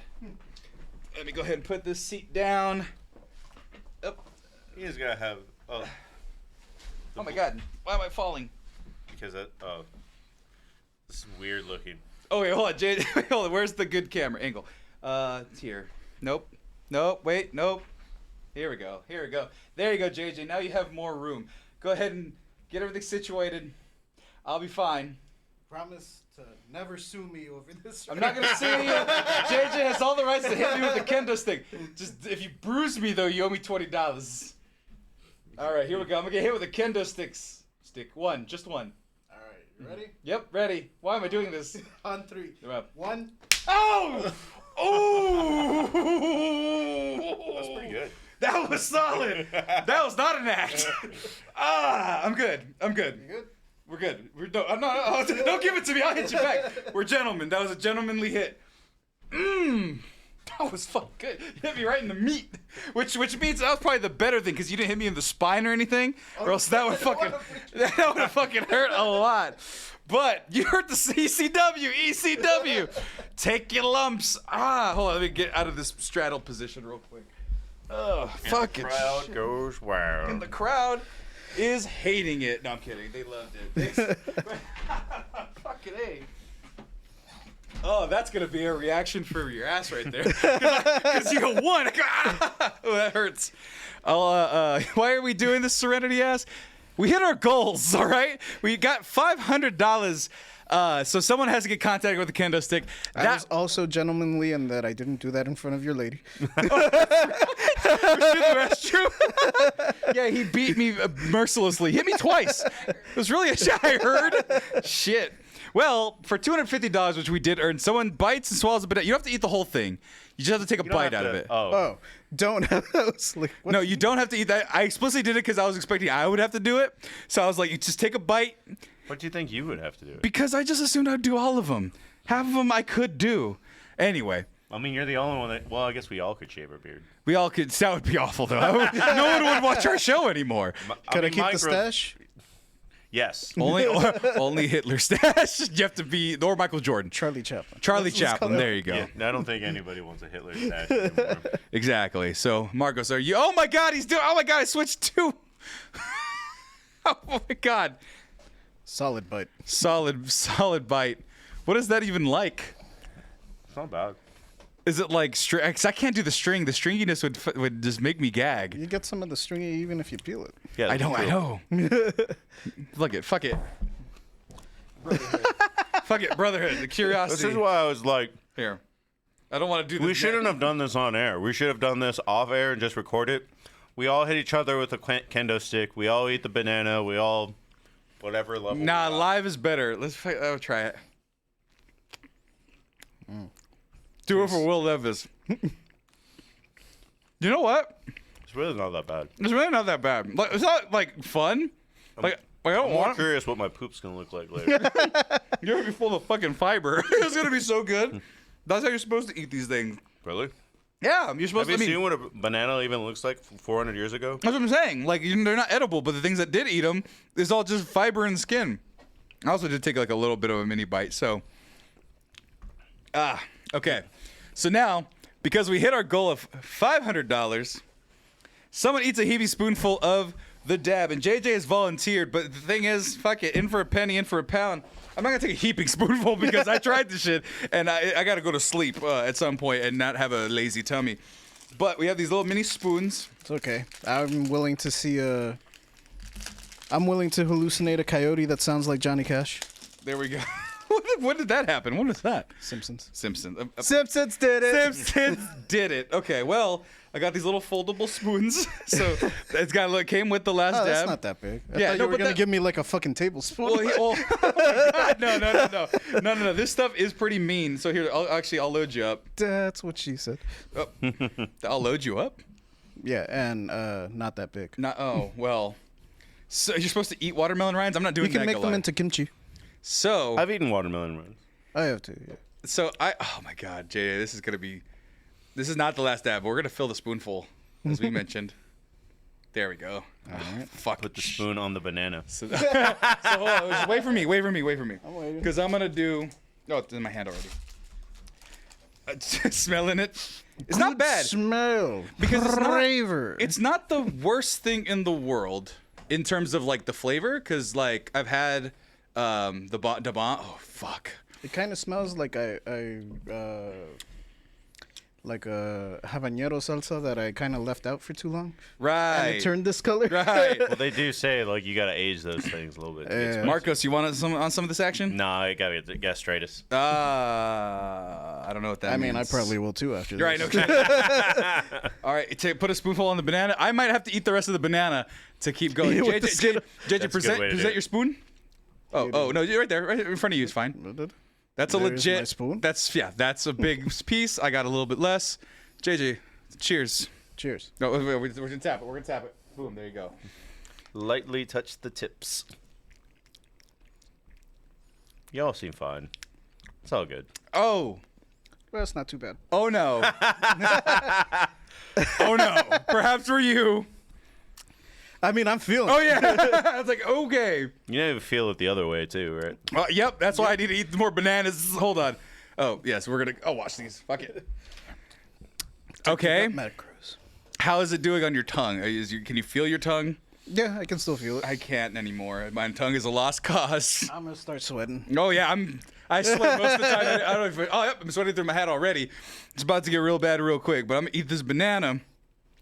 Let me go ahead and put this seat down. Up. You just gotta have. Oh my God! Why am I falling? Because this is weird looking. Oh wait, hold on, Jay. Hold on. Where's the good camera angle? It's here. Nope. Wait. Nope. Here we go. There you go, JJ. Now you have more room. Go ahead and get everything situated. I'll be fine. Promise to never sue me over this. I'm not gonna sue you. JJ has all the rights to hit me with the kendo stick. Just if you bruise me though, you owe me $20. All right, here we go. I'm gonna get hit with the kendo sticks. Stick one, just one. Ready? Yep, ready. Why am I doing this? On 3. You're up. 1. Oh! Oh! That's pretty good. That was solid. That was not an act. I'm good. You good? We're good. Don't give it to me. I'll hit you back. We're gentlemen. That was a gentlemanly hit. That was fucking good. You hit me right in the meat, which means that was probably the better thing because you didn't hit me in the spine or anything, or else that would have fucking hurt a lot. But you hurt the ECW. Take your lumps. Hold on, let me get out of this straddle position real quick. Fucking crowd shit. goes wild. And the crowd is hating it. No, I'm kidding. They loved it. Fucking A. Oh, that's gonna be a reaction for your ass right there. Because you go one. Oh, that hurts. Why are we doing this, Serenity ass? We hit our goals, all right? We got $500. So someone has to get contacted with the kendo stick. I was also gentlemanly in that I didn't do that in front of your lady. That's true. Yeah, he beat me mercilessly. Hit me twice. It was really a shot. I heard. Shit. Well, for $250, which we did earn, someone bites and swallows a banana. You don't have to eat the whole thing. You just have to take a bite out of it. Oh, don't have those. Like, no, you don't have to eat that. I explicitly did it because I was expecting I would have to do it. So I was like, you just take a bite. What do you think you would have to do? Because I just assumed I'd do all of them. Half of them I could do. Anyway. I mean, you're the only one that... Well, I guess we all could shave our beard. We all could... That would be awful, though. No one would watch our show anymore. Could I keep the stash? Yes. Only Hitler stash. You have to be... Or Michael Jordan. Charlie Chaplin. Charlie Chaplin. There you go. Yeah, I don't think anybody wants a Hitler stash anymore. Exactly. So, Marcos, are you... Oh, my God. He's doing... Oh, my God. I switched to... Oh, my God. Solid bite. Solid bite. What is that even like? It's not bad. Is it like string? Because I can't do the string. The stringiness would just make me gag. You get some of the stringy even if you peel it. Yeah, I know. Look it. Fuck it. Brotherhood. Fuck it. Brotherhood. The curiosity. This is why I was like, here. I don't want to do this. We shouldn't have done this on air. We should have done this off air and just record it. We all hit each other with a kendo stick. We all eat the banana. We all, whatever level. Nah, live is better. I'll try it. Do it for Will Levis. You know what? It's really not that bad. It's really not that bad. Like, it's not like fun. I don't I'm want. more curious what my poop's gonna look like later. You're gonna be full of fucking fiber. It's gonna be so good. That's how you're supposed to eat these things. Really? Yeah, you're supposed Have to. you seen what a banana even looks like 400 years ago? That's what I'm saying. Like, they're not edible, but the things that did eat them is all just fiber and skin. I also did take like a little bit of a mini bite. So, okay. So now, because we hit our goal of $500, someone eats a heavy spoonful of the dab, and JJ has volunteered. But the thing is, fuck it, in for a penny, in for a pound. I'm not gonna take a heaping spoonful because I tried this shit, and I gotta go to sleep at some point and not have a lazy tummy. But we have these little mini spoons. It's okay. I'm willing to see I'm willing to hallucinate a coyote that sounds like Johnny Cash. There we go. When did that happen? What was that? Simpsons. Simpsons did it. Simpsons did it. Okay, well, I got these little foldable spoons. So it's got came with the last dab. That's not that big. I thought you were gonna give me like a fucking tablespoon. Oh my God, no. This stuff is pretty mean. So here, I'll load you up. That's what she said. Oh, I'll load you up. Yeah, and not that big. Well. So you're supposed to eat watermelon rinds? I'm not doing that. You can make them into kimchi. So I've eaten watermelon rinds. I have to. Yeah. So oh my God, Jay, this is not the last dab. We're gonna fill the spoonful, as we mentioned. There we go. All right. Fuck. Put the spoon on the banana. So hold on, just wait for me. I'm waiting. Because I'm gonna do. Oh, it's in my hand already. Smelling it. It's not bad. Smell. Because flavor. It's not the worst thing in the world in terms of like the flavor. Because like I've had the bon. Oh fuck. It kind of smells like like a habanero salsa that I kind of left out for too long. Right. And it turned this color. Right. Well, they do say like you gotta age those things a little bit. Marcos, you want some of this action? Nah, I gotta get gastritis. I don't know what that means. I probably will too after this. Right. Okay. All right. Put a spoonful on the banana. I might have to eat the rest of the banana to keep going. JJ, present your spoon. Oh, no, you're right there, right in front of you. It's fine. That's a legit my spoon. That's a big piece. I got a little bit less. JJ, cheers. Cheers. No, we're gonna tap it. We're gonna tap it. Boom. There you go. Lightly touch the tips. Y'all seem fine. It's all good. Oh, Well, it's not too bad. Oh no. Oh no. Perhaps for you. I mean, I'm feeling. Oh yeah. I was like, okay. You never feel it the other way too, right? Yep. That's why I need to eat more bananas. Hold on. Oh yes, we're gonna. Oh, watch these. Fuck it. Okay. How is it doing on your tongue? Can you feel your tongue? Yeah, I can still feel it. I can't anymore. My tongue is a lost cause. I'm gonna start sweating. Oh yeah, I sweat most of the time. I don't know if oh yep, I'm sweating through my hat already. It's about to get real bad real quick, but I'm gonna eat this banana.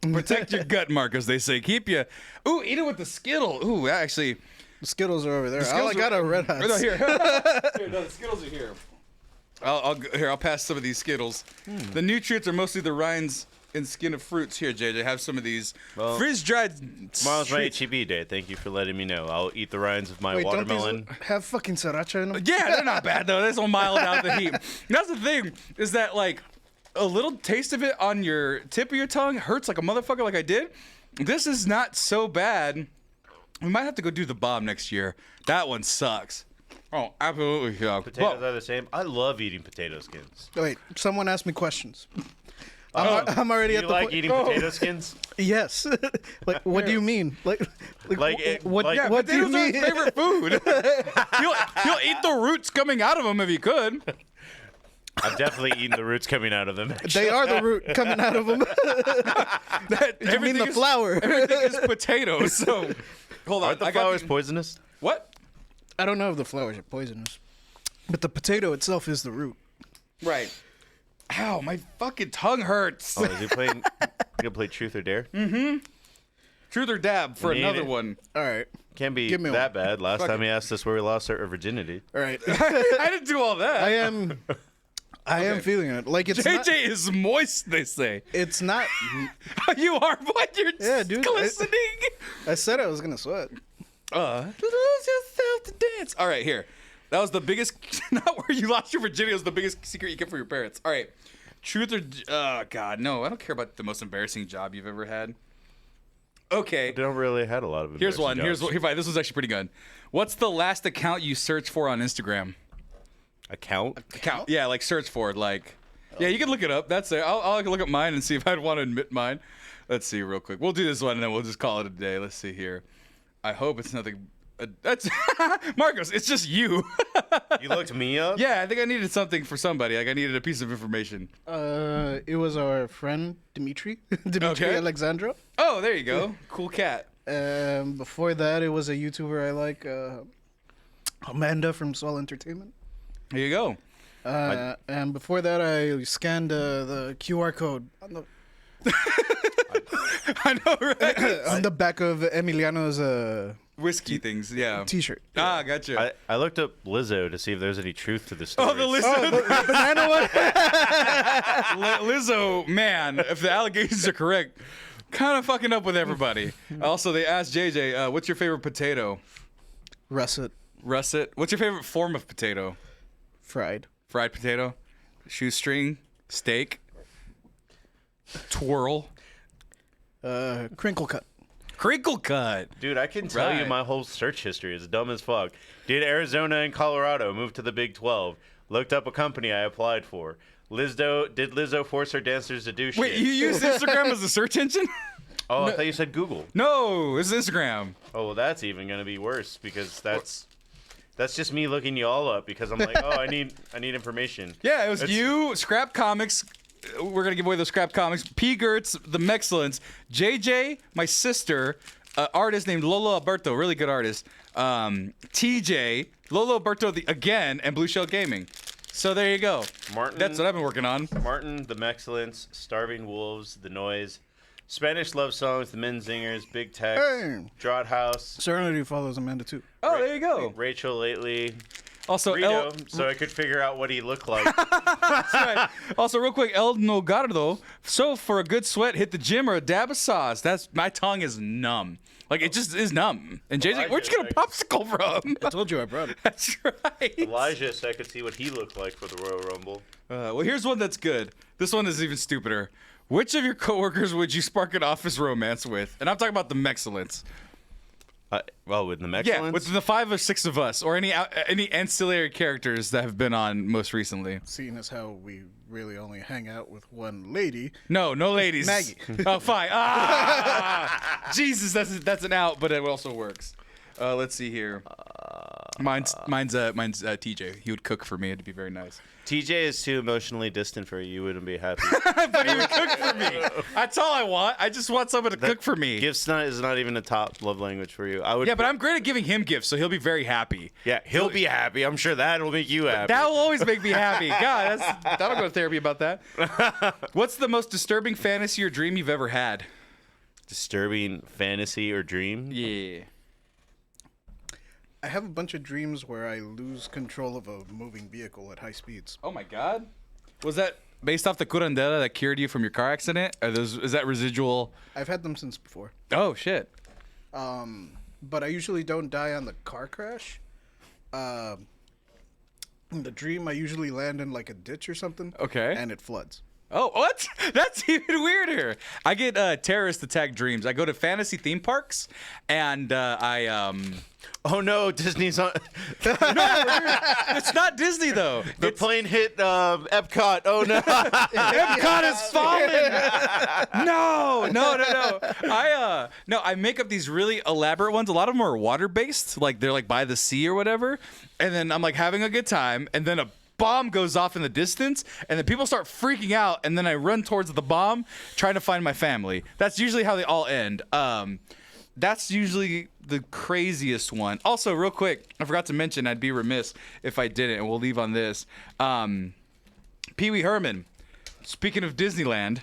Protect your gut, Mark, as they say. Keep you. Ooh, eat it with the Skittle. Ooh, actually. The Skittles are over there. I got a Red Hot. No, here. Here, no, the Skittles are here. I'll pass some of these Skittles. The nutrients are mostly the rinds and skin of fruits. Here, JJ, have some of these. Well, freeze-dried. Tomorrow's my HEB day. Thank you for letting me know. I'll eat the rinds of my watermelon. Don't these have fucking sriracha in them? Yeah, they're not bad, though. That's all mild out the heat. That's the thing, is that, like, a little taste of it on your tip of your tongue hurts like a motherfucker like I did. This is not so bad. We might have to go do the bomb next year. That one sucks. Oh, absolutely sucks. Potatoes are the same. I love eating potato skins. Wait, someone asked me questions. I'm already at the like point. eating potato skins? Yes. Like, what do you mean? What do you mean? His favorite food. He'll eat the roots coming out of them if he could. I've definitely eaten the roots coming out of them. They are the root coming out of them. You mean the flower? Everything is potatoes. So, hold on. Aren't the flowers poisonous? What? I don't know if the flowers are poisonous, but the potato itself is the root. Right. Ow, my fucking tongue hurts. Oh, is he playing? You gonna play Truth or Dare? Mm-hmm. Truth or Dab for another one. All right. Can't be that bad. Last time he asked us where we lost our virginity. All right. I didn't do all that. I am feeling it. Like it's JJ is moist, they say. It's not. You are what? You're dude. glistening. I said I was gonna sweat. Lose yourself to dance. All right, here. That was the biggest. Not where you lost your virginity. It was the biggest secret you kept from your parents. All right. Truth or? Oh God, no. I don't care about the most embarrassing job you've ever had. Okay. They don't really had a lot of. Here's one. Jobs. Here's one. Here, fine. This was actually pretty good. What's the last account you searched for on Instagram? Account? Yeah, like search for it. Like, yeah, you can look it up. That's it. I'll look at mine and see if I'd want to admit mine. Let's see real quick. We'll do this one and then we'll just call it a day. Let's see here. I hope it's nothing. That's Marcos. It's just you. You looked me up? Yeah, I think I needed something for somebody. Like I needed a piece of information. It was our friend Dimitri Alexandra. Oh, there you go. Cool cat. Before that, it was a YouTuber I like, Amanda from Soul Entertainment. There you go. And before that, I scanned the QR code on the. I know, right? On the back of Emiliano's whiskey things, yeah. T-shirt. Ah, gotcha. I looked up Lizzo to see if there's any truth to this story. Oh, the Lizzo. The banana one. Lizzo, man, if the allegations are correct, kind of fucking up with everybody. Also, they asked JJ, what's your favorite potato? Russet. Russet. What's your favorite form of potato? Fried. Fried potato. Shoestring. Steak. Twirl. Crinkle cut. Crinkle cut. Dude, I can tell you my whole search history is dumb as fuck. Did Arizona and Colorado move to the Big 12? Looked up a company I applied for. Did Lizzo force her dancers to do shit? Wait, you use Instagram as a search engine? Oh, I thought you said Google. No, it's Instagram. Oh, well, that's even gonna be worse because that's just me looking you all up because I'm like, oh, I need information. Yeah, it was you, Scrap Comics. We're gonna give away those Scrap Comics. P. Gertz, the Mexcellence, JJ, my sister, artist named Lolo Alberto, really good artist. TJ, Lolo Alberto again, and Blue Shell Gaming. So there you go. Martin. That's what I've been working on. Martin, the Mexcellence, Starving Wolves, The Noise, Spanish Love Songs, The Men Zingers, Big Tex, Draught House. Serenity follows Amanda too. Oh, there you go. Rachel lately. Also, Rito, so I could figure out what he looked like. That's right. Also, real quick, El Nogardo. So for a good sweat, hit the gym or a dab of sauce. My tongue is numb. Like it just is numb. And JJ, where'd you get a popsicle from? I told you I brought it. That's right. Elijah, so I could see what he looked like for the Royal Rumble. Well, here's one that's good. This one is even stupider. Which of your coworkers would you spark an office romance with? And I'm talking about the Mexcellence. Well, with the Mexcellence? Yeah, with the 5 or 6 of us, or any ancillary characters that have been on most recently. Seeing as how we really only hang out with one lady. No ladies. Maggie. Oh, fine. Jesus, that's an out, but it also works. Let's see here. Mine's TJ. He would cook for me. It'd be very nice. TJ is too emotionally distant for you. You wouldn't be happy. But he would cook for me. That's all I want. I just want someone to cook for me. Gifts is not even a top love language for you. Yeah, but I'm great at giving him gifts, so he'll be very happy. Yeah, he'll be happy. I'm sure that'll make you happy. That'll always make me happy. God, that'll go to therapy about that. What's the most disturbing fantasy or dream you've ever had? Disturbing fantasy or dream? Yeah. I have a bunch of dreams where I lose control of a moving vehicle at high speeds. Oh my God. Was that based off the curandera that cured you from your car accident? Is that residual? I've had them since before. Oh shit. But I usually don't die on the car crash. In the dream, I usually land in like a ditch or something. Okay. And it floods. Oh, what? That's even weirder. I get terrorist attack dreams. I go to fantasy theme parks, and Oh no, Disney's on. It's not Disney though. The plane hit Epcot. Oh no. Epcot has fallen. No. I make up these really elaborate ones. A lot of them are water based, like they're like by the sea or whatever. And then I'm like having a good time, and then a bomb goes off in the distance, and then people start freaking out, and then I run towards the bomb trying to find my family. That's usually how they all end. That's usually the craziest one. Also, real quick, I forgot to mention, I'd be remiss if I didn't, and we'll leave on this. Pee Wee Herman, speaking of Disneyland,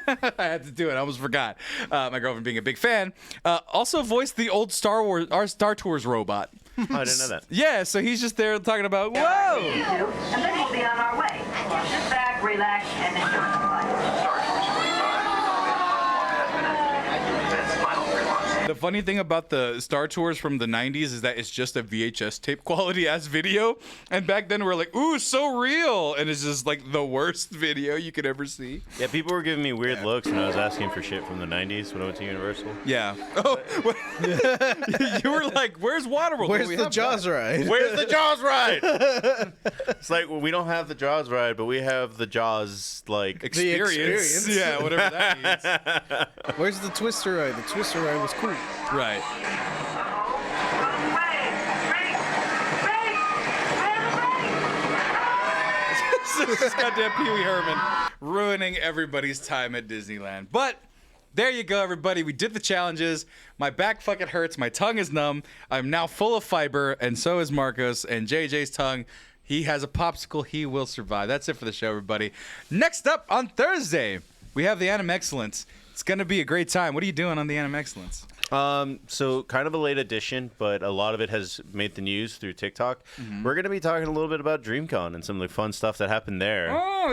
I had to do it. I almost forgot. My girlfriend being a big fan. Also voiced the old Star Tours robot. Oh, I didn't know that. Yeah, so he's just there talking about, whoa! And then we'll be on our way. Sit back, relax, and enjoy the flight. The funny thing about the Star Tours from the 90s is that it's just a VHS tape quality ass video. And back then we were like, ooh, so real. And it's just like the worst video you could ever see. Yeah, people were giving me weird looks when I was asking for shit from the 90s when I went to Universal. Yeah. Oh, you were like, where's Waterworld? Where's the Jaws ride? Where's the Jaws ride? It's like, well, we don't have the Jaws ride, but we have the Jaws, like, experience. Yeah, whatever that means. Where's the Twister ride? The Twister ride was cool. Right. This is goddamn Pee Wee Herman ruining everybody's time at Disneyland. But there you go, everybody. We did the challenges. My back fucking hurts. My tongue is numb. I'm now full of fiber, and so is Marcos. And JJ's tongue, he has a popsicle. He will survive. That's it for the show, everybody. Next up on Thursday, we have the Anime Excellence. It's going to be a great time. What are you doing on the Anime Excellence? So kind of a late edition, but a lot of it has made the news through TikTok. Mm-hmm. We're going to be talking a little bit about DreamCon and some of the fun stuff that happened there. Oh,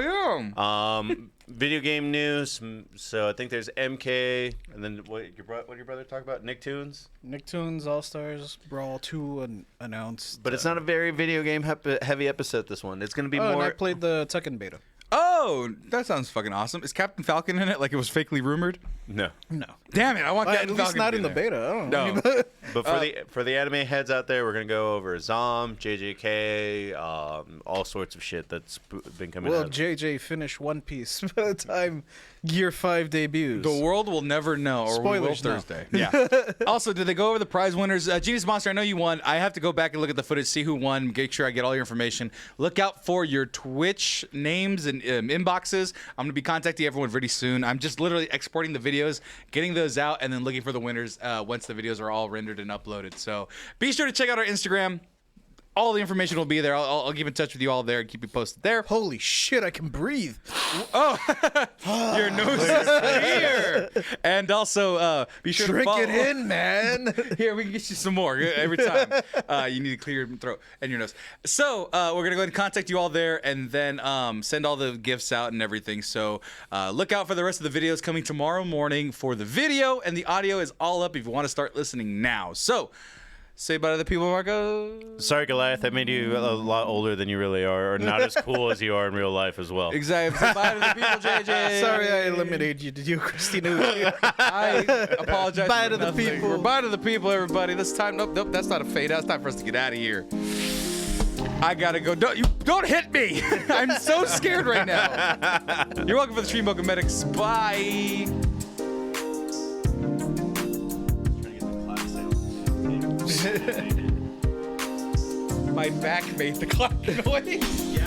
yeah. Video game news. So I think there's MK, and then what did your brother talk about? Nicktoons? Nicktoons All-Stars Brawl 2 announced. But it's not a very video game heavy episode, this one. It's going to be more... and I played the Tekken beta. Oh, that sounds fucking awesome. Is Captain Falcon in it like it was fakely rumored? No. Damn it, I want Captain Falcon. At least not in the beta. I don't know. No. But for the anime heads out there, we're going to go over Zom, JJK, all sorts of shit that's been coming out. Will JJ finish One Piece by the time Gear 5 debuts? The world will never know, or Spoilers, we will Thursday. Yeah. Also, did they go over the prize winners? Genius Monster, I know you won. I have to go back and look at the footage, see who won, make sure I get all your information. Look out for your Twitch names and inboxes. I'm going to be contacting everyone pretty soon. I'm just literally exporting the videos, getting those out, and then looking for the winners once the videos are all rendered and uploaded. So be sure to check out our Instagram. All the information will be there. I'll keep in touch with you all there and keep you posted there. Holy shit, I can breathe. Oh, your nose is clear. And also, be sure Drink to follow. it in, man. Here, we can get you some more every time. You need to clear your throat and your nose. So we're going to go ahead and contact you all there and then send all the gifts out and everything. So look out for the rest of the videos coming tomorrow morning for the video, and the audio is all up if you want to start listening now. So Say bye to the people, Marco. Sorry, Goliath. I made you a lot older than you really are, or not as cool as you are in real life as well. Exactly. Say bye to the people, JJ. Sorry, I eliminated you. Did you, Christina? I apologize. Bye for to the nothing. people. We're bye to the people, everybody. This time, nope, that's not a fade out. It's time for us to get out of here. I gotta go. Don't hit me. I'm so scared right now. You're welcome for the Stream Boca Medics. Bye. My back made the clock noise.